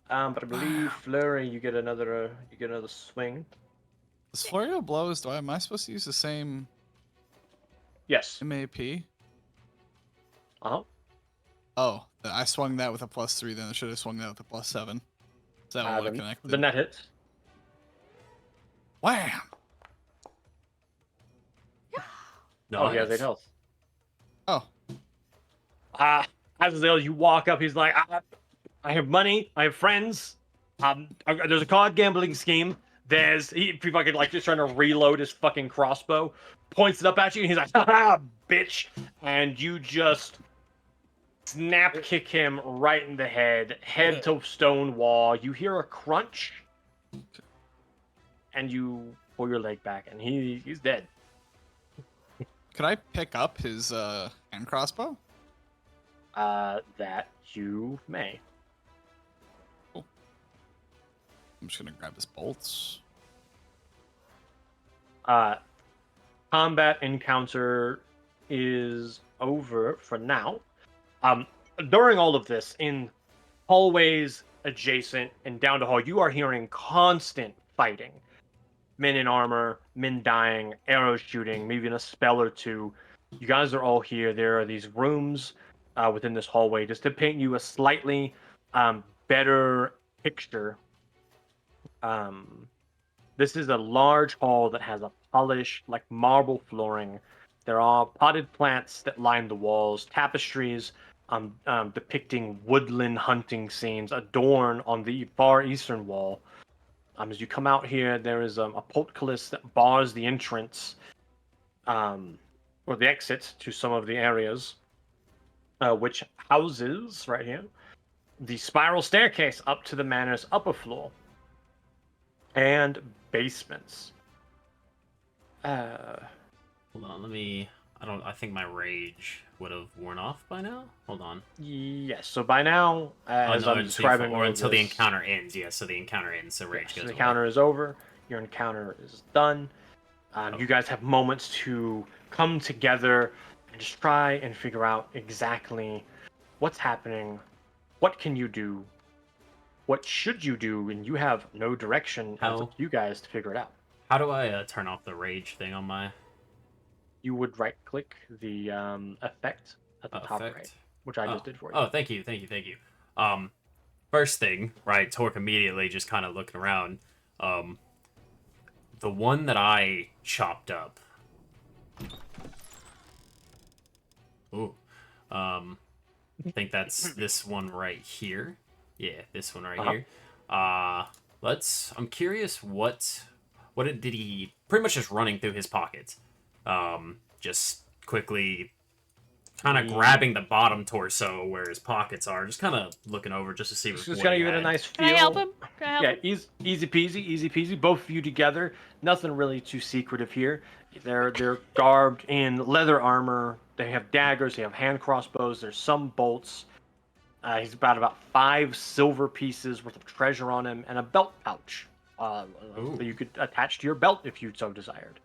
Speaker 1: But I believe Flurry, you get another swing.
Speaker 2: This flurry of blows. Am I supposed to use the same
Speaker 1: Yes.
Speaker 2: MAP?
Speaker 1: Uh-huh.
Speaker 2: Oh, I swung that with a +3. Then I should have swung that with a +7. Is that one connected?
Speaker 1: The net hits.
Speaker 2: Wham!
Speaker 1: Oh, he has 8
Speaker 6: Nice.
Speaker 1: health.
Speaker 2: Oh,
Speaker 1: Azazel, you walk up. He's like, I have money. I have friends. There's a card gambling scheme. He fucking like just trying to reload his fucking crossbow. Points it up at you, and he's like, "Ha, bitch!" And you just snap kick him right in the head to stone wall. You hear a crunch, and you pull your leg back, and he's dead.
Speaker 2: could I pick up his hand crossbow?
Speaker 1: That you may.
Speaker 2: I'm just gonna grab his bolts.
Speaker 1: Combat encounter is over for now. During all of this, in hallways adjacent and down the hall, you are hearing constant fighting. Men in armor, men dying, arrows shooting, maybe even a spell or two. You guys are all here. There are these rooms within this hallway. Just to paint you a slightly better picture, this is a large hall that has a polished, like marble flooring. There are potted plants that line the walls, tapestries depicting woodland hunting scenes adorn on the far eastern wall. As you come out here, there is a portcullis that bars the entrance, or the exit to some of the areas, which houses, right here, the spiral staircase up to the manor's upper floor, and basements.
Speaker 6: Hold on, let me... I think my rage would have worn off by now. Hold on.
Speaker 1: Yes, so by now, as I'm describing all
Speaker 6: until the
Speaker 1: this-
Speaker 6: encounter ends. Yeah, so the encounter ends, so rage
Speaker 1: so
Speaker 6: goes
Speaker 1: the
Speaker 6: away.
Speaker 1: encounter is over. Your encounter is done. You guys have moments to come together and just try and figure out exactly what's happening, what can you do, what should you do, and you have no direction. It's up to you guys to figure it out.
Speaker 6: How do I turn off the rage thing on my...
Speaker 1: You would right-click the effect at the top right, which I just did for you.
Speaker 6: Oh, thank you. First thing, right, Torque immediately just kind of looking around. The one that I chopped up. Ooh. I think that's this one right here. Yeah, this one right here. I'm curious what did he pretty much just running through his pockets. Just quickly kind of grabbing the bottom torso where his pockets are, just kind of looking over just to see
Speaker 1: Just
Speaker 6: what
Speaker 1: gotta
Speaker 6: he
Speaker 1: give it a
Speaker 6: had.
Speaker 1: nice feel.
Speaker 3: Can I help him?
Speaker 1: Yeah, easy peasy. Both of you together. Nothing really too secretive here. They're garbed in leather armor. They have daggers. They have hand crossbows. There's some bolts. He's about 5 silver pieces worth of treasure on him, and a belt pouch that you could attach to your belt if you so desired.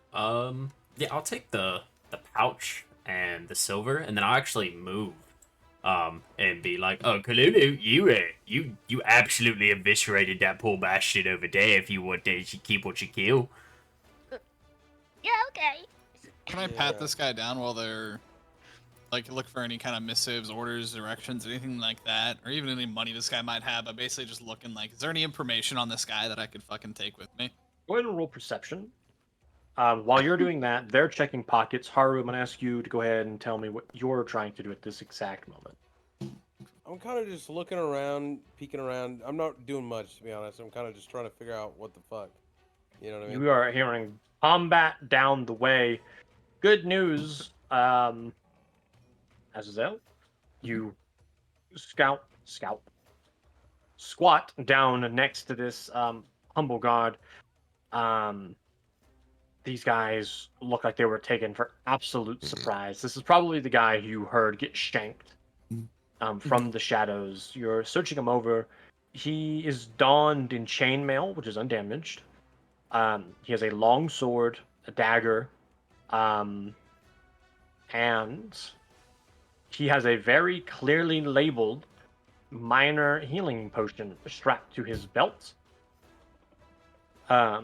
Speaker 6: Yeah, I'll take the pouch and the silver, and then I'll actually move. And be like, oh, Kalulu, you absolutely eviscerated that poor bastard over there. If you want to keep what you kill.
Speaker 8: Yeah, okay.
Speaker 2: Can I pat this guy down while they're like look for any kind of missives, orders, directions, anything like that, or even any money this guy might have? But basically just looking like, is there any information on this guy that I could fucking take with me?
Speaker 1: Go ahead and roll perception. While you're doing that, they're checking pockets. Haru, I'm gonna ask you to go ahead and tell me what you're trying to do at this exact moment.
Speaker 7: I'm kind of just looking around, peeking around. I'm not doing much, to be honest. I'm kind of just trying to figure out what the fuck. You know what I mean?
Speaker 1: You are hearing combat down the way. Good news, Azazel. You squat down next to this humble guard. These guys look like they were taken for absolute surprise. This is probably the guy you heard get shanked from the shadows. You're searching him over. He is donned in chainmail, which is undamaged. He has a long sword, a dagger, and he has a very clearly labeled minor healing potion strapped to his belt. Let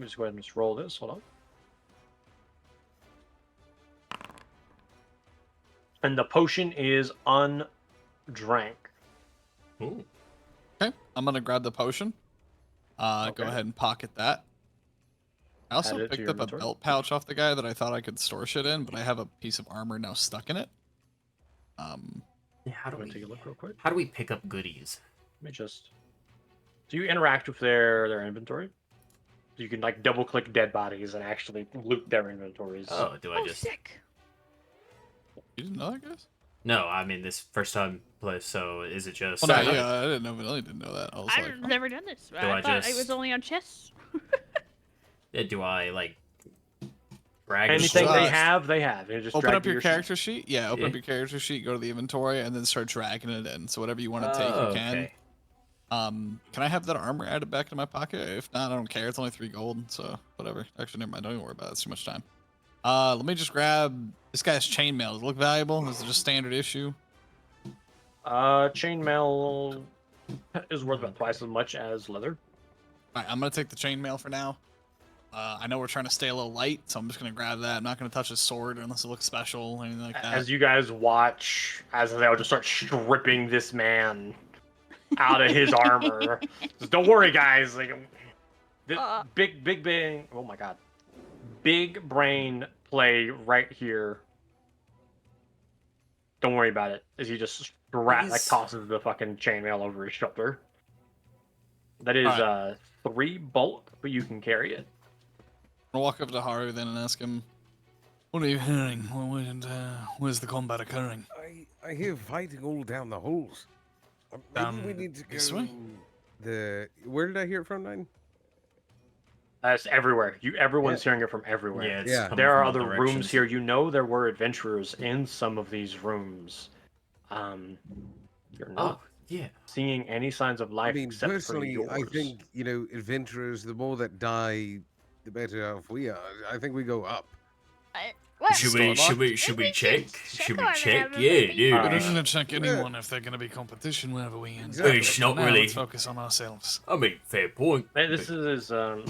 Speaker 1: me just go ahead and just roll this. Hold on. And the potion is undrank.
Speaker 6: Ooh.
Speaker 2: Okay, I'm gonna grab the potion. Go ahead and pocket that. I also
Speaker 1: Add it to
Speaker 2: picked
Speaker 1: your
Speaker 2: up a
Speaker 1: inventory.
Speaker 2: belt pouch off the guy that I thought I could store shit in, but I have a piece of armor now stuck in it.
Speaker 6: Yeah, how do
Speaker 1: I'm
Speaker 6: we
Speaker 1: gonna take a look real quick.
Speaker 6: How do we pick up goodies?
Speaker 1: Let me just. Do you interact with their inventory? You can like double click dead bodies and actually loot their inventories.
Speaker 6: Oh, do I
Speaker 3: Oh,
Speaker 6: just?
Speaker 3: sick.
Speaker 2: You didn't know that, guys?
Speaker 6: No, I mean this first time play. So is it just?
Speaker 2: Well, no, yeah, I didn't know. Vanilla didn't know that. I was like,
Speaker 3: I've
Speaker 2: oh.
Speaker 3: never done this.
Speaker 6: I
Speaker 3: I thought it
Speaker 6: just-
Speaker 3: was only on chess.
Speaker 6: Yeah, do I like brag?
Speaker 1: Anything
Speaker 2: Just-
Speaker 1: they have, they have. You just
Speaker 2: Open
Speaker 1: drag
Speaker 2: up your
Speaker 1: sheet.
Speaker 2: character sheet. Yeah, open
Speaker 6: Yeah.
Speaker 2: up your character sheet, go to the inventory, and then start dragging it in. So whatever you want to take, you
Speaker 6: Oh,
Speaker 2: can.
Speaker 6: okay.
Speaker 2: Can I have that armor added back into my pocket? If not, I don't care. It's only 3 gold, so whatever. Actually, never mind. Don't even worry about it. It's too much time. Let me just grab This guy's chainmail. Does it look valuable? Is it just standard issue?
Speaker 1: Chainmail is worth about twice as much as leather.
Speaker 2: All right, I'm gonna take the chainmail for now. I know we're trying to stay a little light, so I'm just gonna grab that. I'm not gonna touch his sword unless it looks special or anything like that.
Speaker 1: As you guys watch, as they'll just start stripping this man out of his armor. Just don't worry, guys. Like, big. Oh my god, big brain play right here. Don't worry about it. As he just tosses the fucking chainmail over his shoulder. That is 3 bulk, but you can carry it.
Speaker 2: I'll walk up to Haru then and ask him, "What are you hearing? Where's the combat occurring?"
Speaker 5: I hear fighting all down the halls. Maybe we need to go.
Speaker 2: This way?
Speaker 5: Where did I hear it from, Nine?
Speaker 1: It's everywhere. Everyone's hearing it from everywhere.
Speaker 6: Yeah, it's
Speaker 5: Yeah.
Speaker 6: coming
Speaker 1: There are
Speaker 6: from all
Speaker 1: other rooms
Speaker 6: directions.
Speaker 1: here. You know there were adventurers in some of these rooms. You're not
Speaker 6: Oh, yeah.
Speaker 1: seeing any signs of life
Speaker 5: I mean,
Speaker 1: except for
Speaker 5: personally,
Speaker 1: yours.
Speaker 5: I think, adventurers, the more that die, the better off we are. I think we go up.
Speaker 8: What?
Speaker 6: Should we check? Should we check? Yeah, dude.
Speaker 2: We
Speaker 1: Uh,
Speaker 2: don't need to check anyone if they're gonna be competition wherever we end.
Speaker 5: Exactly.
Speaker 6: It's not
Speaker 2: Now,
Speaker 6: really.
Speaker 2: Let's focus on ourselves.
Speaker 6: I mean, fair point.
Speaker 1: This is a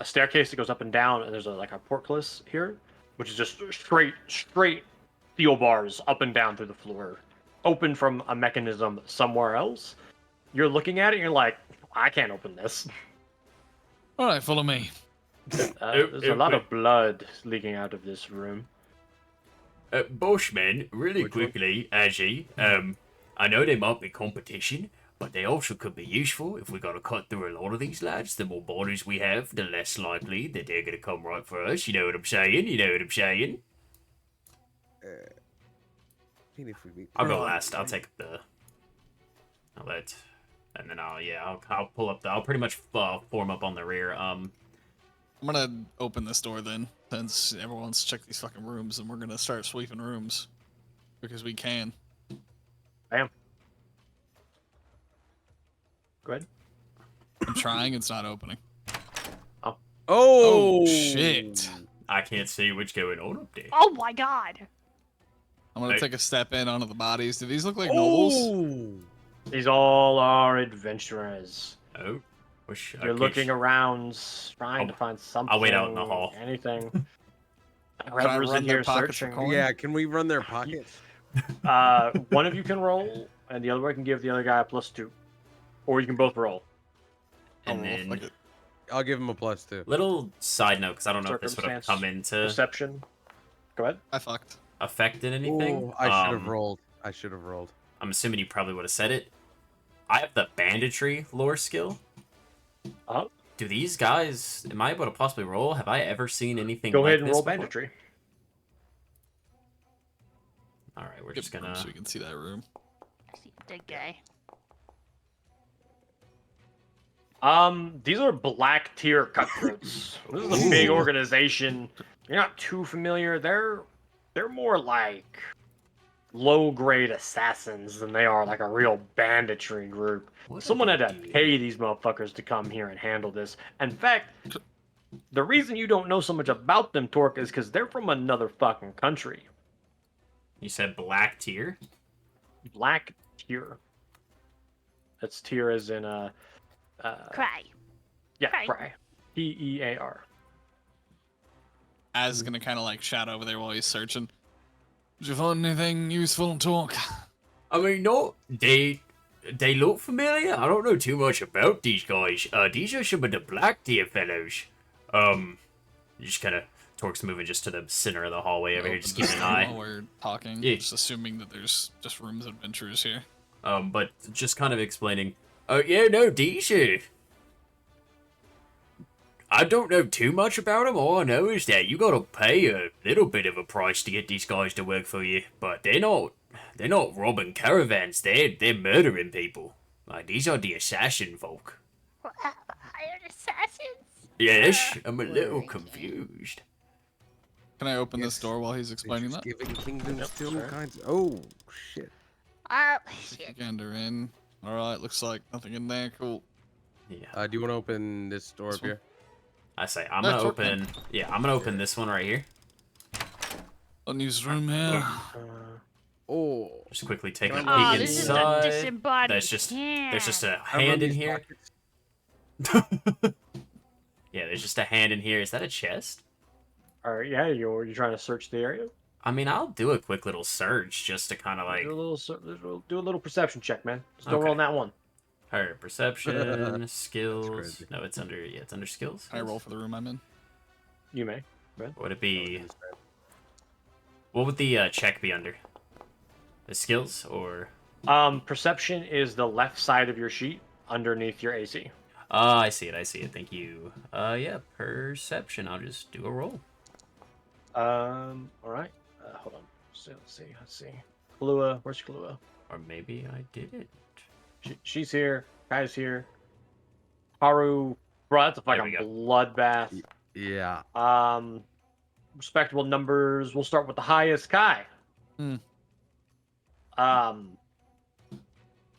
Speaker 1: staircase that goes up and down, and there's a portcullis here, which is just straight steel bars up and down through the floor, open from a mechanism somewhere else. You're looking at it, and you're like, I can't open this.
Speaker 2: All right, follow me.
Speaker 1: There's a lot of blood leaking out of this room.
Speaker 6: Bushman, really
Speaker 5: Which one?
Speaker 6: quickly, Aji, I know they might be competition, but they also could be useful if we gotta cut through a lot of these lads. The more borders we have, the less likely that they're gonna come right for us. You know what I'm saying? I'll go last. I'll take the. And then I'll pull up I'll pretty much form up on the rear.
Speaker 2: I'm gonna open this door then, since everyone's checked these fucking rooms, and we're gonna start sweeping rooms because we can.
Speaker 1: Bam. Go ahead.
Speaker 2: I'm trying. It's not opening.
Speaker 5: Oh,
Speaker 2: Shit!
Speaker 6: I can't see what's going on up there.
Speaker 3: Oh my god.
Speaker 2: I'm gonna
Speaker 6: Hey.
Speaker 2: take a step in onto the bodies. Do these look like nobles?
Speaker 5: Oh,
Speaker 1: These all are adventurers.
Speaker 6: Oh,
Speaker 1: You're looking around, trying to
Speaker 6: I'll-
Speaker 1: find something.
Speaker 6: I'll wait out in the hall.
Speaker 1: Anything.
Speaker 2: Can I
Speaker 1: Whoever's
Speaker 2: run
Speaker 1: in
Speaker 2: their
Speaker 1: here
Speaker 2: pockets for
Speaker 1: searching.
Speaker 2: coin?
Speaker 5: yeah. Can we run their pockets?
Speaker 1: One of you can roll, and the other one can give the other guy a +2, or you can both roll.
Speaker 6: And
Speaker 2: Oh,
Speaker 6: then
Speaker 2: fuck it.
Speaker 5: I'll give him a +2.
Speaker 6: little side note, because I don't know if this would have
Speaker 1: Circumstance,
Speaker 6: come into
Speaker 1: Perception. Go ahead.
Speaker 2: I fucked.
Speaker 6: effect in anything.
Speaker 5: Oh, I should have
Speaker 6: Um,
Speaker 5: rolled. I should have rolled.
Speaker 6: I'm assuming you probably would have said it. I have the banditry lore skill.
Speaker 1: Uh-huh.
Speaker 6: Do these guys? Am I able to possibly roll? Have I ever seen anything?
Speaker 1: Go
Speaker 6: like
Speaker 1: ahead and
Speaker 6: this
Speaker 1: roll
Speaker 6: before?
Speaker 1: banditry.
Speaker 6: All right, we're
Speaker 2: Get
Speaker 6: just
Speaker 2: the room
Speaker 6: gonna.
Speaker 2: so we can see that room.
Speaker 3: I see a dead guy.
Speaker 1: These are black tier cutthroats. This is a big organization. You're not too familiar. They're more like low grade assassins than they are like a real banditry group.
Speaker 6: What
Speaker 1: Someone
Speaker 6: are
Speaker 1: had to
Speaker 6: they doing?
Speaker 1: pay these motherfuckers to come here and handle this. In fact, the reason you don't know so much about them, Torque, is because they're from another fucking country.
Speaker 6: You said black tier.
Speaker 1: Black tier. That's tier as in
Speaker 8: Cry.
Speaker 1: yeah,
Speaker 8: Right.
Speaker 1: Pry. Pear.
Speaker 2: Az is gonna kind of like shout over there while he's searching. Did you find anything useful to talk?
Speaker 6: I mean, no, they look familiar. I don't know too much about these guys. These are some of the black tier fellows. Just kind of Torque's moving just to the center of the hallway over here, just keeping an eye.
Speaker 2: While we're talking,
Speaker 6: Yeah.
Speaker 2: just assuming that there's just rooms of adventurers here.
Speaker 6: But just kind of explaining. Oh yeah, no, these are. I don't know too much about them. All I know is that you gotta pay a little bit of a price to get these guys to work for you. But they're not robbing caravans. They're murdering people. Like these are the assassin folk.
Speaker 8: Hired assassins?
Speaker 6: Yes, I'm a little confused.
Speaker 2: Can I open this
Speaker 5: Yes.
Speaker 2: door while he's explaining that?
Speaker 5: Giving kingdoms
Speaker 1: Yep,
Speaker 5: still
Speaker 1: sure.
Speaker 5: kinds. Oh shit.
Speaker 8: Shit.
Speaker 2: Gander in. All right, looks like nothing in there. Cool.
Speaker 6: Yeah,
Speaker 5: Do you want to open this door
Speaker 2: This
Speaker 5: up
Speaker 2: one?
Speaker 5: here?
Speaker 6: I say I'm
Speaker 2: No,
Speaker 6: gonna
Speaker 2: it's okay.
Speaker 6: open. Yeah, I'm gonna open this one right here.
Speaker 2: Unused room here.
Speaker 7: Oh,
Speaker 6: Just quickly take a
Speaker 5: Can
Speaker 6: peek
Speaker 5: I
Speaker 3: Oh,
Speaker 5: look
Speaker 3: this is
Speaker 6: inside.
Speaker 3: a disembodied
Speaker 6: There's just a
Speaker 5: I
Speaker 6: hand in
Speaker 5: these
Speaker 6: here.
Speaker 5: pockets.
Speaker 6: Yeah, there's just a hand in here. Is that a chest?
Speaker 1: All right, yeah, you're trying to search the area.
Speaker 6: I mean, I'll do a quick little search just to kind of like
Speaker 1: Do a little perception check, man. Just don't roll
Speaker 6: Okay.
Speaker 1: that one.
Speaker 6: her perception,
Speaker 7: That's
Speaker 6: skills.
Speaker 7: crazy.
Speaker 6: No, it's under it's under skills.
Speaker 2: I roll for the room I'm in.
Speaker 1: You may.
Speaker 6: Would it be? What would the check be under? The skills or?
Speaker 1: Perception is the left side of your sheet underneath your AC.
Speaker 6: I see it. I see it. Thank you. Yeah, perception. I'll just do a roll.
Speaker 1: All right. Hold on. So, let's see. Kahlua, where's Kahlua?
Speaker 6: Or maybe I didn't.
Speaker 1: She's here. Kai's here. Haru, bro, that's a
Speaker 6: There
Speaker 1: fucking
Speaker 6: we go.
Speaker 1: bloodbath.
Speaker 7: yeah.
Speaker 1: Respectable numbers. We'll start with the highest, Kai.
Speaker 2: Hmm.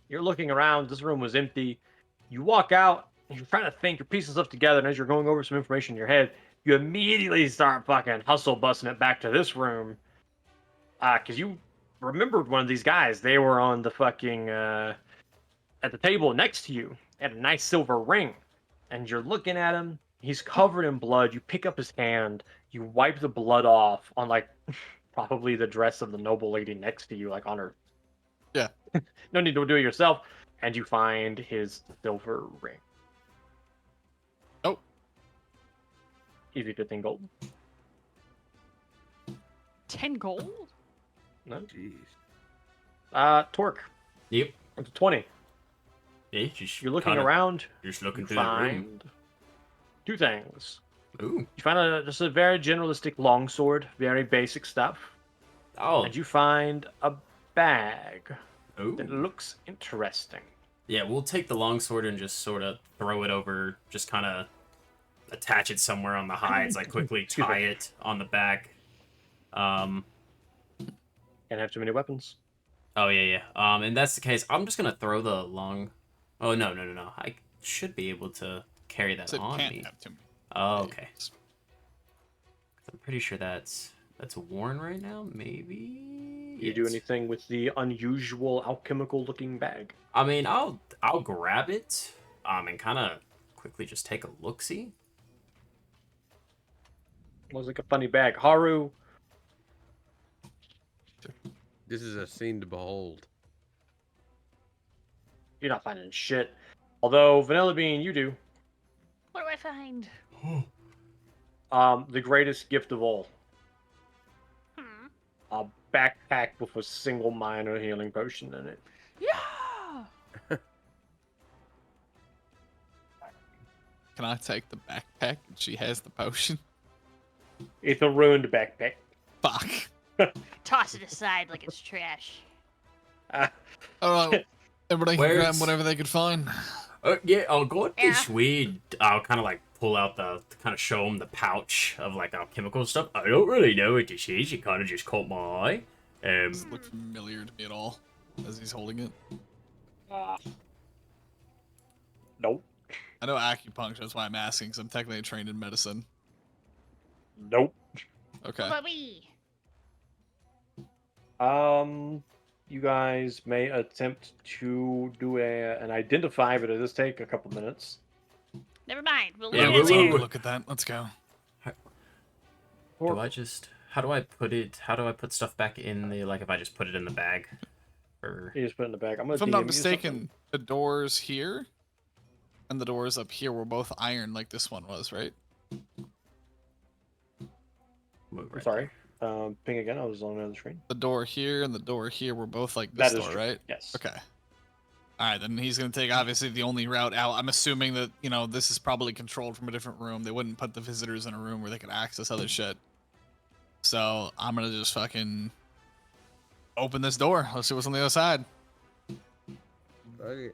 Speaker 1: You're looking around. This room was empty. You walk out. You're trying to think. You're piecing stuff together, and as you're going over some information in your head, you immediately start fucking hustle busting it back to this room. Because you remembered one of these guys. They were on the fucking at the table next to you. Had a nice silver ring, and you're looking at him. He's covered in blood. You pick up his hand. You wipe the blood off on like probably the dress of the noble lady next to you, like on her.
Speaker 2: Yeah.
Speaker 1: No need to do it yourself. And you find his silver ring.
Speaker 2: Oh.
Speaker 1: Easy 15 gold.
Speaker 3: 10 gold?
Speaker 1: No.
Speaker 7: Jeez.
Speaker 1: Torque.
Speaker 6: Yep.
Speaker 1: It's a 20.
Speaker 6: Yeah, just
Speaker 1: You're looking
Speaker 6: kinda-
Speaker 1: around.
Speaker 6: Just looking
Speaker 1: You
Speaker 6: through the room.
Speaker 1: find two things.
Speaker 6: Ooh.
Speaker 1: You find just a very generalistic longsword, very basic stuff.
Speaker 6: Oh.
Speaker 1: And you find a bag
Speaker 6: Ooh.
Speaker 1: that looks interesting.
Speaker 6: Yeah, we'll take the longsword and just sort of throw it over, just kind of attach it somewhere on the hides, like quickly
Speaker 1: Excuse
Speaker 6: tie
Speaker 1: me.
Speaker 6: it on the back.
Speaker 1: Can't have too many weapons.
Speaker 6: Oh yeah, yeah. And that's the case. I'm just gonna throw the long. Oh no. I should be able to carry that
Speaker 2: So it
Speaker 6: on
Speaker 2: can't
Speaker 6: me.
Speaker 2: have too many.
Speaker 6: Oh, okay. I'm pretty sure that's worn right now. Maybe.
Speaker 1: You do
Speaker 6: Yes.
Speaker 1: anything with the unusual alchemical looking bag?
Speaker 6: I mean, I'll grab it. And kind of quickly just take a look. See.
Speaker 1: Looks like a funny bag. Haru,
Speaker 7: This is a scene to behold.
Speaker 1: you're not finding shit. Although Vanilla Bean, you do.
Speaker 3: What do I find?
Speaker 1: The greatest gift of all.
Speaker 8: Hmm.
Speaker 1: A backpack with a single minor healing potion in it.
Speaker 3: Yeah!
Speaker 2: Can I take the backpack? She has the potion.
Speaker 1: It's a ruined backpack.
Speaker 2: Fuck.
Speaker 3: Toss it aside like it's trash.
Speaker 2: Oh, everybody can grab
Speaker 6: Where's-
Speaker 2: whatever they could find.
Speaker 6: Yeah, I'll go at
Speaker 3: Yeah.
Speaker 6: this weed. I'll kind of like pull out kind of show him the pouch of like alchemical stuff. I don't really know what this is. It kind of just caught my eye.
Speaker 2: Doesn't look familiar to me at all as he's holding it.
Speaker 1: Nope.
Speaker 2: I know acupuncture, that's why I'm asking, because I'm technically trained in medicine.
Speaker 1: Nope.
Speaker 2: Okay.
Speaker 8: But we.
Speaker 1: You guys may attempt to do an identify, but it does take a couple minutes.
Speaker 8: Never mind. We'll
Speaker 6: Yeah,
Speaker 8: leave
Speaker 6: we'll-
Speaker 8: it there.
Speaker 6: we'll-
Speaker 2: Look at that. Let's go.
Speaker 6: do I just? How do I put it? How do I put stuff back in the like? If I just put it in the bag, or
Speaker 1: You just put it in the bag. I'm gonna.
Speaker 2: If I'm
Speaker 1: DM
Speaker 2: not
Speaker 1: you
Speaker 2: mistaken,
Speaker 1: something.
Speaker 2: the doors here and the doors up here were both iron like this one was, right?
Speaker 6: move
Speaker 1: I'm
Speaker 6: right
Speaker 1: sorry. Ping again. I was on another screen.
Speaker 2: The door here and the door here were both like
Speaker 1: That
Speaker 2: this
Speaker 1: is
Speaker 2: door,
Speaker 1: true.
Speaker 2: right?
Speaker 1: Yes.
Speaker 2: Okay. Alright, then he's gonna take obviously the only route out. I'm assuming that, you know, this is probably controlled from a different room. They wouldn't put the visitors in a room where they could access other shit. So I'm gonna just fucking open this door. Let's see what's on the other side.
Speaker 7: Okay.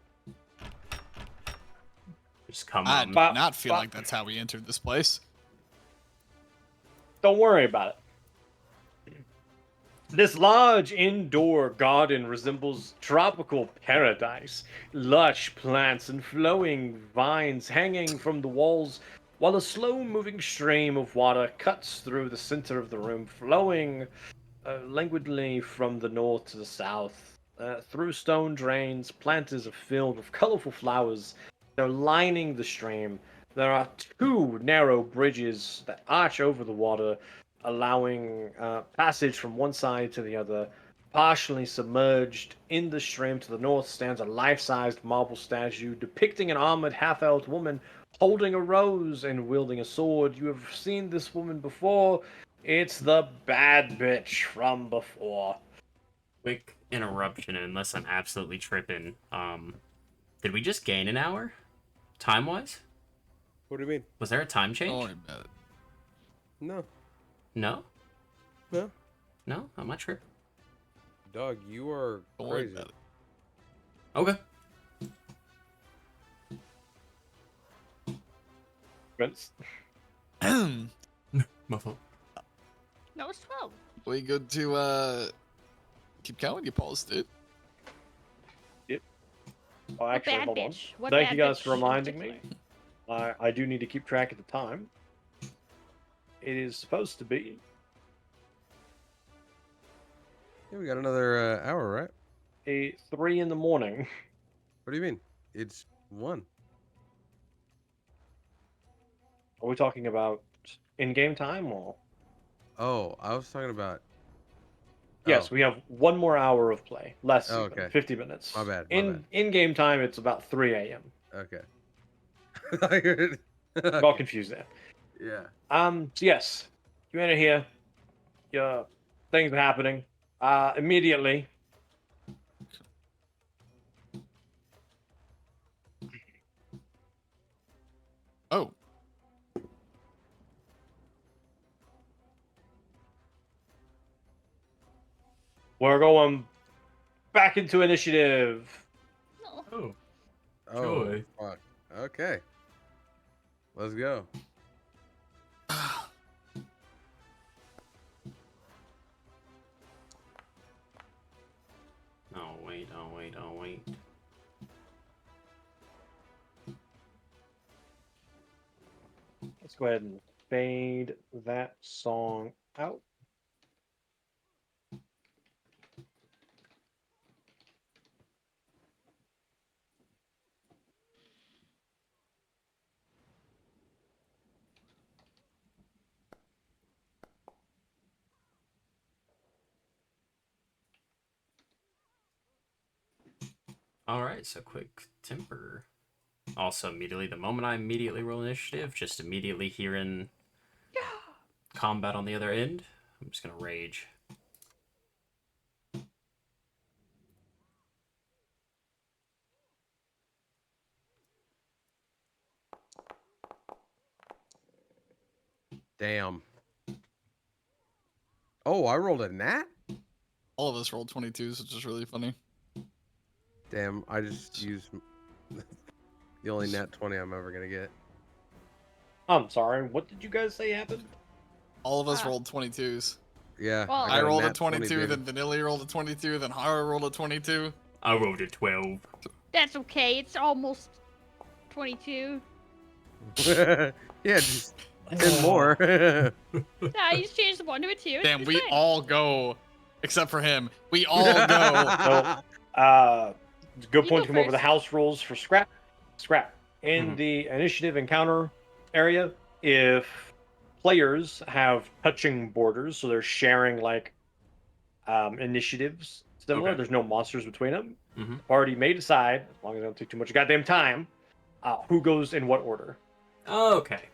Speaker 6: Just come
Speaker 2: I
Speaker 6: on.
Speaker 2: do
Speaker 1: Bop,
Speaker 2: not feel
Speaker 1: bop.
Speaker 2: like that's how we entered this place.
Speaker 1: Don't worry about it. This large indoor garden resembles tropical paradise. Lush plants and flowing vines hanging from the walls, while a slow-moving stream of water cuts through the center of the room, flowing languidly from the north to the south. Through stone drains, planters are filled with colorful flowers. They're lining the stream. There are two narrow bridges that arch over the water, allowing passage from one side to the other. Partially submerged in the stream to the north stands a life-sized marble statue depicting an armored half-elf woman holding a rose and wielding a sword. You have seen this woman before. It's the bad bitch from before.
Speaker 6: Quick interruption, unless I'm absolutely tripping. Did we just gain an hour? Time-wise?
Speaker 7: What do you mean?
Speaker 6: Was there a time
Speaker 2: Don't
Speaker 6: change?
Speaker 2: worry about it.
Speaker 7: No.
Speaker 6: No?
Speaker 7: No.
Speaker 6: No? I'm not tripping.
Speaker 7: Dog, you are
Speaker 2: Don't worry
Speaker 7: crazy.
Speaker 2: about it.
Speaker 6: Okay.
Speaker 1: Vince?
Speaker 6: My fault.
Speaker 3: No, it's 12.
Speaker 2: We good to keep going? You paused it.
Speaker 1: Oh, actually,
Speaker 3: bad
Speaker 1: hold on.
Speaker 3: bitch? What
Speaker 1: Thank
Speaker 3: bad
Speaker 1: you guys
Speaker 3: bitch
Speaker 1: for
Speaker 3: in
Speaker 1: reminding me.
Speaker 3: particular?
Speaker 1: I do need to keep track of the time. It is supposed to be
Speaker 7: Yeah, we got another hour, right?
Speaker 1: 3 in the morning.
Speaker 7: What do you mean? It's 1.
Speaker 1: Are we talking about in-game time or?
Speaker 7: Oh, I was talking about.
Speaker 1: Yes,
Speaker 7: Oh.
Speaker 1: we have 1 more hour of play. Less
Speaker 7: Oh,
Speaker 1: even,
Speaker 7: okay.
Speaker 1: 50 minutes.
Speaker 7: My bad, my bad.
Speaker 1: In-game time, it's about 3 a.m.
Speaker 7: Okay.
Speaker 1: I'm all confused there.
Speaker 7: Yeah.
Speaker 1: So yes, you enter here. Your things are happening. Immediately.
Speaker 2: Oh.
Speaker 1: We're going back into initiative.
Speaker 3: No.
Speaker 6: Oh.
Speaker 7: Oh,
Speaker 6: Joy.
Speaker 7: fuck. Okay. Let's go.
Speaker 6: Oh, wait, oh, wait, oh, wait.
Speaker 1: Let's go ahead and fade that song out.
Speaker 6: Alright, so quick temper. Also, immediately, the moment I immediately roll initiative, just immediately hearing combat on the other end, I'm just gonna rage.
Speaker 7: Damn. Oh, I rolled a nat?
Speaker 2: All of us rolled 22s, which is really funny.
Speaker 7: Damn, I just used the only nat 20 I'm ever gonna get.
Speaker 1: I'm sorry, what did you guys say happened?
Speaker 2: All of us
Speaker 3: Uh,
Speaker 2: rolled 22s.
Speaker 7: Yeah,
Speaker 3: Well,
Speaker 2: I
Speaker 7: got
Speaker 2: rolled a
Speaker 7: nat 20,
Speaker 2: 22,
Speaker 7: baby.
Speaker 2: then Vanilla rolled a 22, then Hara rolled a 22.
Speaker 6: I rolled a 12.
Speaker 3: That's okay. It's almost 22.
Speaker 7: Yeah, just 10 more.
Speaker 3: Nah, you just changed the 1 to a 2.
Speaker 2: Damn,
Speaker 3: it's
Speaker 2: we
Speaker 3: fine.
Speaker 2: all go, except for him. We all go.
Speaker 1: So, it's a good
Speaker 3: You
Speaker 1: point
Speaker 3: go
Speaker 1: to come over the
Speaker 3: first.
Speaker 1: house rules for scrap. Scrap. In
Speaker 6: Mhm.
Speaker 1: the initiative encounter area, if players have touching borders, so they're sharing like initiatives similar,
Speaker 6: Okay.
Speaker 1: there's no monsters between them.
Speaker 6: Mhm.
Speaker 1: The party may decide, as long as they don't take too much goddamn time, who goes in what order.
Speaker 6: Okay.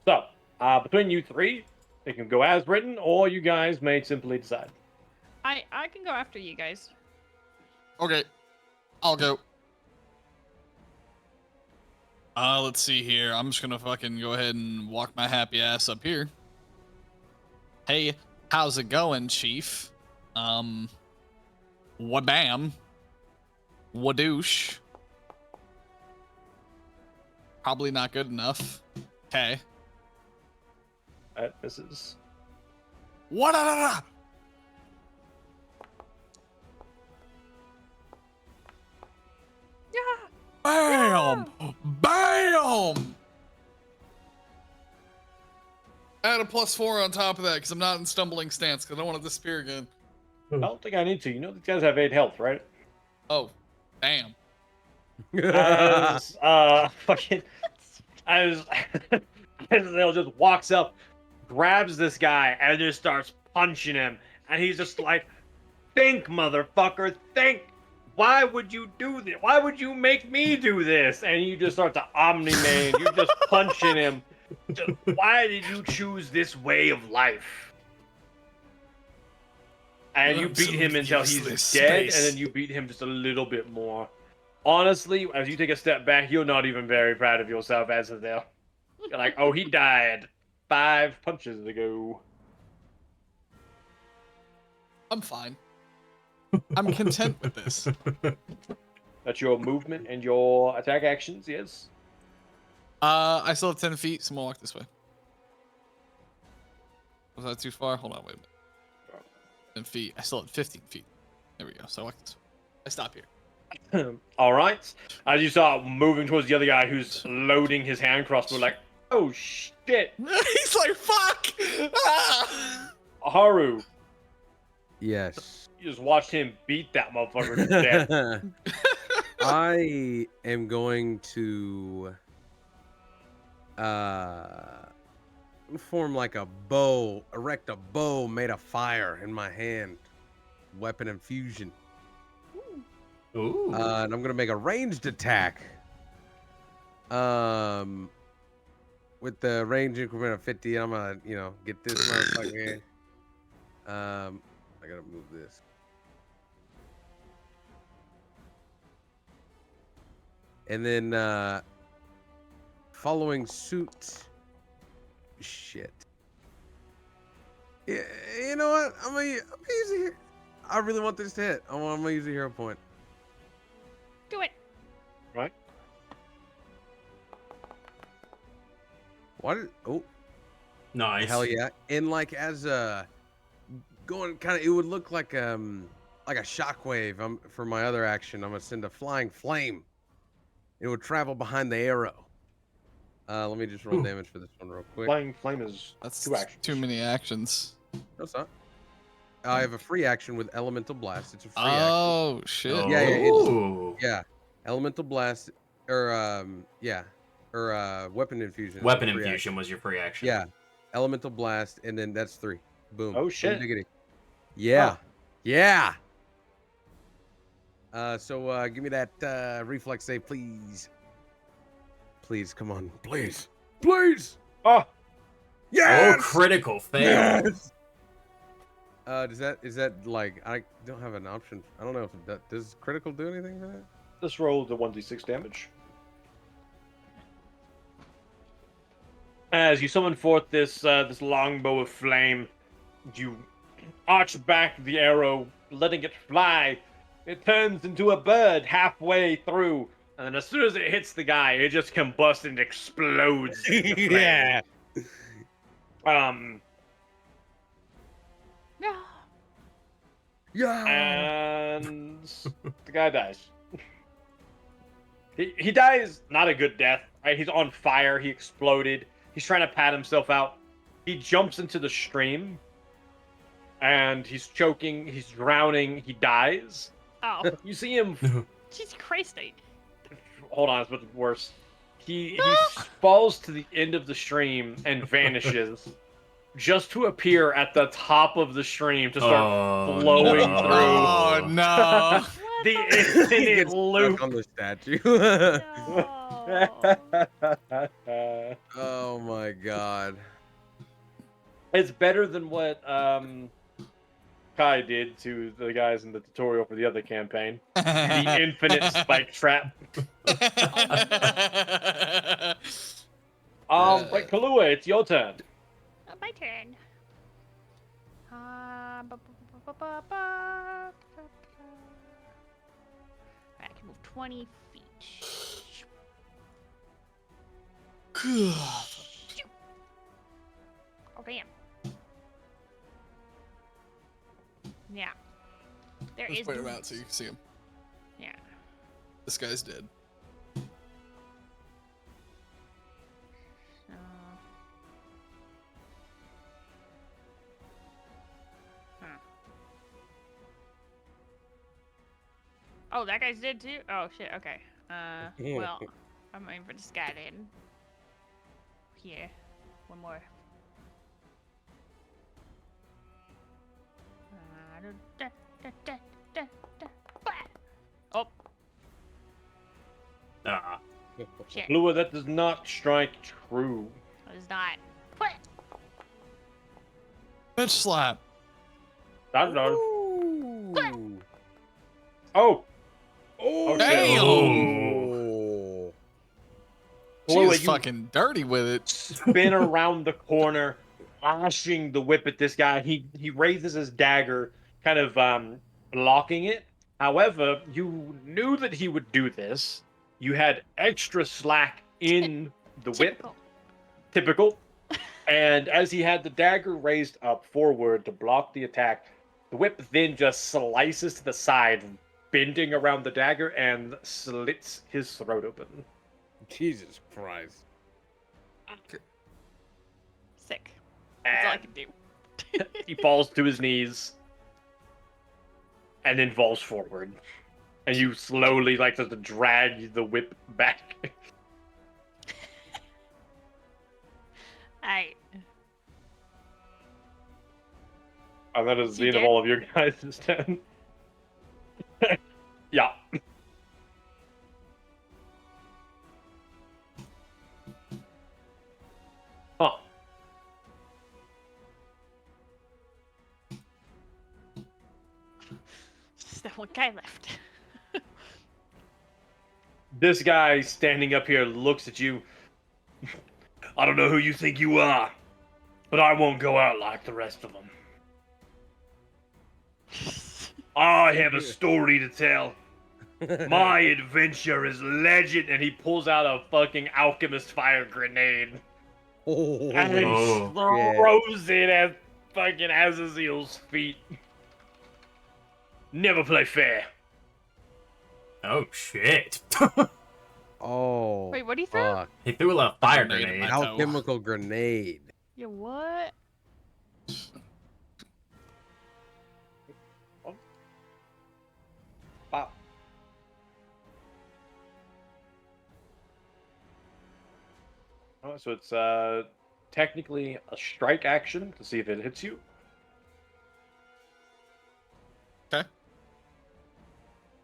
Speaker 1: So, between you three, it can go as written, or you guys may simply decide.
Speaker 3: I can go after you guys.
Speaker 2: Okay, I'll go. Let's see here. I'm just gonna fucking go ahead and walk my happy ass up here. Hey, how's it going, Chief? Wabam. Wadoosh. Probably not good enough. Okay.
Speaker 1: That misses.
Speaker 2: What?
Speaker 3: Yeah.
Speaker 2: Bam! Bam! Add a +4 on top of that because I'm not in stumbling stance because I don't want to disappear again.
Speaker 1: I don't think I need to. You know these guys have 8 health, right?
Speaker 2: Oh, damn.
Speaker 1: As fucking as Azazel just walks up, grabs this guy, and just starts punching him, and he's just like, "Think, motherfucker, think! Why would you do this? Why would you make me do this?" And you just start to Omni-Man. You're just punching him. Why did you choose this way of life? And you beat him until he's
Speaker 2: Useless
Speaker 1: dead, and
Speaker 2: space.
Speaker 1: then you beat him just a little bit more. Honestly, as you take a step back, you're not even very proud of yourself as of there. You're like, oh, he died 5 punches ago.
Speaker 2: I'm fine. I'm content with this.
Speaker 1: That's your movement and your attack actions, yes?
Speaker 2: I still have 10 feet, so I'm gonna walk this way. Was that too far? Hold on, wait a minute. 10 feet. I still have 15 feet. There we go. So I walk this way. I stop here.
Speaker 1: All right. As you start moving towards the other guy who's loading his hand crossbow, like, oh shit,
Speaker 2: He's like, fuck! Ah!
Speaker 1: Haru,
Speaker 7: Yes.
Speaker 1: you just watched him beat that motherfucker to death.
Speaker 7: I am going to form like a bow, erect a bow made of fire in my hand. Weapon infusion.
Speaker 6: Ooh.
Speaker 7: And I'm gonna make a ranged attack. With the range increment of 50, I'm gonna, get this motherfucker here. I gotta move this. And then following suit. Shit. Yeah, you know what? I'm gonna use it. I really want this to hit. I'm gonna use a hero point.
Speaker 3: Do it.
Speaker 1: Right?
Speaker 7: What? Oh,
Speaker 6: Nice.
Speaker 7: hell yeah! And like as going kind of, it would look like a shockwave. For my other action, I'm gonna send a flying flame. It would travel behind the arrow. Let me just roll damage for this one real quick.
Speaker 1: Flying flame is
Speaker 2: That's
Speaker 1: 2 actions.
Speaker 2: too many actions.
Speaker 7: No, it's not. I have a free action with elemental blast. It's a free action.
Speaker 2: Oh, shit.
Speaker 7: Yeah,
Speaker 6: Ooh.
Speaker 7: Yeah, elemental blast, or weapon infusion. is a
Speaker 6: Weapon
Speaker 7: free
Speaker 6: infusion
Speaker 7: action.
Speaker 6: was your free action.
Speaker 7: Yeah, elemental blast, and then that's 3. Boom.
Speaker 1: Oh,
Speaker 7: Boom
Speaker 1: shit.
Speaker 7: diggity. Yeah,
Speaker 1: Oh.
Speaker 7: yeah. So give me that reflex save, please. Please, come on, please, please.
Speaker 1: Oh,
Speaker 7: Yes.
Speaker 6: Oh, critical fail.
Speaker 7: Yes! Is that like, I don't have an option. I don't know if that does critical do anything for that.
Speaker 1: let's roll the 1d6 damage. As you summon forth this longbow of flame, you arch back the arrow, letting it fly. It turns into a bird halfway through, and then as soon as it hits the guy, it just combusts and explodes. into flame.
Speaker 7: Yeah.
Speaker 3: No.
Speaker 7: Yeah.
Speaker 1: And the guy dies. He dies not a good death, right? He's on fire. He exploded. He's trying to pat himself out. He jumps into the stream, and he's choking. He's drowning. He dies.
Speaker 3: Oh,
Speaker 1: You see him.
Speaker 3: Jesus Christ!
Speaker 1: Hold on, it's much worse. He falls to the end of the stream and vanishes, just to appear at the top of the stream to start flowing
Speaker 6: no.
Speaker 2: Oh, no.
Speaker 1: the
Speaker 7: He
Speaker 1: infinite
Speaker 7: gets
Speaker 1: loop.
Speaker 7: stuck on the statue.
Speaker 3: No.
Speaker 7: Oh my god.
Speaker 1: It's better than what Kai did to the guys in the tutorial for the other campaign. The infinite spike trap. But Kahlua, it's your turn.
Speaker 8: My turn.
Speaker 3: I can move 20 feet.
Speaker 8: Oh damn.
Speaker 3: Yeah. There
Speaker 2: Let's
Speaker 3: is.
Speaker 2: point him out so you can see him.
Speaker 3: Yeah.
Speaker 2: This guy's dead.
Speaker 3: Oh, that guy's dead too? Oh, shit, okay. Well, I'm aiming for this guy then. Here. One more. Da, da, da, da, da. Bah! Oh,
Speaker 6: Ah.
Speaker 3: shit.
Speaker 1: Lua, that does not strike true.
Speaker 3: It's not.
Speaker 2: Bitch slap.
Speaker 1: I don't know.
Speaker 7: Ooh.
Speaker 1: Oh,
Speaker 7: Oh.
Speaker 1: Okay.
Speaker 7: Oh.
Speaker 2: She
Speaker 1: Lua,
Speaker 2: was
Speaker 1: you
Speaker 2: fucking dirty with it.
Speaker 1: spin around the corner, flashing the whip at this guy. He raises his dagger, kind of blocking it. However, you knew that he would do this. You had extra slack in the whip,
Speaker 3: Typical.
Speaker 1: typical. And as he had the dagger raised up forward to block the attack, the whip then just slices to the side, bending around the dagger and slits his throat open.
Speaker 7: Jesus Christ.
Speaker 3: Sick. That's all I
Speaker 1: And
Speaker 3: can do.
Speaker 1: he falls to his knees and then falls forward. And you slowly like just drag the whip back.
Speaker 3: Alright.
Speaker 1: And that is
Speaker 3: Is
Speaker 1: the
Speaker 3: he
Speaker 1: end of
Speaker 3: dead?
Speaker 1: all of your guys' turn. Yeah. Huh.
Speaker 3: Just that one guy left.
Speaker 1: This guy standing up here looks at you. I don't know who you think you are, but I won't go out like the rest of them. I have a story to tell. My adventure is legend, and he pulls out a fucking alchemist fire grenade and he
Speaker 7: Oh.
Speaker 1: throws it at fucking Azazel's feet. Never play fair.
Speaker 6: Oh shit!
Speaker 7: Oh.
Speaker 3: Wait, what do you throw?
Speaker 7: Fuck.
Speaker 6: He threw a fire
Speaker 2: Grenade at
Speaker 6: grenade.
Speaker 2: my-
Speaker 7: Alchemical grenade.
Speaker 3: Yeah, what?
Speaker 1: Wow. Oh, so it's technically a strike action to see if it hits you.
Speaker 2: Okay.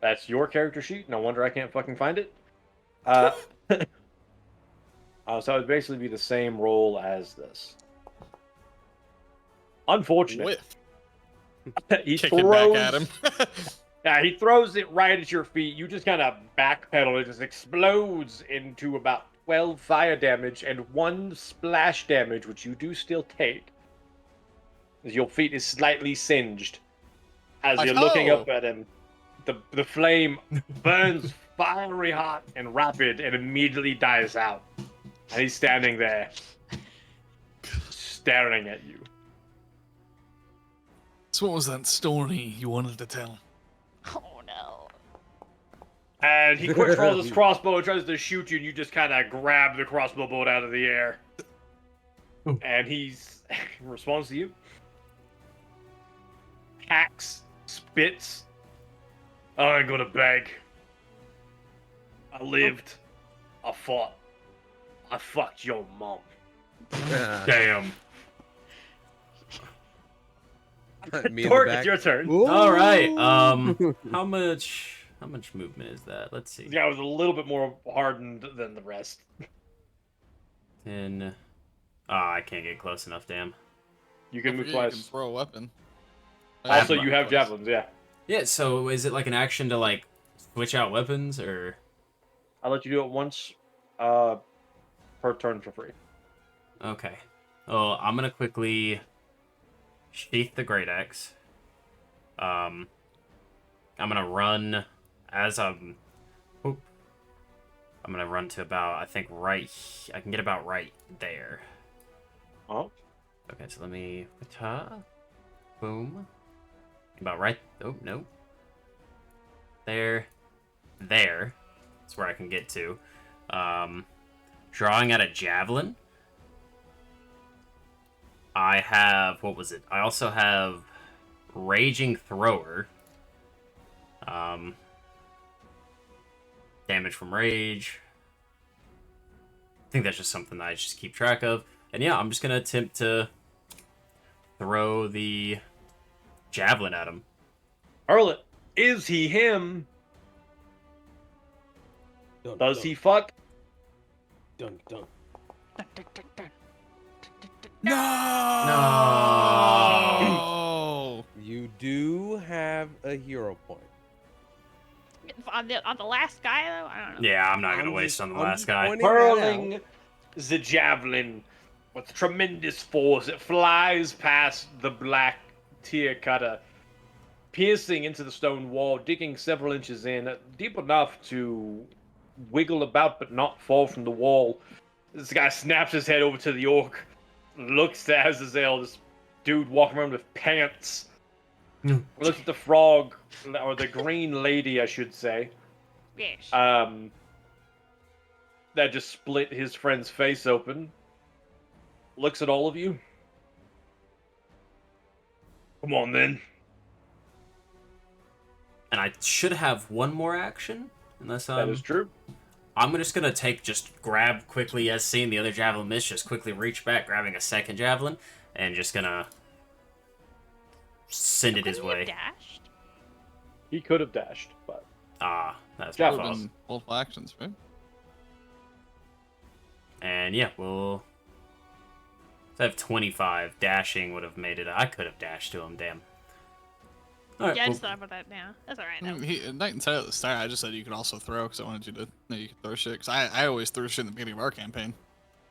Speaker 1: That's your character sheet. No wonder I can't fucking find it. So it would basically be the same roll as this. Unfortunate.
Speaker 2: Whiff.
Speaker 1: He
Speaker 2: Kicking
Speaker 1: throws,
Speaker 2: back at him.
Speaker 1: Yeah, he throws it right at your feet. You just kind of backpedal. It just explodes into about 12 fire damage and 1 splash damage, which you do still take. As your feet is slightly singed. As
Speaker 2: Like,
Speaker 1: you're looking
Speaker 2: oh.
Speaker 1: up at him, the flame burns fiery hot and rapid and immediately dies out. And he's standing there, staring at you.
Speaker 2: So what was that story you wanted to tell?
Speaker 3: Oh no.
Speaker 1: And he quick throws his crossbow and tries to shoot you, and you just kind of grab the crossbow bolt out of the air. And he's responds to you. Hacks, spits. I ain't gonna beg. I lived. I fought. I fucked your mom.
Speaker 6: Damn.
Speaker 7: Me in the
Speaker 1: Torque,
Speaker 7: back.
Speaker 1: it's your turn.
Speaker 6: All right. How much movement is that? Let's see.
Speaker 1: This guy was a little bit more hardened than the rest.
Speaker 6: 10. Ah, I can't get close enough. Damn.
Speaker 1: You can move
Speaker 2: You can
Speaker 1: twice.
Speaker 2: throw a weapon.
Speaker 1: Also,
Speaker 6: have
Speaker 1: you
Speaker 6: my
Speaker 1: have
Speaker 2: twice.
Speaker 1: javelins, yeah.
Speaker 6: Yeah. So is it like an action to like switch out weapons or?
Speaker 1: I'll let you do it once per turn for free.
Speaker 6: Okay. Oh, I'm gonna quickly sheath the great axe. I'm gonna run as I'm. Oop. I'm gonna run to about I think I can get about right there.
Speaker 1: Oh.
Speaker 6: Okay, so let me boom. About right. Oh no. There. That's where I can get to. Drawing out a javelin. I have what was it? I also have raging thrower. damage from rage. I think that's just something that I just keep track of. And yeah, I'm just gonna attempt to throw the javelin at him.
Speaker 1: Hurl it. Is he him?
Speaker 7: Dun,
Speaker 1: Does
Speaker 7: dun,
Speaker 1: he fuck?
Speaker 7: Dun, dun.
Speaker 3: Dun, dun, dun, dun.
Speaker 2: No!
Speaker 7: You do have a hero point.
Speaker 3: On the last guy though, I don't know.
Speaker 6: Yeah, I'm not gonna
Speaker 7: I'm
Speaker 6: waste
Speaker 7: just-
Speaker 6: on the
Speaker 7: I'm
Speaker 6: last
Speaker 7: just
Speaker 6: guy.
Speaker 7: pointing that
Speaker 1: Hurling
Speaker 7: out.
Speaker 1: the javelin with tremendous force. It flies past the black tear cutter, piercing into the stone wall, digging several inches in, deep enough to wiggle about but not fall from the wall. This guy snaps his head over to the orc, looks at Azazel, this dude walking around with pants. Looks at the frog, or the green lady, I should say.
Speaker 3: Yes.
Speaker 1: That just split his friend's face open. Looks at all of you. Come on, then.
Speaker 6: And I should have one more action, unless
Speaker 1: That is true.
Speaker 6: I'm just gonna grab quickly as seen the other javelin miss, just quickly reach back, grabbing a second javelin, and just gonna send it his
Speaker 3: Couldn't he have
Speaker 6: way.
Speaker 3: dashed?
Speaker 1: He could have dashed, but
Speaker 6: That's my
Speaker 1: Javelin.
Speaker 6: fault.
Speaker 2: Been multiple actions, right?
Speaker 6: And yeah, we'll. So I have 25. Dashing would have made it. I could have dashed to him. Damn. All right.
Speaker 3: Yeah, I
Speaker 6: well,
Speaker 3: just thought about that now. That's alright though.
Speaker 2: Not entirely at the start. I just said you could also throw because I wanted you to know you could throw shit. Because I always threw shit in the beginning of our campaign.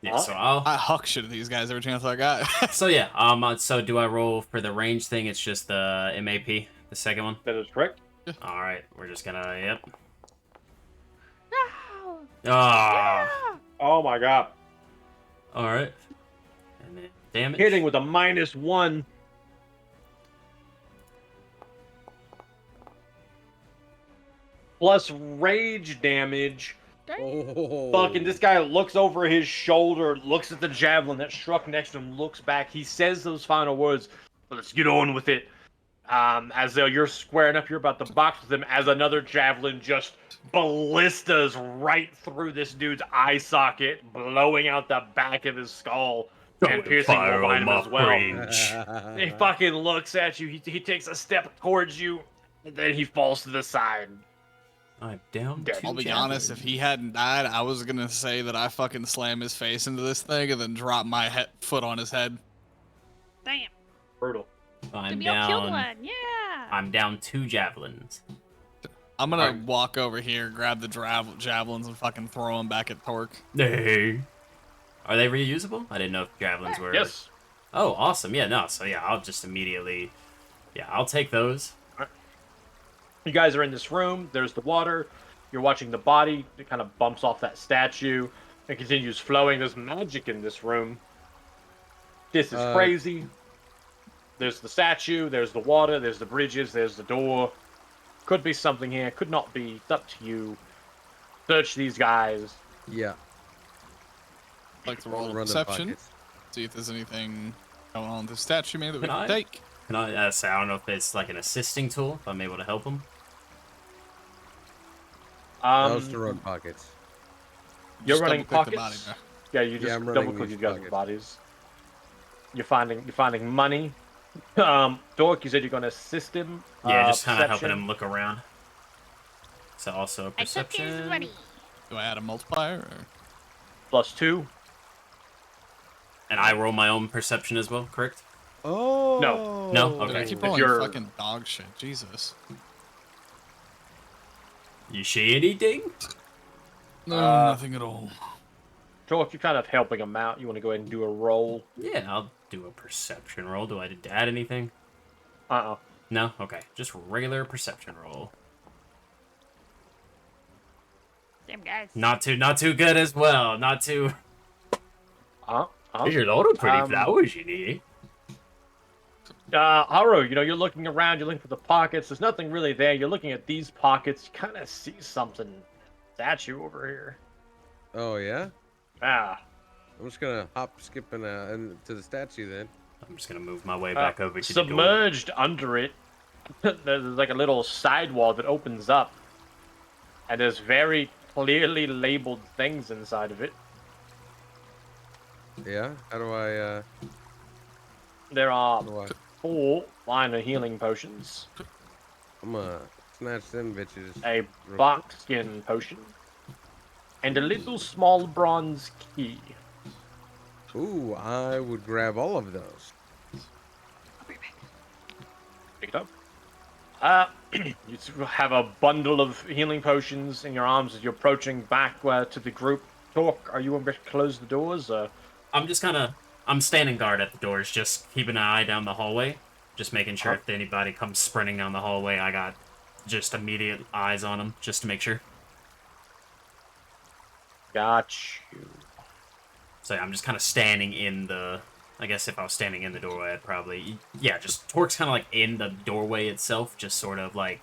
Speaker 6: yeah. So I'll.
Speaker 2: I huck shit at these guys every chance I got.
Speaker 6: So yeah. So do I roll for the range thing? It's just the MAP, the second one.
Speaker 1: that is correct.
Speaker 6: All right. We're just gonna. Yep.
Speaker 3: No!
Speaker 6: Ah.
Speaker 1: Oh my god.
Speaker 6: All right. And then damage.
Speaker 1: Hitting with a -1. Plus rage damage.
Speaker 7: Oh.
Speaker 1: Fucking this guy looks over his shoulder, looks at the javelin that struck next to him, looks back. He says those final words. Let's get on with it. As though you're squaring up, you're about to box with him as another javelin just ballistas right through this dude's eye socket, blowing out the back of his skull and piercing one behind him as well. He fucking looks at you. He takes a step towards you, and then he falls to the side.
Speaker 6: I'm down.
Speaker 1: Dead.
Speaker 6: two
Speaker 2: I'll be
Speaker 6: javelins.
Speaker 2: honest, if he hadn't died, I was gonna say that I fucking slam his face into this thing and then drop my foot on his head.
Speaker 3: Damn.
Speaker 1: Brutal.
Speaker 6: I'm
Speaker 3: Maybe I'll kill
Speaker 6: down.
Speaker 3: one. Yeah.
Speaker 6: I'm down 2 javelins.
Speaker 2: I'm gonna
Speaker 6: Alright.
Speaker 2: walk over here, grab the javelins, and fucking throw them back at Torque.
Speaker 6: Hey. Are they reusable? I didn't know if javelins were.
Speaker 1: Yes.
Speaker 6: Oh, awesome. Yeah, no. So yeah, I'll just immediately. Yeah, I'll take those.
Speaker 1: You guys are in this room. There's the water. You're watching the body. It kind of bumps off that statue and continues flowing. There's magic in this room. This is crazy. There's the statue. There's the water. There's the bridges. There's the door. Could be something here. Could not be. It's up to you. Search these guys.
Speaker 7: Yeah.
Speaker 2: Like to
Speaker 7: I'll
Speaker 2: roll a
Speaker 7: run the
Speaker 2: perception,
Speaker 7: buckets.
Speaker 2: see if there's anything going on with the statue maybe that we
Speaker 6: Can
Speaker 2: can
Speaker 6: I?
Speaker 2: take.
Speaker 6: Can I say I don't know if it's like an assisting tool. If I'm able to help them.
Speaker 7: Those to run pockets.
Speaker 1: You're
Speaker 2: Just
Speaker 1: running
Speaker 2: double-click the
Speaker 1: pockets.
Speaker 2: body,
Speaker 1: Yeah, you just
Speaker 7: I'm running
Speaker 1: double click
Speaker 7: these
Speaker 1: these guys'
Speaker 7: pockets.
Speaker 1: bodies. You're finding money. Dork, you said you're gonna assist him.
Speaker 6: Yeah, just kind of helping
Speaker 1: perception.
Speaker 6: him look around. So also
Speaker 8: I took his
Speaker 6: perception.
Speaker 8: money.
Speaker 2: Do I add a multiplier? Or?
Speaker 1: +2.
Speaker 6: And I roll my own perception as well, correct?
Speaker 7: Oh.
Speaker 6: No?
Speaker 2: Dude, I
Speaker 6: Okay.
Speaker 2: keep
Speaker 1: If
Speaker 2: rolling
Speaker 1: you're-
Speaker 2: fucking dog shit. Jesus.
Speaker 6: You see anything?
Speaker 2: No,
Speaker 1: Uh,
Speaker 2: nothing at all.
Speaker 1: Dork, you're kind of helping him out. You want to go ahead and do a roll?
Speaker 6: Yeah, I'll do a perception roll. Do I need to add anything?
Speaker 1: Uh-uh.
Speaker 6: No? Okay. Just regular perception roll.
Speaker 3: Damn guys.
Speaker 6: Not too good as well. Not too. There's a lot of pretty flowers in here.
Speaker 1: Haru, you're looking around, you're looking for the pockets. There's nothing really there. You're looking at these pockets. You kind of see something. Statue over here.
Speaker 7: Oh yeah.
Speaker 1: Ah.
Speaker 7: I'm just gonna hop, skip, and to the statue then.
Speaker 6: I'm just gonna move my way back over to the door.
Speaker 1: Submerged under it, there's like a little sidewall that opens up. And there's very clearly labeled things inside of it.
Speaker 7: Yeah. How do I?
Speaker 1: There are
Speaker 7: How do I?
Speaker 1: 4 minor healing potions,
Speaker 7: I'm gonna snatch them bitches.
Speaker 1: a
Speaker 7: real
Speaker 1: barkskin potion, and a little small bronze key.
Speaker 7: quick. Ooh, I would grab all of those.
Speaker 1: Pick it up. You have a bundle of healing potions in your arms as you're approaching back to the group. Talk, are you going to close the doors?
Speaker 6: I'm standing guard at the doors, just keeping an eye down the hallway, just making sure
Speaker 1: Uh-huh.
Speaker 6: if anybody comes sprinting down the hallway, I got just immediate eyes on them, just to make sure.
Speaker 1: Got you.
Speaker 6: So yeah, I'm just kind of standing in the. I guess if I was standing in the doorway, I'd probably just Torque's kind of like in the doorway itself, just sort of like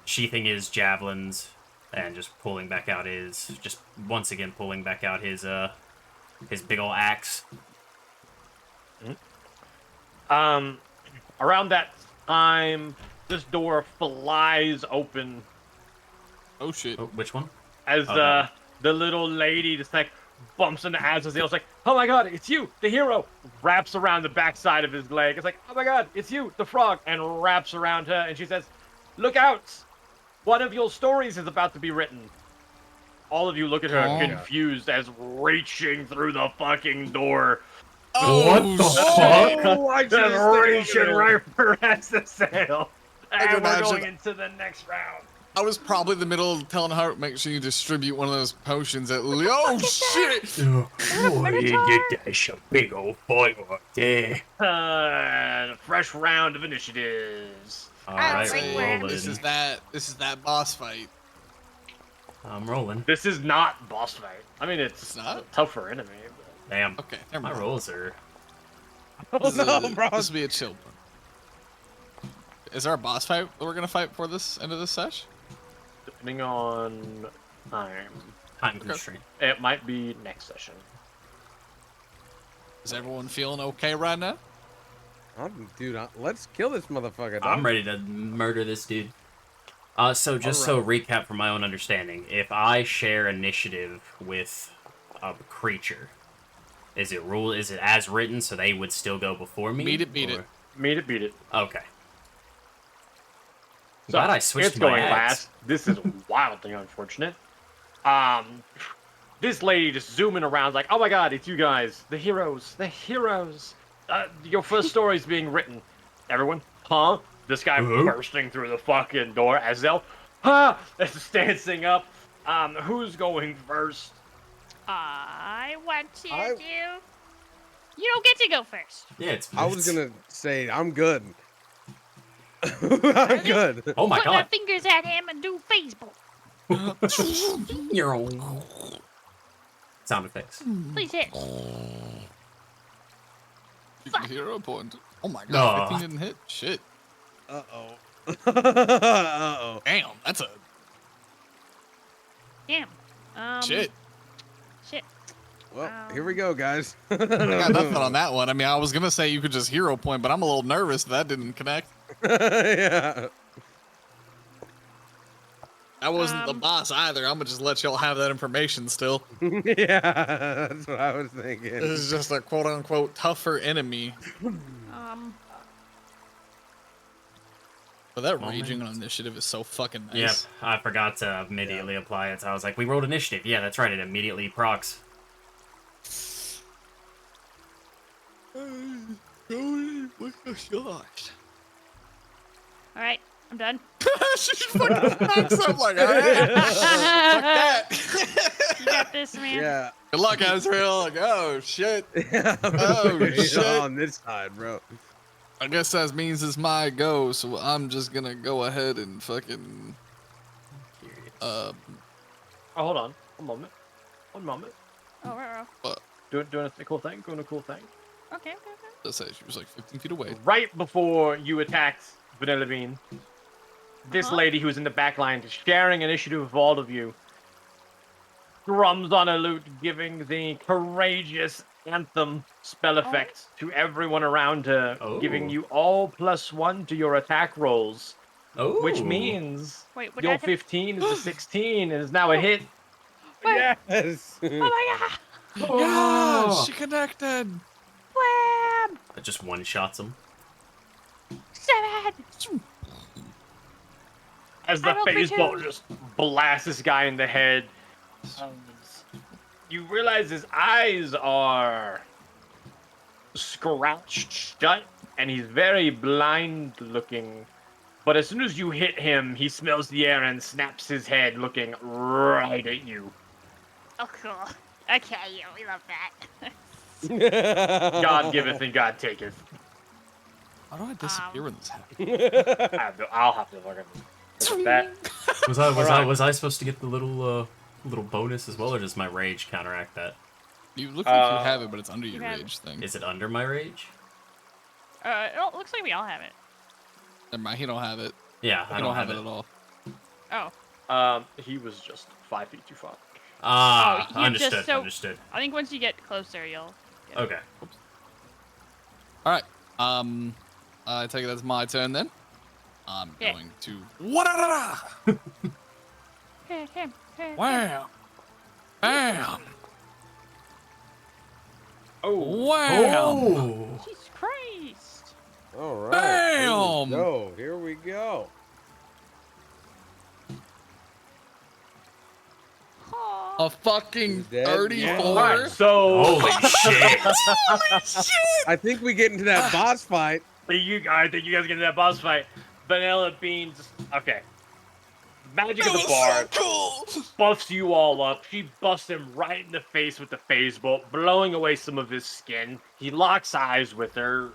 Speaker 6: sheathing his javelins and just pulling back out his once again pulling back out his big ol' axe.
Speaker 1: Around that time, this door flies open
Speaker 2: Oh shit.
Speaker 6: Oh, which one?
Speaker 1: as
Speaker 6: that
Speaker 1: the little lady just like bumps into Azazil's like, oh my god, it's you, the hero! Wraps around the backside of his leg. It's like, oh my god, it's you, the frog! And wraps around her, and she says, look out! One of your stories is about to be written. All of you look at her
Speaker 2: Oh.
Speaker 1: confused as reaching through the fucking door.
Speaker 6: What the fuck?
Speaker 7: Oh, I
Speaker 1: Just reaching right for Azazel.
Speaker 2: can
Speaker 1: And we're
Speaker 2: imagine-
Speaker 1: going into the next round.
Speaker 2: I was probably in the middle of telling her, make sure you distribute one of those potions at least. Oh shit!
Speaker 6: Oh, you get that big old fight right there.
Speaker 1: A fresh round of initiatives.
Speaker 6: Alright,
Speaker 8: like where-
Speaker 6: rolling.
Speaker 2: This is that boss fight.
Speaker 6: I'm rolling.
Speaker 1: This is not boss fight. I mean, it's
Speaker 2: not?
Speaker 1: a tougher enemy.
Speaker 6: Damn.
Speaker 2: Okay, never
Speaker 6: My
Speaker 2: mind.
Speaker 6: rolls are.
Speaker 7: Oh no, bro.
Speaker 2: This will be a chill one. Is there a boss fight that we're gonna fight for this end of this sesh?
Speaker 1: Depending on time.
Speaker 6: Time constraint.
Speaker 1: It might be next session.
Speaker 2: Is everyone feeling okay right now?
Speaker 7: Dude, let's kill this motherfucker.
Speaker 6: I'm
Speaker 7: dog.
Speaker 6: ready to murder this dude. So recap from my own understanding, if I share initiative with a creature, is it as written so they would still go before me?
Speaker 2: Beat it.
Speaker 6: or-
Speaker 1: Beat it.
Speaker 6: Okay.
Speaker 1: So,
Speaker 6: Glad I switched
Speaker 1: it's
Speaker 6: my
Speaker 1: going
Speaker 6: axe.
Speaker 1: last. This is wildly unfortunate. This lady just zooming around like, oh my god, it's you guys, the heroes. Your first story's being written. Everyone, huh? This guy bursting through the fucking door. Azel, huh? Is dancing up. Who's going first?
Speaker 3: I want to
Speaker 7: I-
Speaker 3: do. You don't get to go first.
Speaker 6: Yeah, it's.
Speaker 7: I was gonna say I'm good. I'm good.
Speaker 6: Oh my
Speaker 3: Put my
Speaker 6: god.
Speaker 3: fingers at him and do Facebook.
Speaker 6: You're old. Sound effects.
Speaker 3: Please hit.
Speaker 2: You can hero point. Oh my god, 15 didn't hit. Shit.
Speaker 7: Uh oh. Uh oh.
Speaker 2: Damn, that's a
Speaker 3: Damn.
Speaker 2: shit.
Speaker 3: Shit.
Speaker 7: Well, here we go, guys.
Speaker 2: I got nothing on that one. I mean, I was gonna say you could just hero point, but I'm a little nervous that didn't connect.
Speaker 7: Yeah.
Speaker 2: That wasn't the boss either. I'm gonna just let y'all have that information still.
Speaker 7: Yeah, that's what I was thinking.
Speaker 2: This is just a quote unquote tougher enemy. But that raging on initiative is so fucking nice.
Speaker 6: Yep, I forgot to immediately apply it. So I was like, we rolled initiative. Yeah, that's right. It immediately procs.
Speaker 2: Oh my gosh.
Speaker 3: All right, I'm done.
Speaker 2: She fucking backs up like, alright. Fuck that.
Speaker 3: You got this, man.
Speaker 7: Yeah.
Speaker 2: Good luck, Azrael. Like, oh shit.
Speaker 7: Oh,
Speaker 2: shit.
Speaker 7: on this side, bro.
Speaker 2: I guess that means it's my go, so I'm just gonna go ahead and fucking
Speaker 1: Oh, hold on. One moment.
Speaker 3: Oh, right.
Speaker 1: Doing a cool thing.
Speaker 3: Okay.
Speaker 2: let's say she was like 15 feet away.
Speaker 1: Right before you attacked Vanilla Bean, this lady who's in the back line, sharing initiative with all of you, drums on a lute, giving the courageous anthem spell effect to everyone around her, giving you all +1 to your attack rolls.
Speaker 6: Oh.
Speaker 1: which means
Speaker 3: Wait, what
Speaker 1: your
Speaker 3: happened?
Speaker 1: 15 is a 16 and is now a hit.
Speaker 3: Wait,
Speaker 5: Yes.
Speaker 3: oh my god!
Speaker 2: Yeah,
Speaker 6: Oh.
Speaker 2: she connected.
Speaker 3: Wham!
Speaker 6: It just one shots him.
Speaker 3: 7!
Speaker 1: As the
Speaker 3: I rolled
Speaker 1: phase bolt
Speaker 3: 3-2.
Speaker 1: just blasts this guy in the head. You realize his eyes are scratched shut and he's very blind looking. But as soon as you hit him, he smells the air and snaps his head looking right at you.
Speaker 8: Oh, cool. Okay, yeah, we love that.
Speaker 1: God giveth and God taketh.
Speaker 2: How do I disappear when this happens?
Speaker 1: I'll have to look at that.
Speaker 6: Was I supposed to get the little bonus as well, or does my rage counteract that?
Speaker 2: You look like you have it, but it's under your
Speaker 3: have-
Speaker 2: rage thing.
Speaker 6: Is it under my rage?
Speaker 3: It looks like we all have it.
Speaker 2: Never mind, he don't have it.
Speaker 6: Yeah,
Speaker 2: He
Speaker 6: I
Speaker 2: don't have it at all.
Speaker 3: Oh.
Speaker 1: He was just 5 feet too far.
Speaker 6: Ah,
Speaker 3: Oh, you just
Speaker 6: understood.
Speaker 3: so-
Speaker 6: Understood.
Speaker 3: I think once you get closer, you'll.
Speaker 6: Okay.
Speaker 2: All right. I take it that's my turn then. I'm
Speaker 3: Yeah.
Speaker 2: going to. What?
Speaker 3: Him.
Speaker 2: Wham! Bam!
Speaker 1: Oh,
Speaker 2: Wham!
Speaker 6: Oh.
Speaker 3: Jesus Christ!
Speaker 5: All right.
Speaker 2: Bam!
Speaker 5: Here we go.
Speaker 3: Oh.
Speaker 2: A fucking
Speaker 5: He's dead.
Speaker 2: 34.
Speaker 1: alright, so
Speaker 6: Holy shit!
Speaker 5: I think we get into that boss fight.
Speaker 1: I think you guys get into that boss fight. Vanilla Bean just okay. Magic of
Speaker 2: That
Speaker 1: the
Speaker 2: was
Speaker 1: Bard
Speaker 2: so cool.
Speaker 1: buffs you all up. She busts him right in the face with the phase bolt, blowing away some of his skin. He locks eyes with her.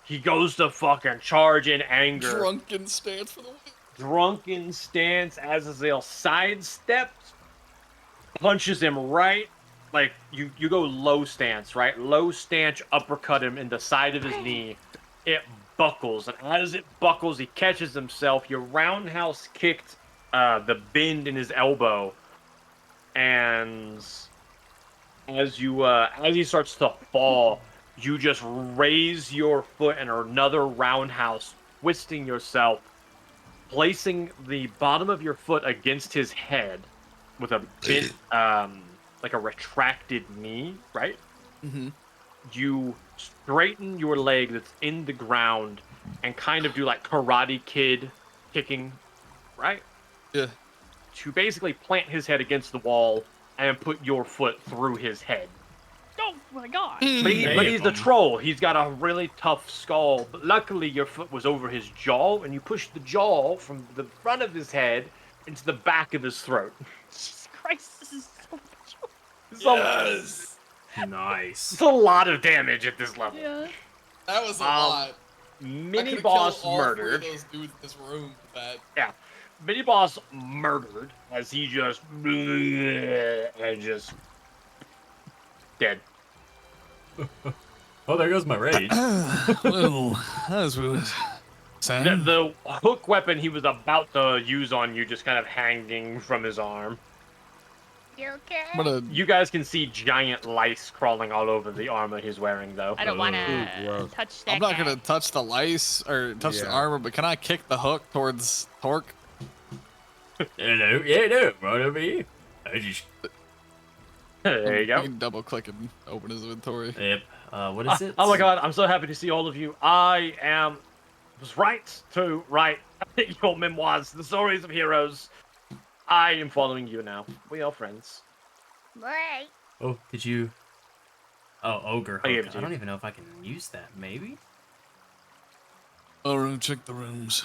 Speaker 1: He goes to fucking charge in anger.
Speaker 2: Drunken stance for the win.
Speaker 1: Drunken stance. Azazel sidesteps, punches him right. Like you go low stance, right? Low stance, uppercut him in the side of his knee. It buckles, and as it buckles, he catches himself. You roundhouse kicked the bend in his elbow, and as he starts to fall, you just raise your foot and another roundhouse, twisting yourself, placing the bottom of your foot against his head with a bent, like a retracted knee, right?
Speaker 2: Mm-hmm.
Speaker 1: You straighten your leg that's in the ground and kind of do like Karate Kid kicking, right?
Speaker 2: Yeah.
Speaker 1: To basically plant his head against the wall and put your foot through his head.
Speaker 3: Oh my god!
Speaker 1: But he's the troll. He's got a really tough skull. But luckily, your foot was over his jaw, and you pushed the jaw from the front of his head into the back of his throat.
Speaker 3: Jesus Christ, this is so much.
Speaker 1: Yes.
Speaker 6: Nice.
Speaker 1: It's a lot of damage at this level.
Speaker 3: Yeah.
Speaker 2: That was a lot.
Speaker 1: Mini boss murdered.
Speaker 2: Those dudes in this room with that.
Speaker 1: Yeah. Mini boss murdered as he just and just dead.
Speaker 6: Oh, there goes my rage.
Speaker 2: Well, as we were saying.
Speaker 1: The hook weapon he was about to use on you just kind of hanging from his arm.
Speaker 8: You okay?
Speaker 2: I'm gonna
Speaker 1: You guys can see giant lice crawling all over the armor he's wearing, though.
Speaker 3: I don't want to
Speaker 5: gross.
Speaker 3: touch that.
Speaker 2: I'm not
Speaker 3: guy.
Speaker 2: gonna touch the lice or touch the
Speaker 5: Yeah.
Speaker 2: armor, but can I kick the hook towards Torque?
Speaker 6: Hello, yeah, no, right over here. I just,
Speaker 1: There you
Speaker 2: I
Speaker 1: go.
Speaker 2: can double click and open his inventory.
Speaker 6: yep. What is it?
Speaker 1: Oh my god, I'm so happy to see all of you. Was right to write your memoirs, the stories of heroes. I am following you now. We are friends.
Speaker 8: Right.
Speaker 6: Oh, did you? Oh, ogre
Speaker 1: I gave
Speaker 6: hook.
Speaker 1: it to
Speaker 6: I don't
Speaker 1: you.
Speaker 6: even know if I can use that. Maybe.
Speaker 2: I'll check the rooms.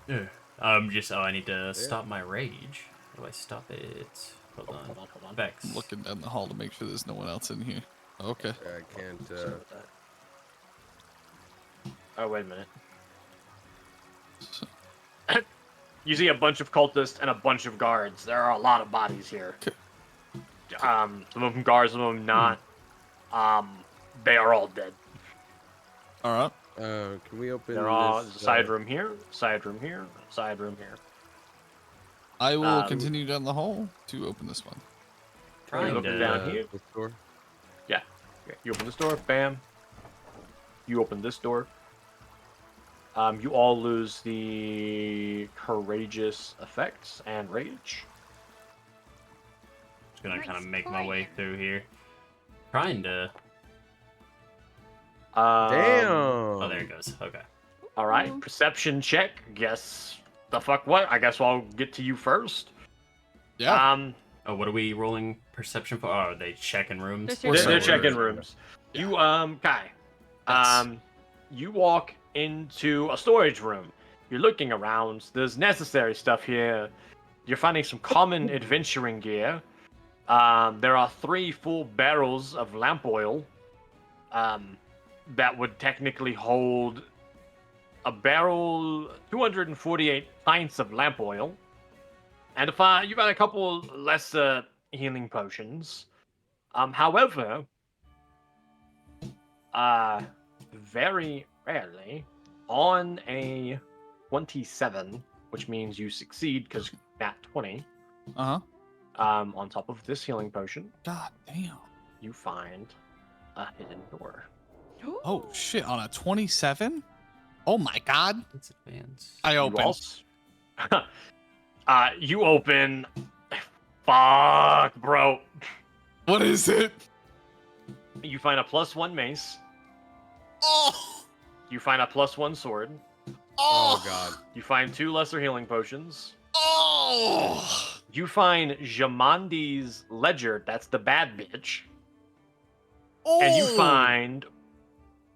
Speaker 6: Yeah. I need to stop my rage. How do I stop it? Hold on. Vex.
Speaker 2: I'm looking down the hall to make sure there's no one else in here. Okay.
Speaker 5: I can't.
Speaker 1: Oh, wait a minute. You see a bunch of cultists and a bunch of guards. There are a lot of bodies here. Some of them guards, some of them not. They are all dead.
Speaker 2: All right.
Speaker 5: Can we open
Speaker 1: They're all
Speaker 5: this?
Speaker 1: side room here, side room here, side room here.
Speaker 2: I will
Speaker 1: Um,
Speaker 2: continue down the hall to open this one.
Speaker 1: You're looking down here.
Speaker 5: This door.
Speaker 1: Yeah. You open this door, bam. You open this door. You all lose the courageous effects and rage.
Speaker 6: Just gonna kind of
Speaker 8: Nice
Speaker 6: make my way
Speaker 8: plan.
Speaker 6: through here. Trying to.
Speaker 7: Damn.
Speaker 6: Oh, there it goes. Okay.
Speaker 1: All right, perception check. Guess the fuck what? I guess I'll get to you first.
Speaker 2: Yeah.
Speaker 6: Oh, what are we rolling perception for? Oh, are they checking rooms?
Speaker 3: They're
Speaker 1: They're
Speaker 3: searching
Speaker 1: checking
Speaker 3: rooms.
Speaker 1: rooms. You Kai,
Speaker 2: Yes.
Speaker 1: you walk into a storage room. You're looking around. There's necessary stuff here. You're finding some common adventuring gear. There are 3 full barrels of lamp oil. That would technically hold a barrel, 248 pints of lamp oil, and you got a couple lesser healing potions. However, very rarely on a 27, which means you succeed because nat 20.
Speaker 2: Uh huh.
Speaker 1: On top of this healing potion,
Speaker 2: God damn.
Speaker 1: you find a hidden door.
Speaker 2: Oh shit! On a 27. Oh my god.
Speaker 6: Let's advance.
Speaker 2: I
Speaker 1: You
Speaker 2: open.
Speaker 1: also, you open. Fuck, bro.
Speaker 2: What is it?
Speaker 1: You find a +1 mace.
Speaker 2: Oh.
Speaker 1: You find a +1 sword.
Speaker 7: Oh god.
Speaker 1: You find 2 lesser healing potions.
Speaker 2: Oh.
Speaker 1: You find Jamandi's ledger. That's the bad bitch.
Speaker 2: Oh.
Speaker 1: And you find,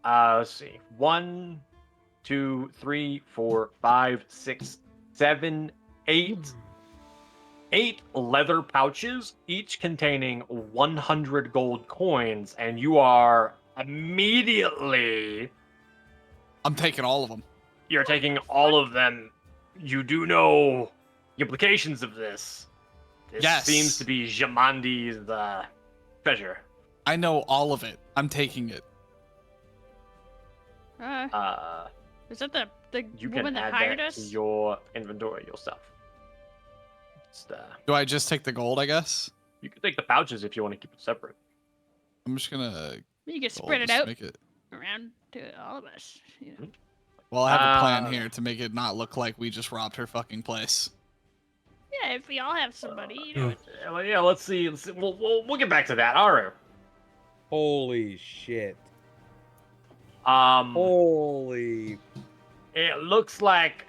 Speaker 1: let's see, 1, 2, 3, 4, 5, 6, 7, 8. 8 leather pouches, each containing 100 gold coins, and you are immediately.
Speaker 2: I'm taking all of them.
Speaker 1: You're taking all of them. You do know the implications of this. This
Speaker 2: Yes.
Speaker 1: seems to be Jamandi's treasure.
Speaker 2: I know all of it. I'm taking it.
Speaker 3: Is that the
Speaker 1: You
Speaker 3: woman
Speaker 1: can
Speaker 3: that
Speaker 1: add
Speaker 3: hired
Speaker 1: that
Speaker 3: us?
Speaker 1: to your inventory yourself.
Speaker 2: Do I just take the gold? I guess.
Speaker 1: You can take the pouches if you want to keep it separate.
Speaker 2: I'm just gonna.
Speaker 3: You can
Speaker 2: gold,
Speaker 3: spread it
Speaker 2: just
Speaker 3: out
Speaker 2: Make it.
Speaker 3: around to all of us. You know.
Speaker 2: Well, I have a plan
Speaker 1: Uh,
Speaker 2: here to make it not look like we just robbed her fucking place.
Speaker 3: Yeah, if we all have somebody, you know.
Speaker 1: Yeah, let's see. We'll get back to that. All right.
Speaker 7: Holy shit.
Speaker 5: Holy.
Speaker 1: It looks like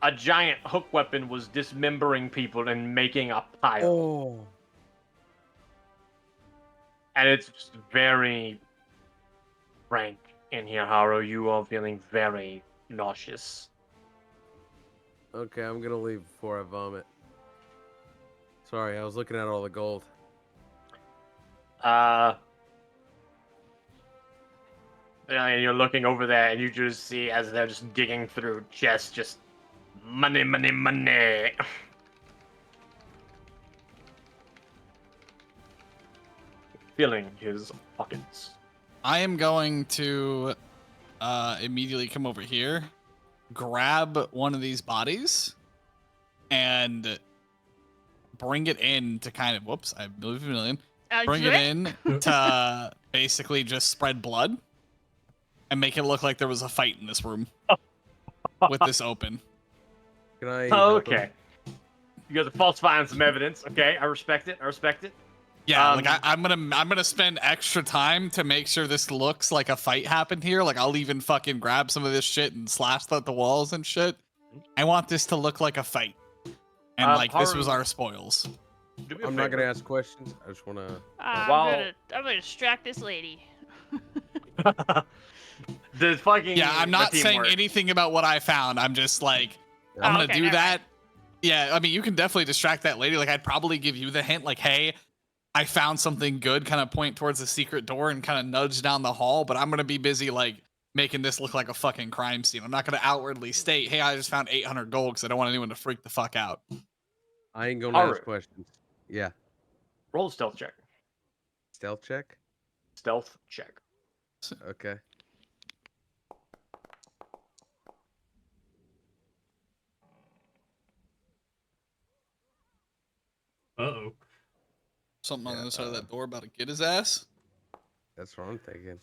Speaker 1: a giant hook weapon was dismembering people and making a pile.
Speaker 5: Oh.
Speaker 1: And it's very rank in here, Haru. You are feeling very nauseous.
Speaker 7: Okay, I'm gonna leave before I vomit. Sorry, I was looking at all the gold.
Speaker 1: And you're looking over there, and you just see as they're just digging through chests, just money, money, money. Filling his pockets.
Speaker 2: I am going to immediately come over here, grab one of these bodies, and bring it in to kind of. Whoops, I believe a million. Bring it in to basically just spread blood and make it look like there was a fight in this room with this open.
Speaker 7: Can I?
Speaker 1: Okay. You guys are falsifying some evidence. Okay, I respect it. I respect it.
Speaker 2: Yeah, like I'm gonna spend extra time to make sure this looks like a fight happened here. Like I'll even fucking grab some of this shit and slash the walls and shit. I want this to look like a fight, and like this was
Speaker 1: Haru-
Speaker 2: our spoils.
Speaker 1: Do me a
Speaker 7: I'm not gonna
Speaker 1: favor.
Speaker 7: ask questions. I just wanna.
Speaker 3: I'm gonna distract this lady.
Speaker 1: The fucking
Speaker 2: Yeah, I'm not
Speaker 1: the
Speaker 2: saying
Speaker 1: teamwork.
Speaker 2: anything about what I found. I'm just like, I'm gonna
Speaker 3: okay,
Speaker 2: do
Speaker 3: never
Speaker 2: that.
Speaker 3: mind.
Speaker 2: Yeah, I mean, you can definitely distract that lady. Like, I'd probably give you the hint, like, hey, I found something good, kind of point towards the secret door and kind of nudge down the hall, but I'm gonna be busy, like, making this look like a fucking crime scene. I'm not gonna outwardly state, hey, I just found 800 gold because I don't want anyone to freak the fuck out.
Speaker 7: I ain't gonna
Speaker 1: Haru.
Speaker 7: ask questions. Yeah.
Speaker 1: Roll a stealth check.
Speaker 7: Stealth check.
Speaker 1: Stealth check.
Speaker 7: Okay.
Speaker 6: Uh-oh.
Speaker 2: Something on the other side of that door about to get his ass.
Speaker 7: That's what I'm thinking.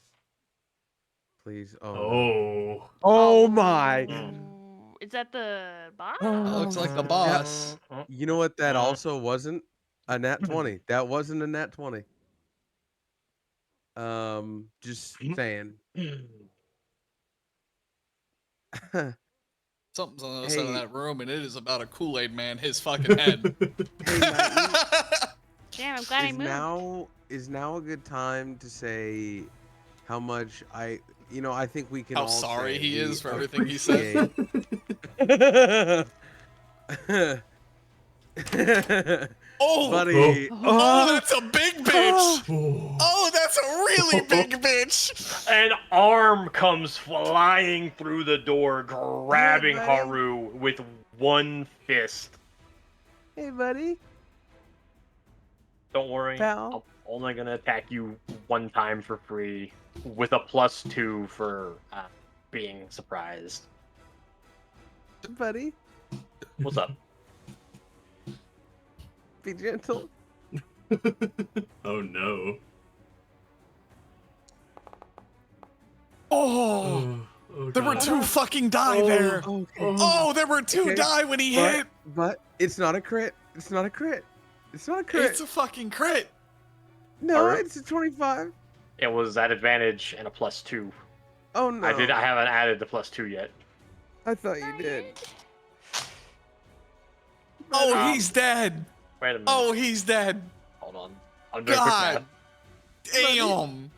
Speaker 5: please. Oh. No.
Speaker 6: Oh.
Speaker 5: Oh my.
Speaker 3: Ooh, is that the boss?
Speaker 2: That looks like the boss.
Speaker 5: You know what? That also wasn't a nat 20. That wasn't a nat 20. Just saying.
Speaker 2: Something's on the other side of
Speaker 5: Hey.
Speaker 2: that room, and it is about a Kool-Aid man, his fucking head.
Speaker 5: Hey, Nighty,
Speaker 3: Damn, I'm glad I moved.
Speaker 5: is now a good time to say how much I think we can
Speaker 2: How
Speaker 5: all
Speaker 2: sorry
Speaker 5: say
Speaker 2: he
Speaker 5: we
Speaker 2: is for everything he said.
Speaker 5: appreciate-
Speaker 2: Oh,
Speaker 5: buddy.
Speaker 2: oh, that's a big bitch.
Speaker 6: Oh.
Speaker 2: Oh, that's a really big bitch.
Speaker 1: An arm comes flying through the door, grabbing
Speaker 5: buddy.
Speaker 1: Haru with one fist.
Speaker 5: Hey, buddy.
Speaker 1: Don't worry,
Speaker 5: Pal.
Speaker 1: I'm only gonna attack you one time for free, with a +2 for being surprised.
Speaker 5: Buddy.
Speaker 1: What's up?
Speaker 5: Be gentle.
Speaker 6: Oh no.
Speaker 2: Oh,
Speaker 6: Oh,
Speaker 2: there were
Speaker 6: God.
Speaker 2: 2 fucking die there.
Speaker 5: Okay.
Speaker 2: Oh, there were 2
Speaker 5: Okay,
Speaker 2: die when he hit.
Speaker 5: But it's not a crit. It's not a crit. It's not a crit.
Speaker 2: It's a fucking crit.
Speaker 5: No,
Speaker 1: Alright.
Speaker 5: it's a 25.
Speaker 1: It was at advantage and a +2.
Speaker 5: Oh no.
Speaker 1: I haven't added the +2 yet.
Speaker 5: I thought you did.
Speaker 2: Oh,
Speaker 1: Um,
Speaker 2: he's dead.
Speaker 1: Wait a minute.
Speaker 2: Oh, he's dead.
Speaker 1: Hold on. I'm doing quick
Speaker 2: God.
Speaker 1: math.
Speaker 2: Damn.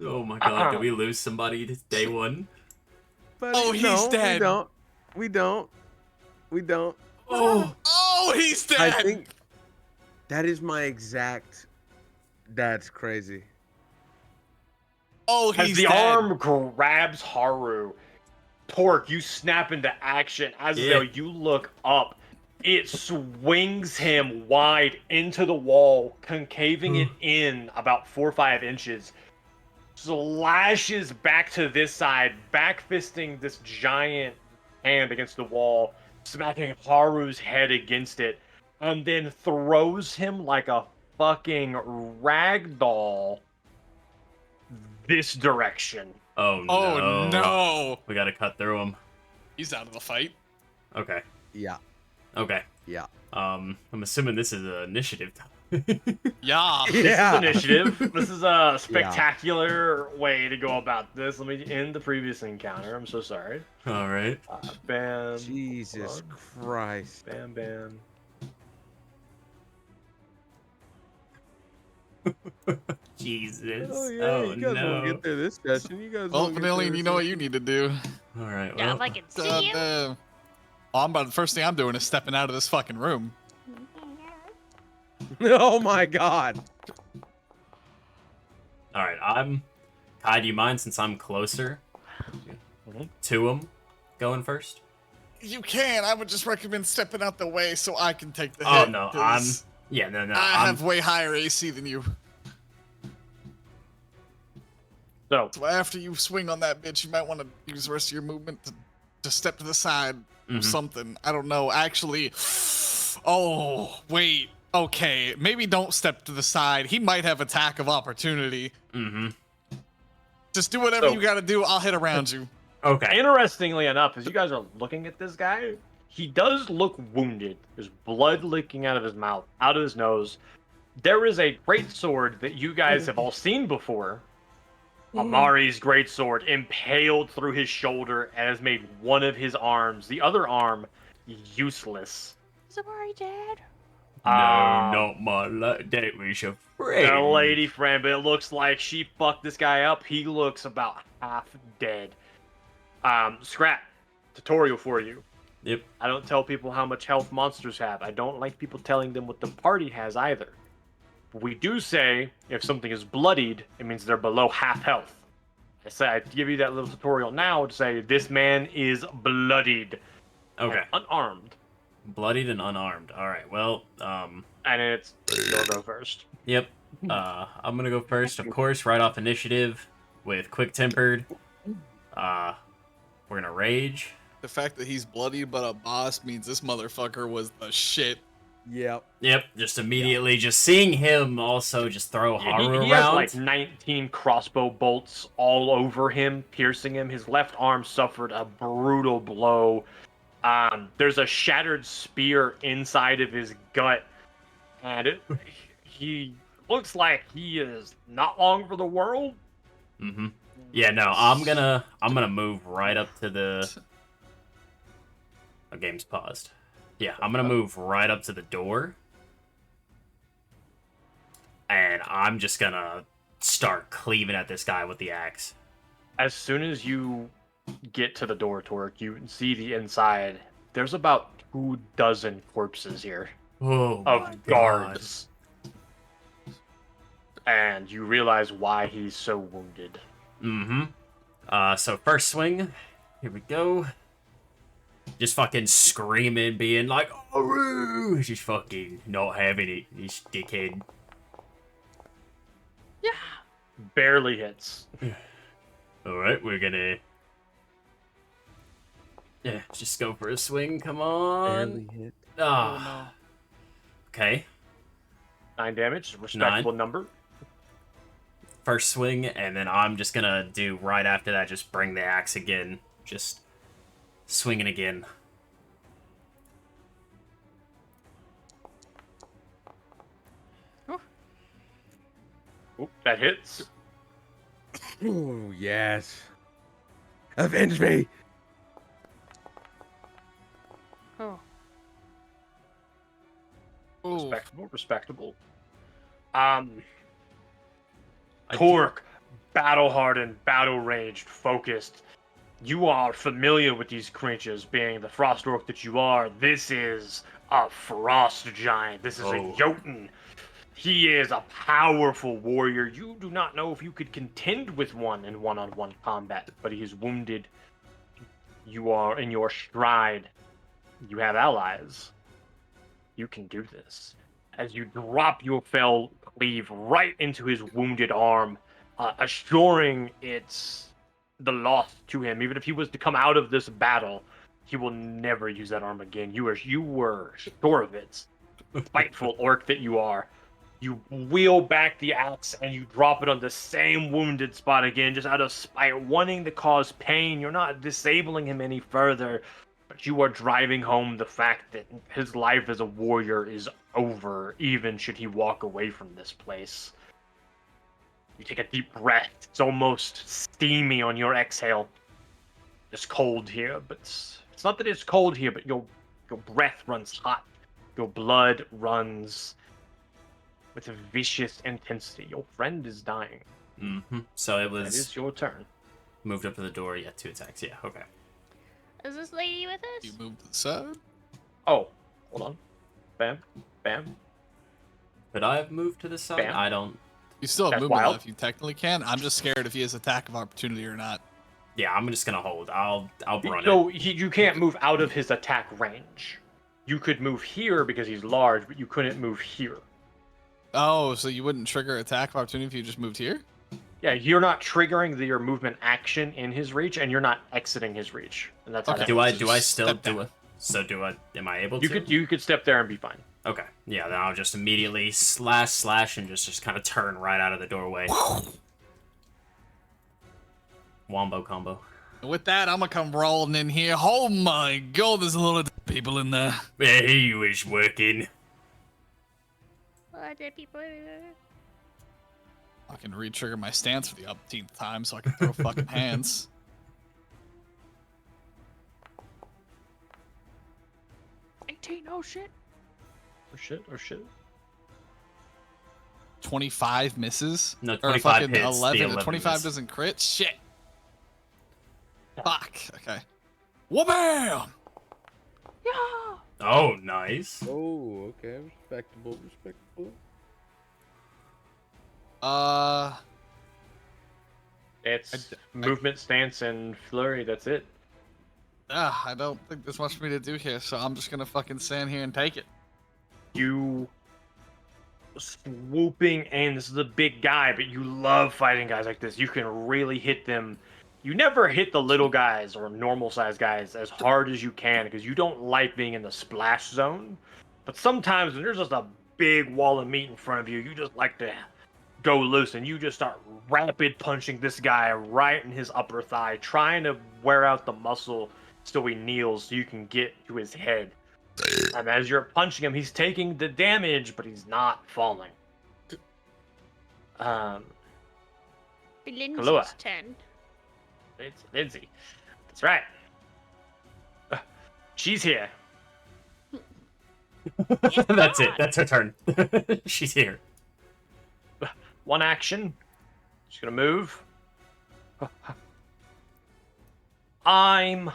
Speaker 6: Oh my god, did we lose somebody to day one?
Speaker 5: Buddy,
Speaker 2: Oh, he's
Speaker 5: no,
Speaker 2: dead.
Speaker 5: We don't.
Speaker 2: Oh, oh, he's dead.
Speaker 5: I think that is my exact. That's crazy.
Speaker 2: Oh,
Speaker 1: As
Speaker 2: he's
Speaker 1: the
Speaker 2: dead.
Speaker 1: arm grabs Haru, Torque, you snap into action. As
Speaker 6: Yeah.
Speaker 1: though you look up, it swings him wide into the wall, concaving it in about 4 or 5 inches. Slashes back to this side, back fisting this giant hand against the wall, smacking Haru's head against it, and then throws him like a fucking ragdoll this direction.
Speaker 6: Oh no.
Speaker 2: Oh no.
Speaker 6: We gotta cut through him.
Speaker 2: He's out of the fight.
Speaker 6: Okay.
Speaker 5: Yeah.
Speaker 6: Okay.
Speaker 5: Yeah.
Speaker 6: I'm assuming this is an initiative.
Speaker 2: Yeah.
Speaker 1: This is initiative. This is a spectacular way to go about this. Let me end the previous encounter. I'm so sorry.
Speaker 6: All right.
Speaker 1: Bam.
Speaker 5: Jesus
Speaker 1: hold
Speaker 5: Christ.
Speaker 1: on. Bam, bam.
Speaker 6: Jesus.
Speaker 5: Oh yeah,
Speaker 6: Oh
Speaker 5: you guys
Speaker 6: no.
Speaker 5: want to get through this session? You guys.
Speaker 2: Well,
Speaker 5: wanna get through
Speaker 2: Vanillion,
Speaker 5: this
Speaker 2: you know what
Speaker 5: session?
Speaker 2: you need to do.
Speaker 6: All right.
Speaker 3: Yeah,
Speaker 6: Well.
Speaker 3: if I can see you.
Speaker 2: The first thing I'm doing is stepping out of this fucking room.
Speaker 5: Oh my God.
Speaker 6: All right. Kai, do you mind since I'm closer to him going first?
Speaker 2: You can. I would just recommend stepping out the way so I can take the
Speaker 6: Oh
Speaker 2: hit.
Speaker 6: no.
Speaker 2: 'cause
Speaker 6: Yeah. No.
Speaker 2: I have way higher AC than you.
Speaker 1: So,
Speaker 2: So after you swing on that bitch, you might want to use the rest of your movement to step to the side or
Speaker 6: Mhm.
Speaker 2: something. I don't know. Actually, oh, wait. Okay, maybe don't step to the side. He might have attack of opportunity.
Speaker 6: Mm-hmm.
Speaker 2: Just do whatever
Speaker 1: So-
Speaker 2: you gotta do. I'll hit around you.
Speaker 6: Okay.
Speaker 1: interestingly enough, as you guys are looking at this guy, he does look wounded. There's blood leaking out of his mouth, out of his nose. There is a greatsword that you guys have all seen before. Amari's greatsword impaled through his shoulder and has made one of his arms, the other arm, useless.
Speaker 3: Is Amari dead?
Speaker 6: No,
Speaker 1: Uh,
Speaker 6: not my that was a friend.
Speaker 1: A lady friend, but it looks like she fucked this guy up. He looks about half dead. Scrap, tutorial for you.
Speaker 6: Yep.
Speaker 1: I don't tell people how much health monsters have. I don't like people telling them what the party has either. We do say if something is bloodied, it means they're below half health. I give you that little tutorial now to say this man is bloodied.
Speaker 6: Okay.
Speaker 1: And unarmed.
Speaker 6: Bloodied and unarmed. All right. Well.
Speaker 1: And it's you'll go first.
Speaker 6: Yep. I'm gonna go first, of course, right off initiative with quick tempered. We're gonna rage.
Speaker 2: The fact that he's bloody but a boss means this motherfucker was the shit.
Speaker 7: Yep.
Speaker 6: Yep, just immediately just seeing him also just throw
Speaker 1: Yeah,
Speaker 6: Haru
Speaker 1: he has
Speaker 6: around.
Speaker 1: like 19 crossbow bolts all over him, piercing him. His left arm suffered a brutal blow. There's a shattered spear inside of his gut, and he looks like he is not long for the world.
Speaker 6: Mm-hmm. Yeah, no, I'm gonna move right up to the. Oh, game's paused. Yeah, I'm gonna move right up to the door, and I'm just gonna start cleaving at this guy with the axe.
Speaker 1: As soon as you get to the door, Torque, you see the inside. There's about 24 corpses here
Speaker 6: Oh
Speaker 1: of
Speaker 6: my god.
Speaker 1: guards. And you realize why he's so wounded.
Speaker 6: Mm-hmm. So first swing. Here we go. Just fucking screaming, being like, "Oh!" Just fucking not having it, this dickhead.
Speaker 1: Barely hits.
Speaker 6: Alright, we're gonna... Yeah, just go for a swing, come on.
Speaker 7: Barely hit.
Speaker 6: Ah. Okay.
Speaker 1: 9 damage, respectable number.
Speaker 6: First swing, and then I'm just gonna do right after that, just bring the axe again. Just swinging again.
Speaker 1: Oop, that hits.
Speaker 5: Oh, yes. Avenge me!
Speaker 3: Oh.
Speaker 2: Ooh.
Speaker 1: Respectable, respectable. Torque, battle-hardened, battle-raged, focused. You are familiar with these creatures, being the frost orc that you are. This is a frost giant. This is a Jotun. He is a powerful warrior. You do not know if you could contend with one in one-on-one combat, but he is wounded. You are in your stride. You have allies. You can do this. As you drop your fell cleave right into his wounded arm, assuring it's the loss to him. Even if he was to come out of this battle, he will never use that arm again. You were sure of it. Spiteful orc that you are. You wheel back the axe and you drop it on the same wounded spot again, just out of spite, wanting to cause pain. You're not disabling him any further, but you are driving home the fact that his life as a warrior is over, even should he walk away from this place. You take a deep breath. It's almost steamy on your exhale. It's cold here, but it's not that it's cold here, but your breath runs hot. Your blood runs with a vicious intensity. Your friend is dying.
Speaker 6: Mm-hmm. So it was...
Speaker 1: It is your turn.
Speaker 6: Moved up to the door, yeah, 2 attacks, yeah, okay.
Speaker 8: Is this lady with us?
Speaker 2: You move to the side.
Speaker 1: Oh, hold on. Bam, bam.
Speaker 6: Could I have moved to the side?
Speaker 1: Bam.
Speaker 6: I don't...
Speaker 2: You still have
Speaker 1: That's
Speaker 2: movement
Speaker 1: wild.
Speaker 2: if you technically can. I'm just scared if he has attack of opportunity or not.
Speaker 6: Yeah, I'm just gonna hold. I'll run
Speaker 1: So
Speaker 6: it.
Speaker 1: you can't move out of his attack range. You could move here because he's large, but you couldn't move here.
Speaker 2: Oh, so you wouldn't trigger attack of opportunity if you just moved here?
Speaker 1: Yeah, you're not triggering your movement action in his reach, and you're not exiting his reach. And that's how
Speaker 2: Okay.
Speaker 1: that
Speaker 6: Do
Speaker 1: works.
Speaker 6: I still
Speaker 2: Step
Speaker 6: do
Speaker 2: down.
Speaker 6: it? So do I? Am I able
Speaker 1: You
Speaker 6: to?
Speaker 1: could step there and be fine.
Speaker 6: Okay. Yeah. Then I'll just immediately slash and just kind of turn right out of the doorway. Wombo combo.
Speaker 2: With that, I'm gonna come rolling in here. Oh my god, there's a lot of people in there.
Speaker 6: Yeah, he was working.
Speaker 8: Oh, dead people.
Speaker 2: I can re-trigger my stance for the upteenth time so I can throw fucking hands.
Speaker 3: 18, oh shit.
Speaker 1: Or shit.
Speaker 2: 25 misses?
Speaker 6: No,
Speaker 2: Or
Speaker 6: 25
Speaker 2: fucking
Speaker 6: hits, the
Speaker 2: 11.
Speaker 6: 11
Speaker 2: 25
Speaker 6: miss.
Speaker 2: doesn't crit? Shit. Fuck. Okay. Wha-bam!
Speaker 3: Yeah.
Speaker 6: Oh, nice.
Speaker 7: Oh, okay. Respectable, respectable.
Speaker 1: It's movement, stance, and flurry. That's it.
Speaker 2: I don't think there's much for me to do here, so I'm just gonna fucking stand here and take it.
Speaker 1: You swooping in. This is a big guy, but you love fighting guys like this. You can really hit them. You never hit the little guys or normal sized guys as hard as you can because you don't like being in the splash zone. But sometimes when there's just a big wall of meat in front of you, you just like to go loose and you just start rapid punching this guy right in his upper thigh, trying to wear out the muscle so he kneels so you can get to his head. And as you're punching him, he's taking the damage, but he's not falling.
Speaker 3: Lindsay's
Speaker 1: Kahlua.
Speaker 3: turn.
Speaker 1: It's Lindsay. That's right. She's here.
Speaker 6: That's it. That's her turn. She's here.
Speaker 1: One action. She's gonna move. I'm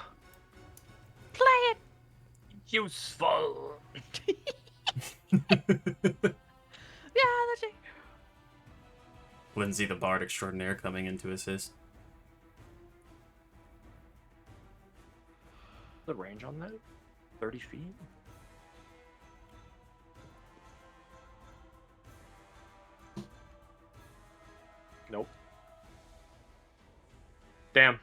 Speaker 3: Play it.
Speaker 1: useful.
Speaker 3: Yeah, that's it.
Speaker 6: Lindsay the Bard Extraordinaire coming in to assist.
Speaker 1: The range on that? 30 feet? Nope. Damn.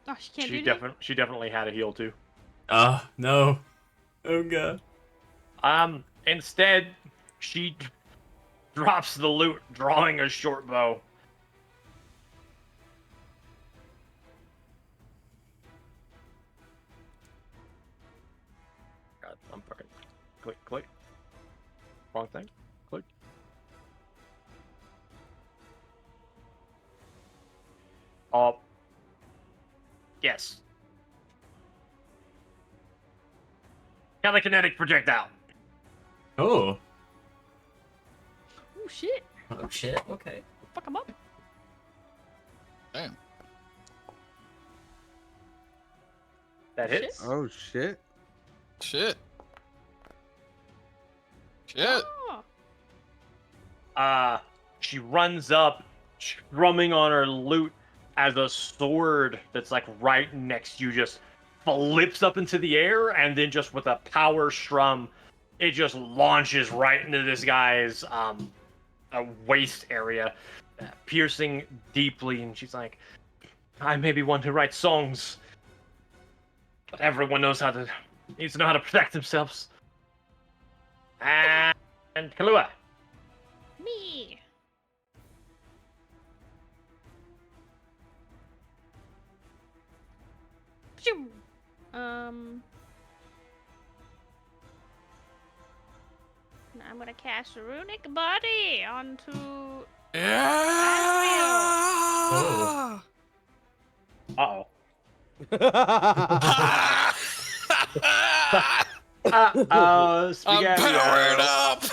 Speaker 3: Oh, she can't
Speaker 1: She
Speaker 3: do that.
Speaker 1: she definitely had a heal too.
Speaker 6: No. Oh god.
Speaker 1: Instead, she drops the loot, drawing a short bow. God, I'm fucking click. Wrong thing. Click. Oh. Yes. Telekinetic projectile.
Speaker 6: Oh.
Speaker 3: Oh shit.
Speaker 6: Oh shit. Okay.
Speaker 3: Fuck him up.
Speaker 2: Damn.
Speaker 1: That hits.
Speaker 5: Oh shit.
Speaker 2: Shit. Shit.
Speaker 3: Oh.
Speaker 1: She runs up, strumming on her lute as a sword that's like right next to you just flips up into the air, and then just with a power strum, it just launches right into this guy's waist area, piercing deeply. And she's like, I may be one who writes songs, but everyone needs to know how to protect themselves. And Kahlua.
Speaker 3: Me. Pshoo. I'm gonna cast a runic body onto.
Speaker 2: Yeah.
Speaker 1: Uh-oh.
Speaker 2: I'm
Speaker 1: Spaghetti.
Speaker 2: powered up.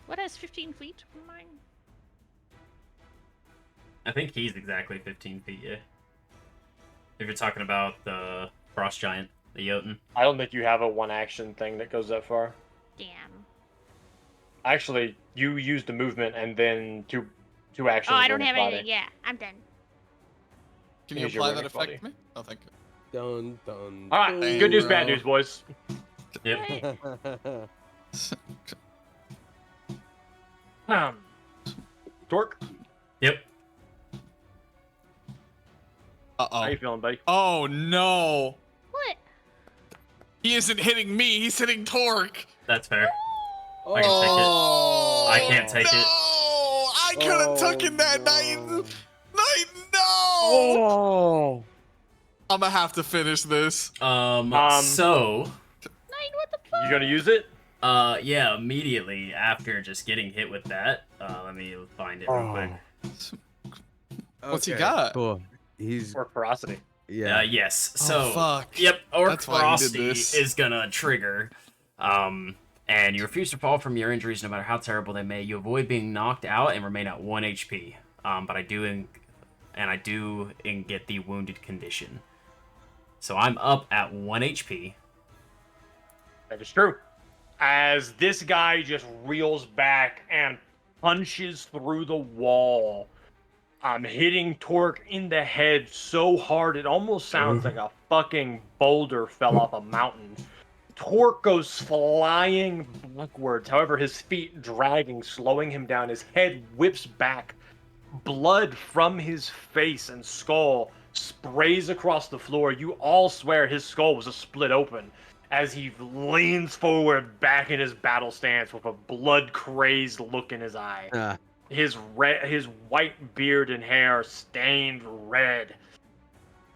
Speaker 3: What has 15 feet from mine?
Speaker 6: I think he's exactly 15 feet, yeah. If you're talking about the Frost Giant, the Jotun.
Speaker 1: I don't think you have a one action thing that goes that far.
Speaker 3: Damn.
Speaker 1: Actually, you used the movement and then two actions.
Speaker 3: Oh, I don't
Speaker 1: runic
Speaker 3: have
Speaker 1: body.
Speaker 3: anything. Yeah, I'm done.
Speaker 2: Can you
Speaker 1: Here's your
Speaker 2: apply that
Speaker 1: runic
Speaker 2: effect
Speaker 1: body.
Speaker 2: to me? Oh, thank you.
Speaker 5: Dun dun.
Speaker 1: All right,
Speaker 2: Dang,
Speaker 1: good news,
Speaker 2: bro.
Speaker 1: bad news, boys.
Speaker 6: Yep.
Speaker 1: Torque,
Speaker 6: Yep.
Speaker 2: Uh-oh.
Speaker 1: how you feeling, buddy?
Speaker 2: Oh, no.
Speaker 3: What?
Speaker 2: He isn't hitting me. He's hitting Torque.
Speaker 6: That's fair. I can take it. I can't take
Speaker 2: no!
Speaker 6: it.
Speaker 2: I could have taken that night. No!
Speaker 5: Oh.
Speaker 2: I'm gonna have to finish this.
Speaker 6: So,
Speaker 3: Nine, what the fuck?
Speaker 1: You gonna use it?
Speaker 6: yeah, immediately after just getting hit with that, let me find it real quick.
Speaker 2: What's he got?
Speaker 5: Cool. He's
Speaker 1: Or ferocity?
Speaker 5: yeah.
Speaker 6: Yes.
Speaker 2: Oh,
Speaker 6: So,
Speaker 2: fuck.
Speaker 6: yep, Orc
Speaker 2: That's why you did
Speaker 6: Frosty
Speaker 2: this.
Speaker 6: is gonna trigger. And you refuse to fall from your injuries no matter how terrible they may. You avoid being knocked out and remain at 1 HP. But I do get the wounded condition. So I'm up at 1 HP.
Speaker 1: That is true. As this guy just reels back and punches through the wall, hitting Torque in the head so hard it almost sounds like a fucking boulder fell off a mountain. Torque goes flying backwards, however, his feet dragging, slowing him down. His head whips back. Blood from his face and skull sprays across the floor. You all swear his skull was split open as he leans forward back in his battle stance with a blood-crazed look in his eye. His white beard and hair stained red.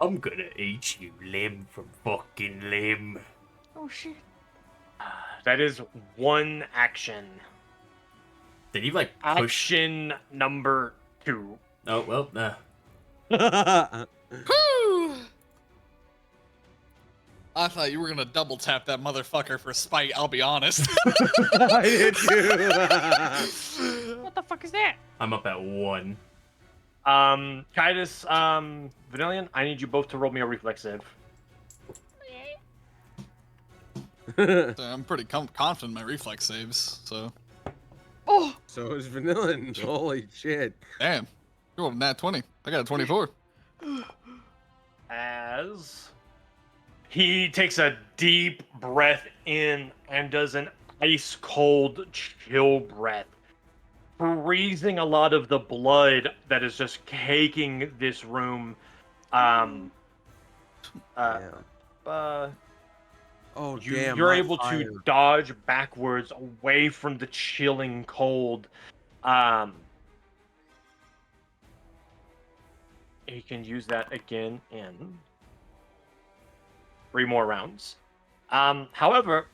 Speaker 4: I'm gonna eat you limb from fucking limb.
Speaker 3: Oh shit.
Speaker 1: That is one action.
Speaker 4: Did he like push?
Speaker 1: Action number 2.
Speaker 4: Oh well.
Speaker 2: I thought you were gonna double tap that motherfucker for spite, I'll be honest.
Speaker 7: I did too.
Speaker 3: What the fuck is that?
Speaker 4: I'm up at 1.
Speaker 1: Titus, Vanillion, I need you both to roll me a reflex save.
Speaker 3: Okay.
Speaker 2: I'm pretty confident in my reflex saves, so.
Speaker 3: Oh!
Speaker 7: So is Vanillin. Holy shit.
Speaker 2: Damn. You rolled a nat 20. I got a 24.
Speaker 1: As he takes a deep breath in and does an ice cold chill breath, freezing a lot of the blood that is just caking this room.
Speaker 7: Oh,
Speaker 1: You're
Speaker 7: my
Speaker 1: able
Speaker 7: fire.
Speaker 1: to dodge backwards away from the chilling cold. You can use that again in 3 more rounds. However,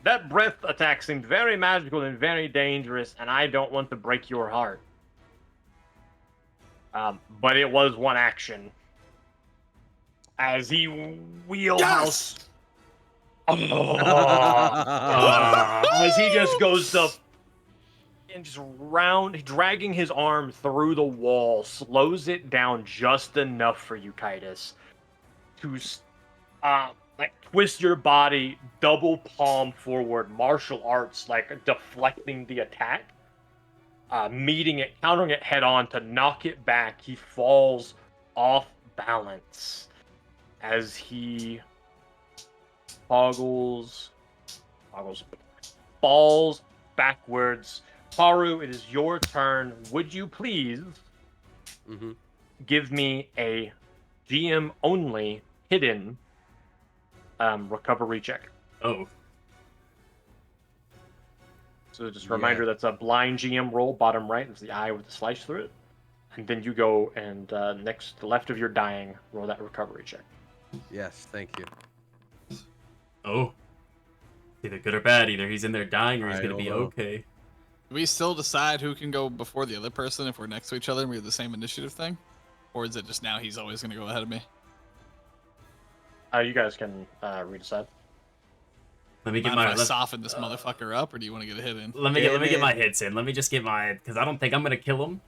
Speaker 1: that breath attack seemed very magical and very dangerous, and I don't want to break your heart. But it was one action. As he wheelhouse... As he just goes up and just dragging his arm through the wall, slows it down just enough for you, Titus, to twist your body, double palm forward, martial arts, like deflecting the attack, meeting it, countering it head on to knock it back. He falls off balance as he falls backwards. Haru, it is your turn. Would you please give me a GM only hidden recovery check?
Speaker 4: Oh.
Speaker 1: So just a reminder, that's a blind GM roll, bottom right. It's the eye with the slice through it. And then you go and next to the left of your dying, roll that recovery check.
Speaker 7: Yes, thank you.
Speaker 4: Oh. Either good or bad. Either he's in there dying or he's
Speaker 7: Alright,
Speaker 4: gonna be
Speaker 7: hold on.
Speaker 4: okay.
Speaker 2: Do we still decide who can go before the other person if we're next to each other and we have the same initiative thing? Or is it just now he's always gonna go ahead of me?
Speaker 1: You guys can redecide.
Speaker 4: Let me get
Speaker 2: Mind
Speaker 4: my
Speaker 2: if I soften this motherfucker up, or do you want to get a hit in?
Speaker 4: let me get my hits in. Let me just get my, because I don't think I'm gonna kill him.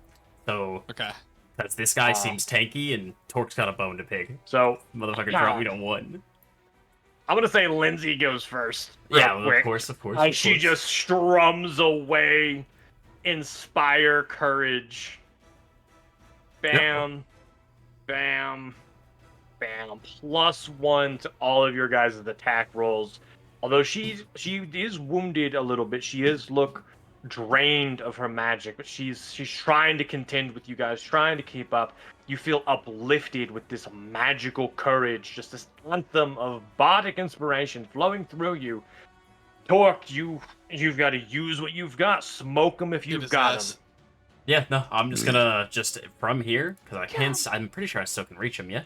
Speaker 4: So
Speaker 2: Okay.
Speaker 4: because this guy seems tanky and Torque's got a bone to pick.
Speaker 1: So
Speaker 4: Motherfucker dropped me to 1.
Speaker 1: I'm gonna say Lindsay goes first.
Speaker 4: Yeah,
Speaker 1: real quick.
Speaker 4: of course.
Speaker 1: As she just strums away, inspire courage. Bam, bam, bam. +1 to all of your guys' attack rolls. Although she is wounded a little bit, she is look drained of her magic, but she's trying to contend with you guys, trying to keep up. You feel uplifted with this magical courage, just this anthem of bardic inspiration flowing through you. Torque, you've got to use what you've got. Smoke them if you've got them.
Speaker 4: Yeah, no, I'm just gonna from here because I can. I'm pretty sure I still can reach him. Yeah.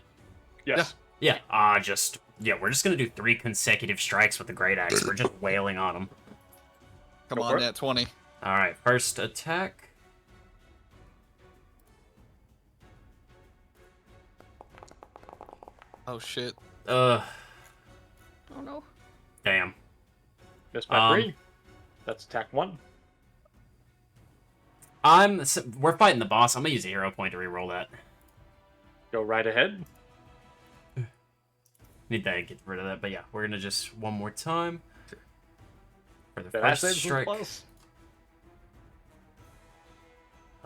Speaker 1: Yes.
Speaker 4: Yeah. We're just gonna do 3 consecutive strikes with the great axe. We're just wailing on him.
Speaker 2: Come
Speaker 1: Go
Speaker 2: on,
Speaker 1: for it.
Speaker 2: nat 20.
Speaker 4: All right, first attack.
Speaker 2: Oh shit.
Speaker 3: Oh no.
Speaker 4: Damn.
Speaker 1: Missed by 3. That's attack 1.
Speaker 4: We're fighting the boss. I'm gonna use a hero point to reroll that.
Speaker 1: Go right ahead.
Speaker 4: Need to get rid of that, but yeah, we're gonna just one more time for the
Speaker 1: Did I
Speaker 4: first
Speaker 1: say this was
Speaker 4: strike.
Speaker 1: close?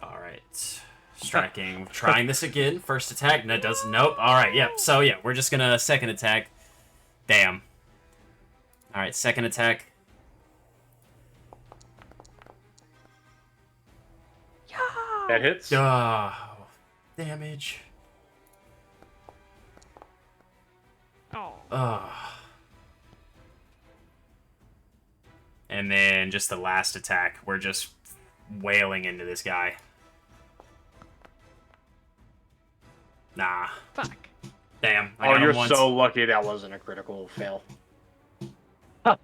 Speaker 4: All right, striking. Trying this again. First attack. That does nope. All right, yeah. So yeah, we're just gonna second attack. Damn. All right, second attack.
Speaker 1: That hits.
Speaker 4: Oh, damage.
Speaker 3: Oh.
Speaker 6: And then just the last attack, we're just wailing into this guy. Nah.
Speaker 3: Fuck.
Speaker 6: Damn. I
Speaker 1: Oh,
Speaker 6: got him
Speaker 1: you're
Speaker 6: once.
Speaker 1: so lucky that wasn't a critical fail.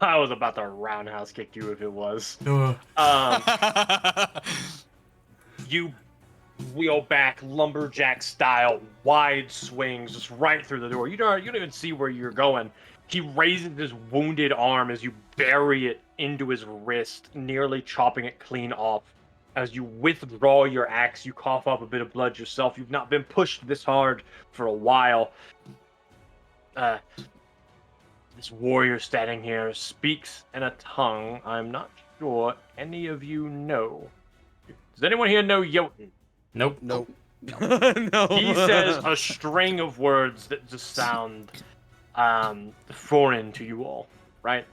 Speaker 1: I was about to roundhouse kick you if it was. You wheel back lumberjack style, wide swings, just right through the door. You don't even see where you're going. He raises his wounded arm as you bury it into his wrist, nearly chopping it clean off. As you withdraw your axe, you cough up a bit of blood yourself. You've not been pushed this hard for a while. This warrior standing here speaks in a tongue I'm not sure any of you know. Does anyone here know Jotun?
Speaker 6: Nope.
Speaker 7: Nope. No.
Speaker 1: He says a string of words that just sound foreign to you all, right?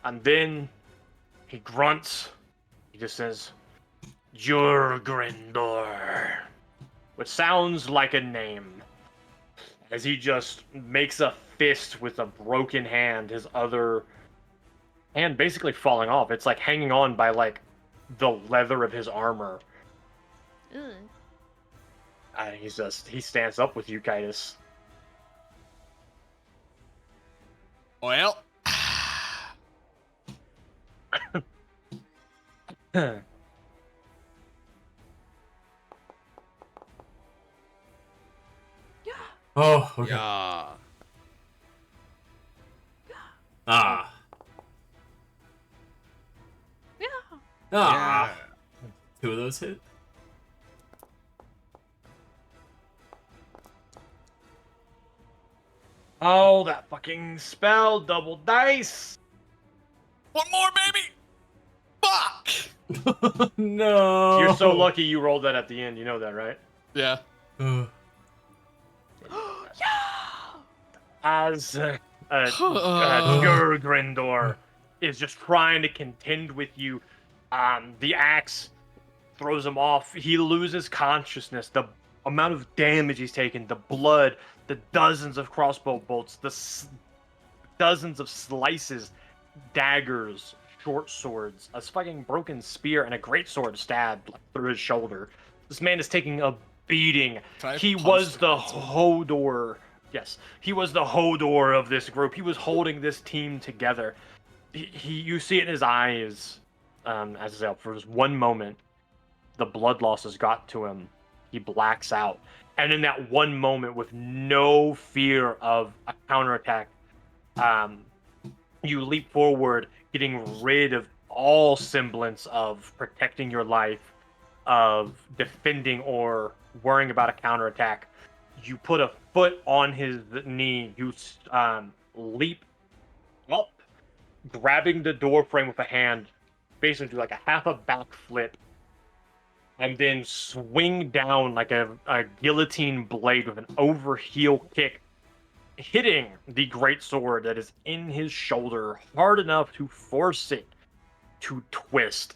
Speaker 1: And then he grunts. He just says, Jurgrindor, which sounds like a name. As he just makes a fist with a broken hand, his other hand basically falling off. It's like hanging on by like the leather of his armor.
Speaker 3: Ugh.
Speaker 1: He stands up with you, Kitus.
Speaker 2: Well,
Speaker 6: Oh, okay.
Speaker 7: Yeah.
Speaker 6: Ah.
Speaker 3: Yeah.
Speaker 6: Ah. Two of those hit.
Speaker 1: Oh, that fucking spell, double dice.
Speaker 2: one more, baby. Fuck.
Speaker 6: No.
Speaker 1: You're so lucky you rolled that at the end. You know that, right?
Speaker 2: Yeah.
Speaker 1: As Jurgrindor is just trying to contend with you, the axe throws him off. He loses consciousness. The amount of damage he's taken, the blood, the dozens of crossbow bolts, the dozens of slices, daggers, short swords, a fucking broken spear, and a great sword stabbed through his shoulder. This man is taking a beating. He was the Hodor. Yes, he was the Hodor of this group. He was holding this team together. You see it in his eyes, as I say, for just one moment, the blood loss has got to him. He blacks out. And in that one moment, with no fear of a counterattack, you leap forward, getting rid of all semblance of protecting your life, of defending or worrying about a counterattack. You put a foot on his knee. You leap up, grabbing the door frame with a hand, basically do like a half a backflip, and then swing down like a guillotine blade with an overheel kick, hitting the great sword that is in his shoulder hard enough to force it to twist,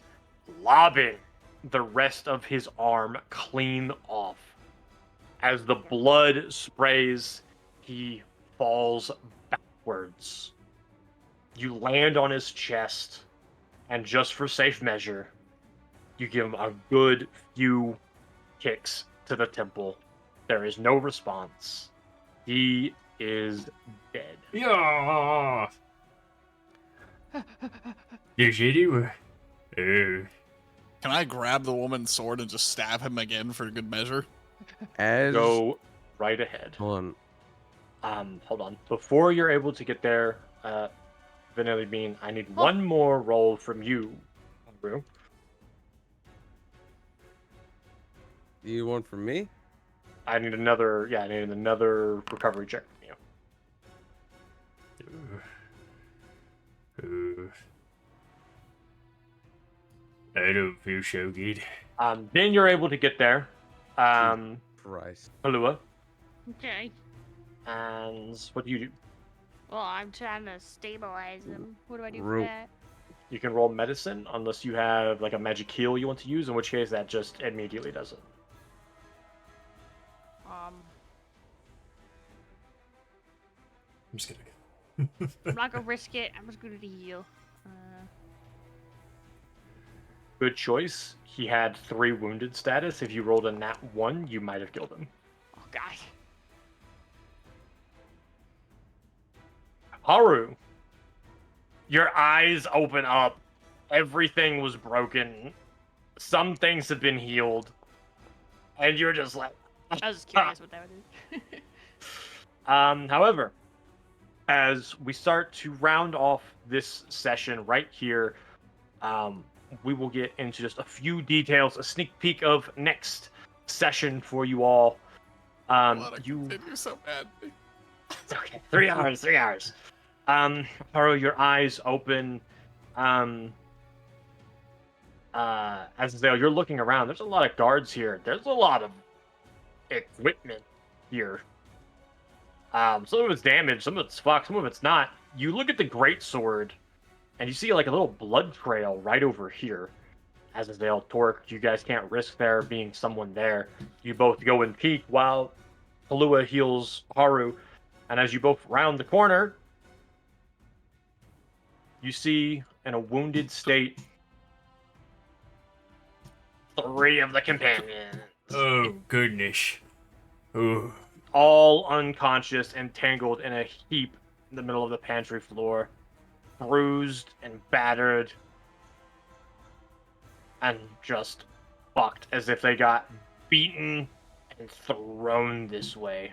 Speaker 1: lobbing the rest of his arm clean off. As the blood sprays, he falls backwards. You land on his chest, and just for safe measure, you give him a good few kicks to the temple. There is no response. He is dead.
Speaker 6: Yeah. You shitty. Oh.
Speaker 2: Can I grab the woman's sword and just stab him again for good measure?
Speaker 7: As
Speaker 1: Go right ahead.
Speaker 7: hold on.
Speaker 1: Hold on. Before you're able to get there, Vanilla Bean, I need one more roll from you, Brew.
Speaker 7: You want from me?
Speaker 1: I need another recovery check from you.
Speaker 6: I don't feel so good.
Speaker 1: Then you're able to get there.
Speaker 7: Christ.
Speaker 1: Alua.
Speaker 3: Okay.
Speaker 1: And what do you do?
Speaker 3: Well, I'm trying to stabilize him. What do I do for
Speaker 7: Rope.
Speaker 3: that?
Speaker 1: You can roll medicine unless you have like a magic heal you want to use, in which case that just immediately does it.
Speaker 6: I'm just gonna go.
Speaker 3: I'm not gonna risk it. I'm just gonna heal.
Speaker 1: Good choice. He had 3 wounded status. If you rolled a nat 1, you might have killed him.
Speaker 3: Oh god.
Speaker 1: Haru, your eyes open up. Everything was broken. Some things have been healed. And you're just like...
Speaker 3: I was just curious what that would do.
Speaker 1: However, as we start to round off this session right here, we will get into just a few details, a sneak peek of next session for you all.
Speaker 2: Continue so badly.
Speaker 1: It's okay. 3 hours, 3 hours. Haru, your eyes open. Azazel, you're looking around. There's a lot of guards here. There's a lot of equipment here. Some of it's damaged, some of it's fucked, some of it's not. You look at the greatsword, and you see like a little blood trail right over here. Azazel, Torque, you guys can't risk there being someone there. You both go and peek while Palua heals Haru. And as you both round the corner, you see in a wounded state 3 of the companions.
Speaker 6: Oh, goodness. Oh.
Speaker 1: All unconscious and tangled in a heap in the middle of the pantry floor. Bruised and battered. And just fucked as if they got beaten and thrown this way.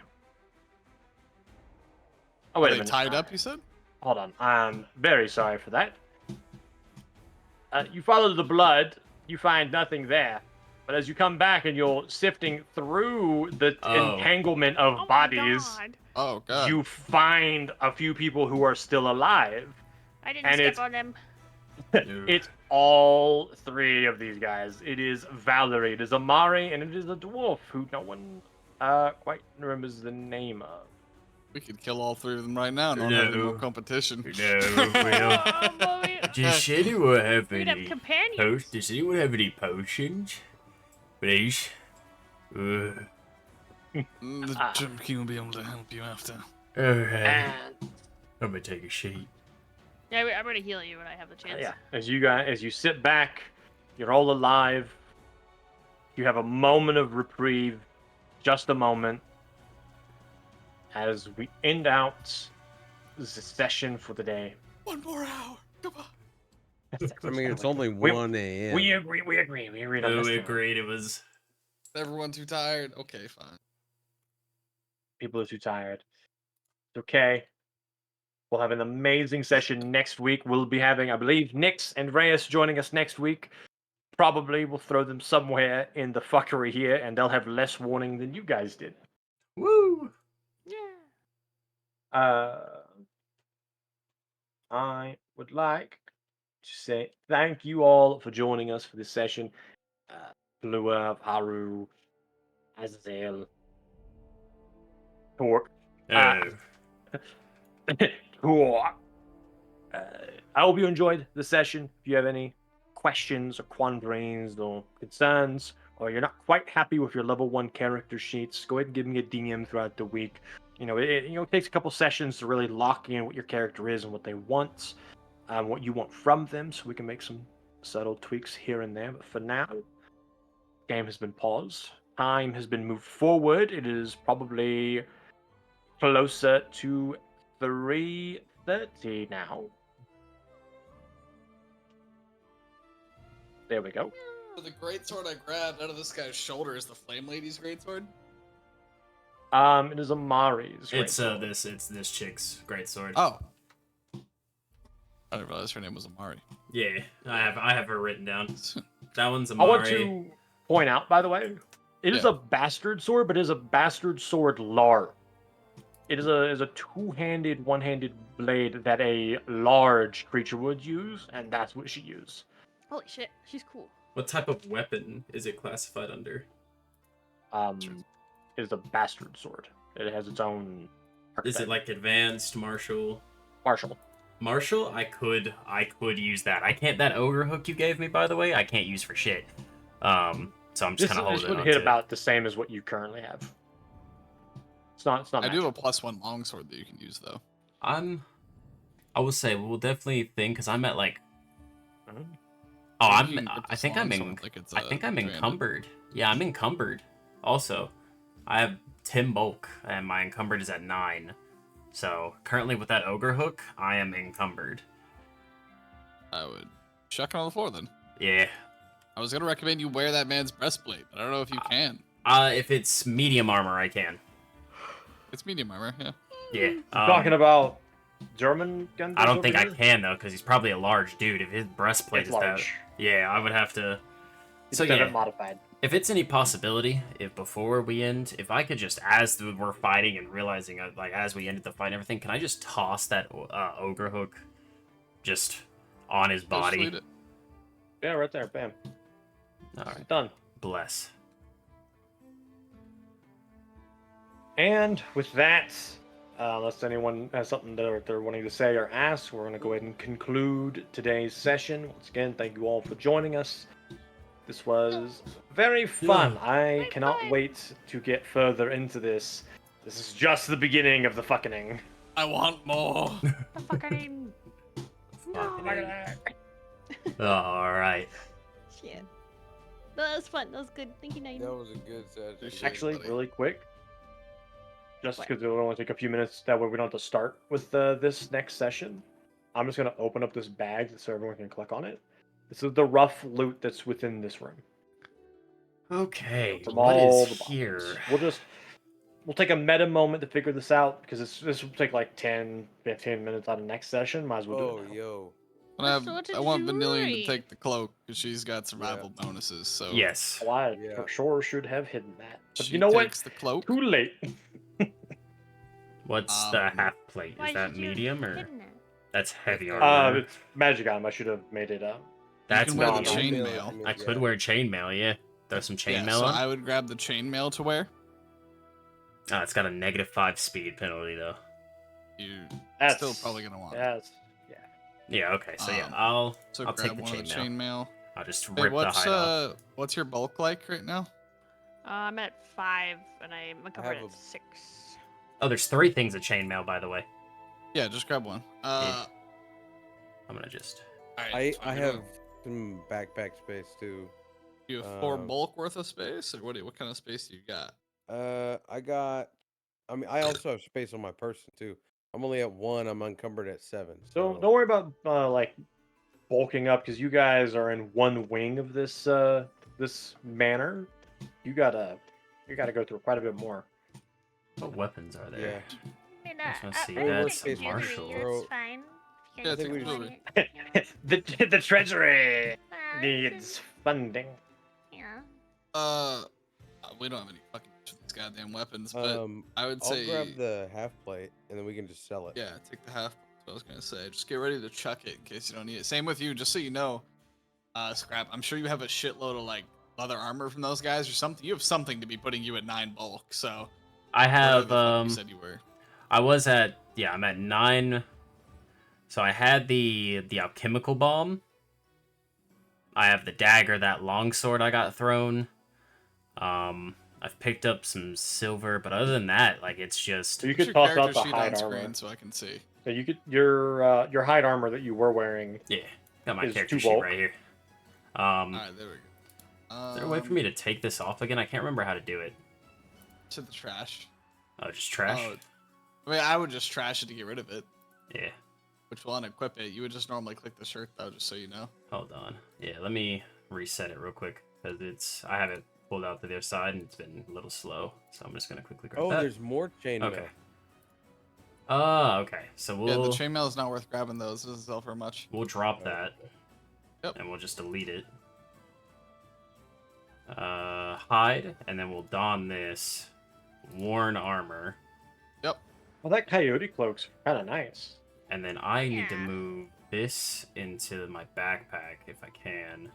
Speaker 1: Oh, wait
Speaker 2: Are
Speaker 1: a
Speaker 2: they
Speaker 1: minute.
Speaker 2: tied up, you said?
Speaker 1: Hold on. I'm very sorry for that. You follow the blood, you find nothing there. But as you come back and you're sifting through the entanglement of
Speaker 3: Oh my
Speaker 1: bodies,
Speaker 3: god.
Speaker 2: Oh, God.
Speaker 1: you find a few people who are still alive.
Speaker 3: I didn't
Speaker 1: And
Speaker 3: step
Speaker 1: it's-
Speaker 3: on them.
Speaker 1: It's all 3 of these guys. It is Valerie, it is Amari, and it is a dwarf who no one quite remembers the name of.
Speaker 2: We could kill all 3 of them right now and not have any more
Speaker 6: No.
Speaker 2: competition.
Speaker 6: No, well,
Speaker 3: Oh, boy.
Speaker 6: does anyone have
Speaker 3: We'd have
Speaker 6: any
Speaker 3: companions.
Speaker 6: Does anyone have any potions? Please.
Speaker 2: The Gym King will be able to help you after.
Speaker 6: Alright.
Speaker 1: And
Speaker 6: I'm gonna take a sheet.
Speaker 3: Yeah, I'm gonna heal you when I have the chance.
Speaker 1: yeah, as you sit back, you're all alive. You have a moment of reprieve, just a moment, as we end out the session for the day.
Speaker 2: 1 more hour. Come on.
Speaker 7: I mean, it's only
Speaker 1: We-
Speaker 7: 1 a.m.
Speaker 1: We agree on
Speaker 6: Oh,
Speaker 1: this.
Speaker 6: we
Speaker 1: thing.
Speaker 6: agreed it was.
Speaker 2: Is everyone too tired? Okay, fine.
Speaker 1: People are too tired. It's okay. We'll have an amazing session next week. We'll be having, I believe, Nyx and Reyes joining us next week. Probably we'll throw them somewhere in the fuckery here, and they'll have less warning than you guys did.
Speaker 6: Woo!
Speaker 3: Yeah.
Speaker 1: I would like to say thank you all for joining us for this session. Blua, Haru, Azazel, Torque.
Speaker 6: Oh.
Speaker 1: Torque. I hope you enjoyed the session. If you have any questions or quandaries or concerns, or you're not quite happy with your level 1 character sheets, go ahead and give me a DM throughout the week. It takes a couple sessions to really lock in what your character is and what they want, what you want from them, so we can make some subtle tweaks here and there. But for now, the game has been paused. Time has been moved forward. It is probably closer to 3:30 now. There we go.
Speaker 2: So the greatsword I grabbed out of this guy's shoulder is the Flame Lady's greatsword?
Speaker 1: It is Amari's.
Speaker 6: It's
Speaker 1: greatsword.
Speaker 6: it's this chick's great sword.
Speaker 2: Oh. I didn't realize her name was Amari.
Speaker 6: Yeah, I have her written down. That one's
Speaker 1: I
Speaker 6: Amari.
Speaker 1: want to point out, by the way, it is
Speaker 2: Yeah.
Speaker 1: a bastard sword, but it is a bastard sword lar. It is a two-handed, one-handed blade that a large creature would use, and that's what she used.
Speaker 3: Holy shit, she's cool.
Speaker 6: What type of weapon is it classified under?
Speaker 1: It is a bastard sword. It has its own.
Speaker 6: Is it like advanced, martial?
Speaker 1: Martial?
Speaker 6: Martial? I could use that. I can't. That ogre hook you gave me, by the way, I can't use for shit. So I'm just
Speaker 1: This
Speaker 6: kind of holding
Speaker 1: would
Speaker 6: on
Speaker 1: hit
Speaker 6: to
Speaker 1: about the same as what you currently have. It's not.
Speaker 2: I do have
Speaker 1: magical.
Speaker 2: a +1 longsword that you can use, though.
Speaker 6: I will say we'll definitely think because I'm at like.
Speaker 1: Mhm.
Speaker 6: Oh,
Speaker 2: Maybe you can grip
Speaker 6: I
Speaker 2: this
Speaker 6: think I'm
Speaker 2: longsword like it's,
Speaker 6: I think I'm
Speaker 2: two-handed.
Speaker 6: encumbered. Yeah, I'm encumbered. Also, I have 10 bulk, and my encumbered is at 9. So currently with that ogre hook, I am encumbered.
Speaker 2: I would chuck it on the floor then.
Speaker 6: Yeah.
Speaker 2: I was gonna recommend you wear that man's breastplate, but I don't know if you can.
Speaker 6: If it's medium armor, I can.
Speaker 2: It's medium armor, yeah.
Speaker 6: Yeah.
Speaker 1: Talking about German guns.
Speaker 6: I don't think I can though, because he's probably a large dude. If his breastplate
Speaker 1: It's
Speaker 6: is that,
Speaker 1: large.
Speaker 6: yeah, I would have to.
Speaker 1: It's
Speaker 6: So
Speaker 1: a bit
Speaker 6: yeah,
Speaker 1: modified.
Speaker 6: if it's any possibility, if before we end, if I could just, as we're fighting and realizing, like as we ended the fight and everything, can I just toss that ogre hook, just on his
Speaker 2: Just
Speaker 6: body?
Speaker 2: lead it.
Speaker 1: Yeah, right there. Bam.
Speaker 6: All right.
Speaker 1: Done.
Speaker 6: Bless.
Speaker 1: And with that, unless anyone has something that they're wanting to say or ask, we're going to go ahead and conclude today's session. Once again, thank you all for joining us. This was very fun. I cannot
Speaker 3: fun.
Speaker 1: wait to get further into this. This is just the beginning of the fucking.
Speaker 2: I want more.
Speaker 3: The fucking.
Speaker 6: All right.
Speaker 8: Shit. No, that was fun. That was good. Thank you, Nine.
Speaker 7: That was a good session.
Speaker 2: Appreciate it,
Speaker 1: Actually,
Speaker 2: buddy.
Speaker 1: really quick, just
Speaker 8: What?
Speaker 1: because it'll only take a few minutes, that way we don't have to start with this next session. I'm just going to open up this bag so everyone can click on it. This is the rough loot that's within this room.
Speaker 6: Okay.
Speaker 1: From
Speaker 6: What
Speaker 1: all
Speaker 6: is
Speaker 1: the
Speaker 6: here?
Speaker 1: boxes. We'll take a meta moment to figure this out because this will take like 10, 15 minutes on the next session. Might as well do
Speaker 7: Oh,
Speaker 1: it now.
Speaker 7: yo.
Speaker 2: I want Vanillion to
Speaker 3: jewelry.
Speaker 2: take the cloak because she's got survival bonuses. So
Speaker 6: Yes.
Speaker 1: Oh, I
Speaker 7: Yeah.
Speaker 1: for sure should have hidden that. But
Speaker 2: she
Speaker 1: you know what?
Speaker 2: takes the cloak.
Speaker 1: Too late.
Speaker 6: What's the
Speaker 2: Um,
Speaker 6: half plate?
Speaker 3: Why
Speaker 6: Is that
Speaker 3: should you have
Speaker 6: medium or
Speaker 3: hidden it?
Speaker 6: that's heavy armor?
Speaker 1: It's magic item. I should have made it up.
Speaker 6: That's
Speaker 2: can wear the
Speaker 6: medium.
Speaker 2: chainmail.
Speaker 6: I could wear chainmail, yeah. Throw some
Speaker 2: Yeah,
Speaker 6: chainmail
Speaker 2: so
Speaker 6: on.
Speaker 2: I would grab the chainmail to wear.
Speaker 6: Oh, it's got a -5 speed penalty though.
Speaker 2: You're
Speaker 1: That's
Speaker 2: still probably gonna want it.
Speaker 1: That's yeah.
Speaker 6: Yeah, okay, so yeah,
Speaker 2: Um,
Speaker 6: I'll
Speaker 2: So
Speaker 6: I'll
Speaker 2: grab
Speaker 6: take the
Speaker 2: one of the
Speaker 6: chainmail.
Speaker 2: chainmail.
Speaker 6: I'll just
Speaker 2: Hey,
Speaker 6: rip the hide off.
Speaker 2: what's your bulk like right now?
Speaker 3: I'm at 5 and I'm covered
Speaker 7: have
Speaker 3: at
Speaker 7: a-
Speaker 3: 6.
Speaker 6: Oh, there's 3 things of chainmail, by the way.
Speaker 2: Yeah, just grab one.
Speaker 6: I'm gonna just.
Speaker 2: Alright,
Speaker 7: I have some backpack space too.
Speaker 2: You have 4
Speaker 7: um,
Speaker 2: bulk worth of space, or what kind of space do you got?
Speaker 7: I also have space on my person too. I'm only at 1. I'm encumbered at 7.
Speaker 1: So
Speaker 7: So
Speaker 1: don't worry about like bulking up because you guys are in one wing of this this manor. You gotta go through quite a bit more.
Speaker 6: What weapons are there?
Speaker 8: I mean,
Speaker 6: Just wanna see,
Speaker 8: I would
Speaker 6: that's
Speaker 8: take jewelry,
Speaker 6: Marshall.
Speaker 8: That's fine. If you
Speaker 2: Yeah,
Speaker 8: guys
Speaker 2: take
Speaker 8: don't
Speaker 2: jewelry.
Speaker 8: want it.
Speaker 1: the treasury
Speaker 8: It's
Speaker 1: needs funding.
Speaker 8: Yeah.
Speaker 2: We don't have any fucking use for these goddamn weapons, but I would
Speaker 7: I'll
Speaker 2: say,
Speaker 7: grab the half plate and then we can just sell it.
Speaker 2: yeah, take the half. That's what I was gonna say. Just get ready to chuck it in case you don't need it. Same with you, just so you know. Scrap. I'm sure you have a shitload of like leather armor from those guys or something. You have something to be putting you at 9 bulk. So
Speaker 6: I
Speaker 2: whatever
Speaker 6: have
Speaker 2: the fuck you said you were.
Speaker 6: I was at I'm at 9. So I had the alchemical bomb. I have the dagger, that longsword I got thrown. I've picked up some silver, but other than that, like it's just
Speaker 1: So you
Speaker 2: Put
Speaker 1: could
Speaker 2: your
Speaker 1: toss out
Speaker 2: character
Speaker 1: the
Speaker 2: sheet
Speaker 1: hide
Speaker 2: on
Speaker 1: armor.
Speaker 2: screen so I can see.
Speaker 1: So you could your hide armor that you were wearing.
Speaker 6: got my
Speaker 1: Is
Speaker 6: character
Speaker 1: 2
Speaker 6: sheet
Speaker 1: bulk.
Speaker 6: right here.
Speaker 2: All right, there we go.
Speaker 6: Is there a way for me to take this off again? I can't remember how to do it.
Speaker 2: To the trash.
Speaker 6: Oh, just trash?
Speaker 2: Oh, I mean, I would just trash it to get rid of it,
Speaker 6: Yeah.
Speaker 2: which will unequip it. You would just normally click the shirt though, just so you know.
Speaker 6: Hold on. Yeah, let me reset it real quick because I have it pulled out to the other side and it's been a little slow. So I'm just gonna quickly grab
Speaker 7: Oh,
Speaker 6: that.
Speaker 7: there's more chainmail.
Speaker 6: Okay. Okay. So
Speaker 2: Yeah, the
Speaker 6: we'll
Speaker 2: chainmail is not worth grabbing those. It doesn't sell for much.
Speaker 6: we'll drop that.
Speaker 2: Yep.
Speaker 6: And we'll just delete it. Hide, and then we'll don this worn armor.
Speaker 2: Yep.
Speaker 1: Well, that coyote cloak's kind of nice.
Speaker 6: And then I need to
Speaker 8: Yeah.
Speaker 6: move this into my backpack if I can.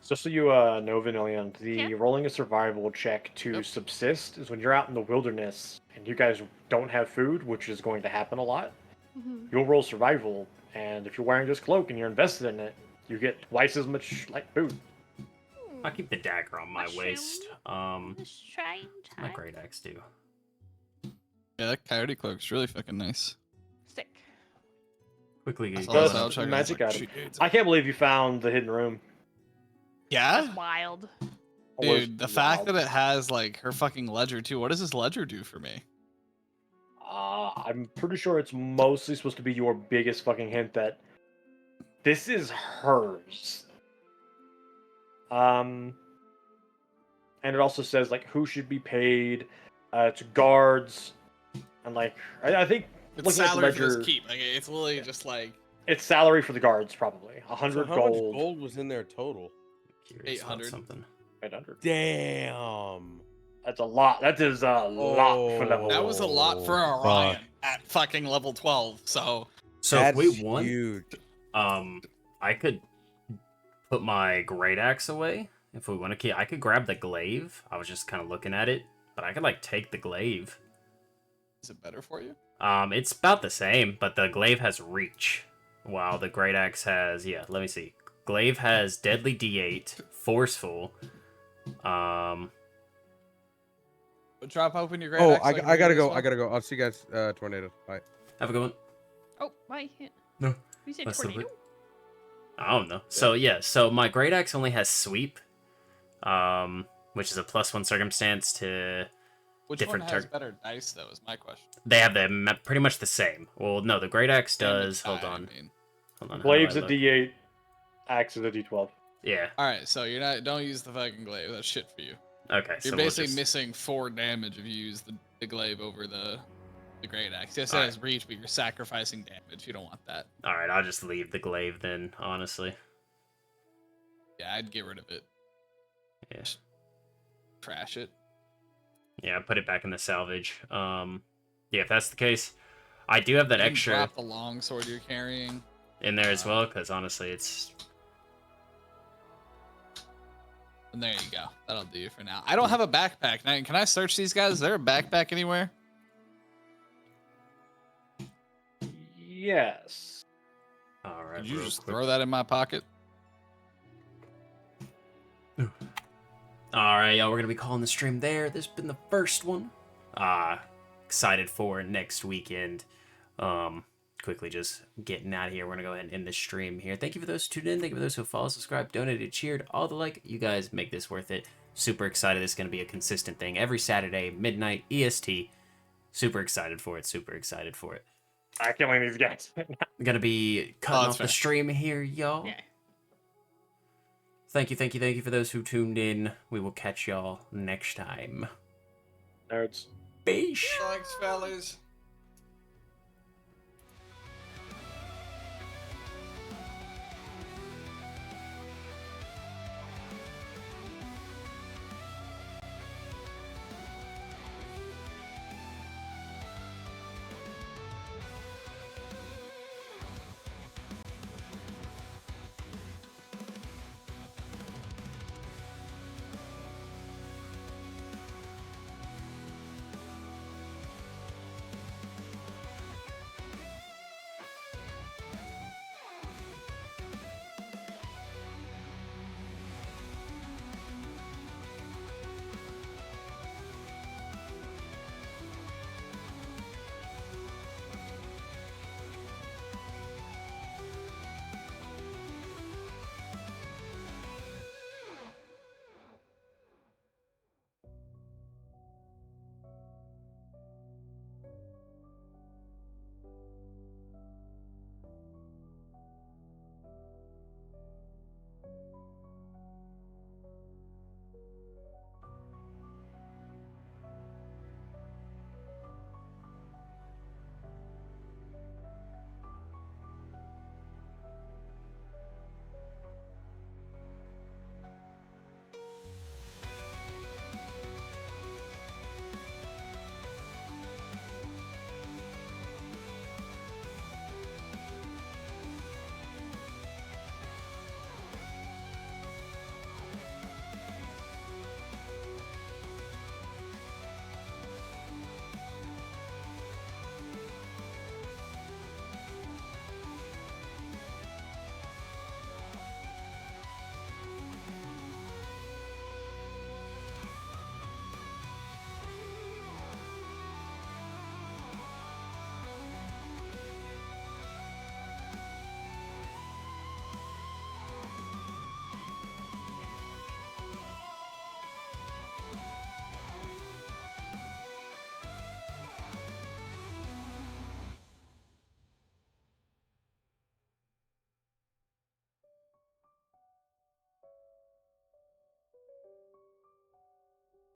Speaker 1: Just so you know, Vanillion, the
Speaker 8: Yeah.
Speaker 1: rolling a survival check to
Speaker 2: Yep.
Speaker 1: subsist is when you're out in the wilderness and you guys don't have food, which is going to happen a lot.
Speaker 3: Mm-hmm.
Speaker 1: You'll roll survival, and if you're wearing this cloak and you're invested in it, you get twice as much like food.
Speaker 6: I'll keep the dagger on my
Speaker 8: Mushroom.
Speaker 6: waist.
Speaker 8: Let's try and
Speaker 6: My
Speaker 8: try.
Speaker 6: great axe do.
Speaker 2: Yeah, that coyote cloak's really fucking nice.
Speaker 3: Sick.
Speaker 6: Quickly
Speaker 2: I saw
Speaker 6: go
Speaker 2: this
Speaker 1: Good.
Speaker 2: out, check it out,
Speaker 1: Magic
Speaker 2: I was
Speaker 1: item.
Speaker 2: like, shit.
Speaker 1: I can't believe you found the hidden room.
Speaker 2: Yeah?
Speaker 3: That's wild.
Speaker 2: Dude, the fact that it has, like, her fucking ledger, too. What does this ledger do for me?
Speaker 1: I'm pretty sure it's mostly supposed to be your biggest fucking hint that this is hers. And it also says like who should be paid to guards, and like I think
Speaker 2: It's
Speaker 1: looking at the
Speaker 2: salary for
Speaker 1: ledger,
Speaker 2: this keep. Like, it's literally just like
Speaker 1: it's salary for the guards probably
Speaker 7: So
Speaker 1: 100
Speaker 7: how
Speaker 1: gold.
Speaker 7: much gold was in there total?
Speaker 6: Curious about
Speaker 2: 800.
Speaker 6: something.
Speaker 1: 800.
Speaker 7: Damn.
Speaker 1: That's a lot. That is a lot for level.
Speaker 2: that was a lot for
Speaker 7: Oh,
Speaker 2: Orion
Speaker 7: fuck.
Speaker 2: at fucking level 12. So
Speaker 6: So
Speaker 7: That's
Speaker 6: if we want,
Speaker 7: huge.
Speaker 6: I could put my great axe away if we want to keep. I could grab the glaive. I was just kind of looking at it, but I could like take the glaive.
Speaker 2: is it better for you?
Speaker 6: It's about the same, but the glaive has reach, while the great axe has Let me see. Glaive has deadly D8, forceful.
Speaker 2: But drop open your great
Speaker 7: Oh,
Speaker 2: axe so can
Speaker 7: I
Speaker 2: read
Speaker 7: gotta
Speaker 2: it as
Speaker 7: go.
Speaker 2: well?
Speaker 7: I gotta go. I'll see you guys. Tornado. Bye.
Speaker 6: Have a good one.
Speaker 3: Oh, my.
Speaker 6: No.
Speaker 3: You said
Speaker 6: That's
Speaker 3: tornado?
Speaker 6: I don't know. So yeah, so my great axe only has sweep, which is a +1 circumstance to
Speaker 2: Which
Speaker 6: different
Speaker 2: one has
Speaker 6: target.
Speaker 2: better dice, though, is my question.
Speaker 6: They have them pretty much the same. Well, no, the great axe
Speaker 2: Damage
Speaker 6: does. Hold
Speaker 2: die, I
Speaker 6: on.
Speaker 2: mean.
Speaker 6: Hold on. how do
Speaker 1: Glaive's
Speaker 6: I
Speaker 1: a
Speaker 6: look?
Speaker 1: D8, axe is a D12.
Speaker 6: Yeah.
Speaker 2: Alright, so you're not. Don't use the fucking glaive. That's shit for you.
Speaker 6: Okay.
Speaker 2: You're
Speaker 6: so
Speaker 2: basically
Speaker 6: we'll just...
Speaker 2: missing 4 damage if you use the glaive over the great axe. Yes, it
Speaker 6: Alright.
Speaker 2: has reach, but you're sacrificing damage. You don't want that.
Speaker 6: All right, I'll just leave the glaive then. Honestly.
Speaker 2: Yeah, I'd get rid of it.
Speaker 6: Yeah.
Speaker 2: Trash it.
Speaker 6: Yeah. Put it back in the salvage. Yeah. If that's the case, I do have that
Speaker 2: You can
Speaker 6: extra
Speaker 2: drop the long sword you're carrying.
Speaker 6: in there as well, because honestly, it's.
Speaker 2: And there you go. That'll do you for now. I don't have a backpack. Now, can I search these guys? Is there a backpack anywhere?
Speaker 1: Yes.
Speaker 6: All right.
Speaker 2: Did you
Speaker 6: real
Speaker 2: just
Speaker 6: quick.
Speaker 2: throw that in my pocket?
Speaker 6: All right, y'all. We're gonna be calling the stream there. This has been the first one. Excited for next weekend. Quickly just getting out of here. We're gonna go ahead and end the stream here. Thank you for those who tuned in. Thank you for those who followed, subscribed, donated, cheered, all the like. You guys make this worth it. Super excited. This is gonna be a consistent thing every Saturday, midnight EST. Super excited for it. Super excited for it.
Speaker 1: I can't wait these guys.
Speaker 6: I'm gonna be cutting
Speaker 2: that's
Speaker 6: off the
Speaker 2: fair.
Speaker 6: stream here, y'all.
Speaker 3: Yeah.
Speaker 6: Thank you for those who tuned in. We will catch y'all next time.
Speaker 1: Nerds.
Speaker 6: Peace.
Speaker 2: Thanks, fellas.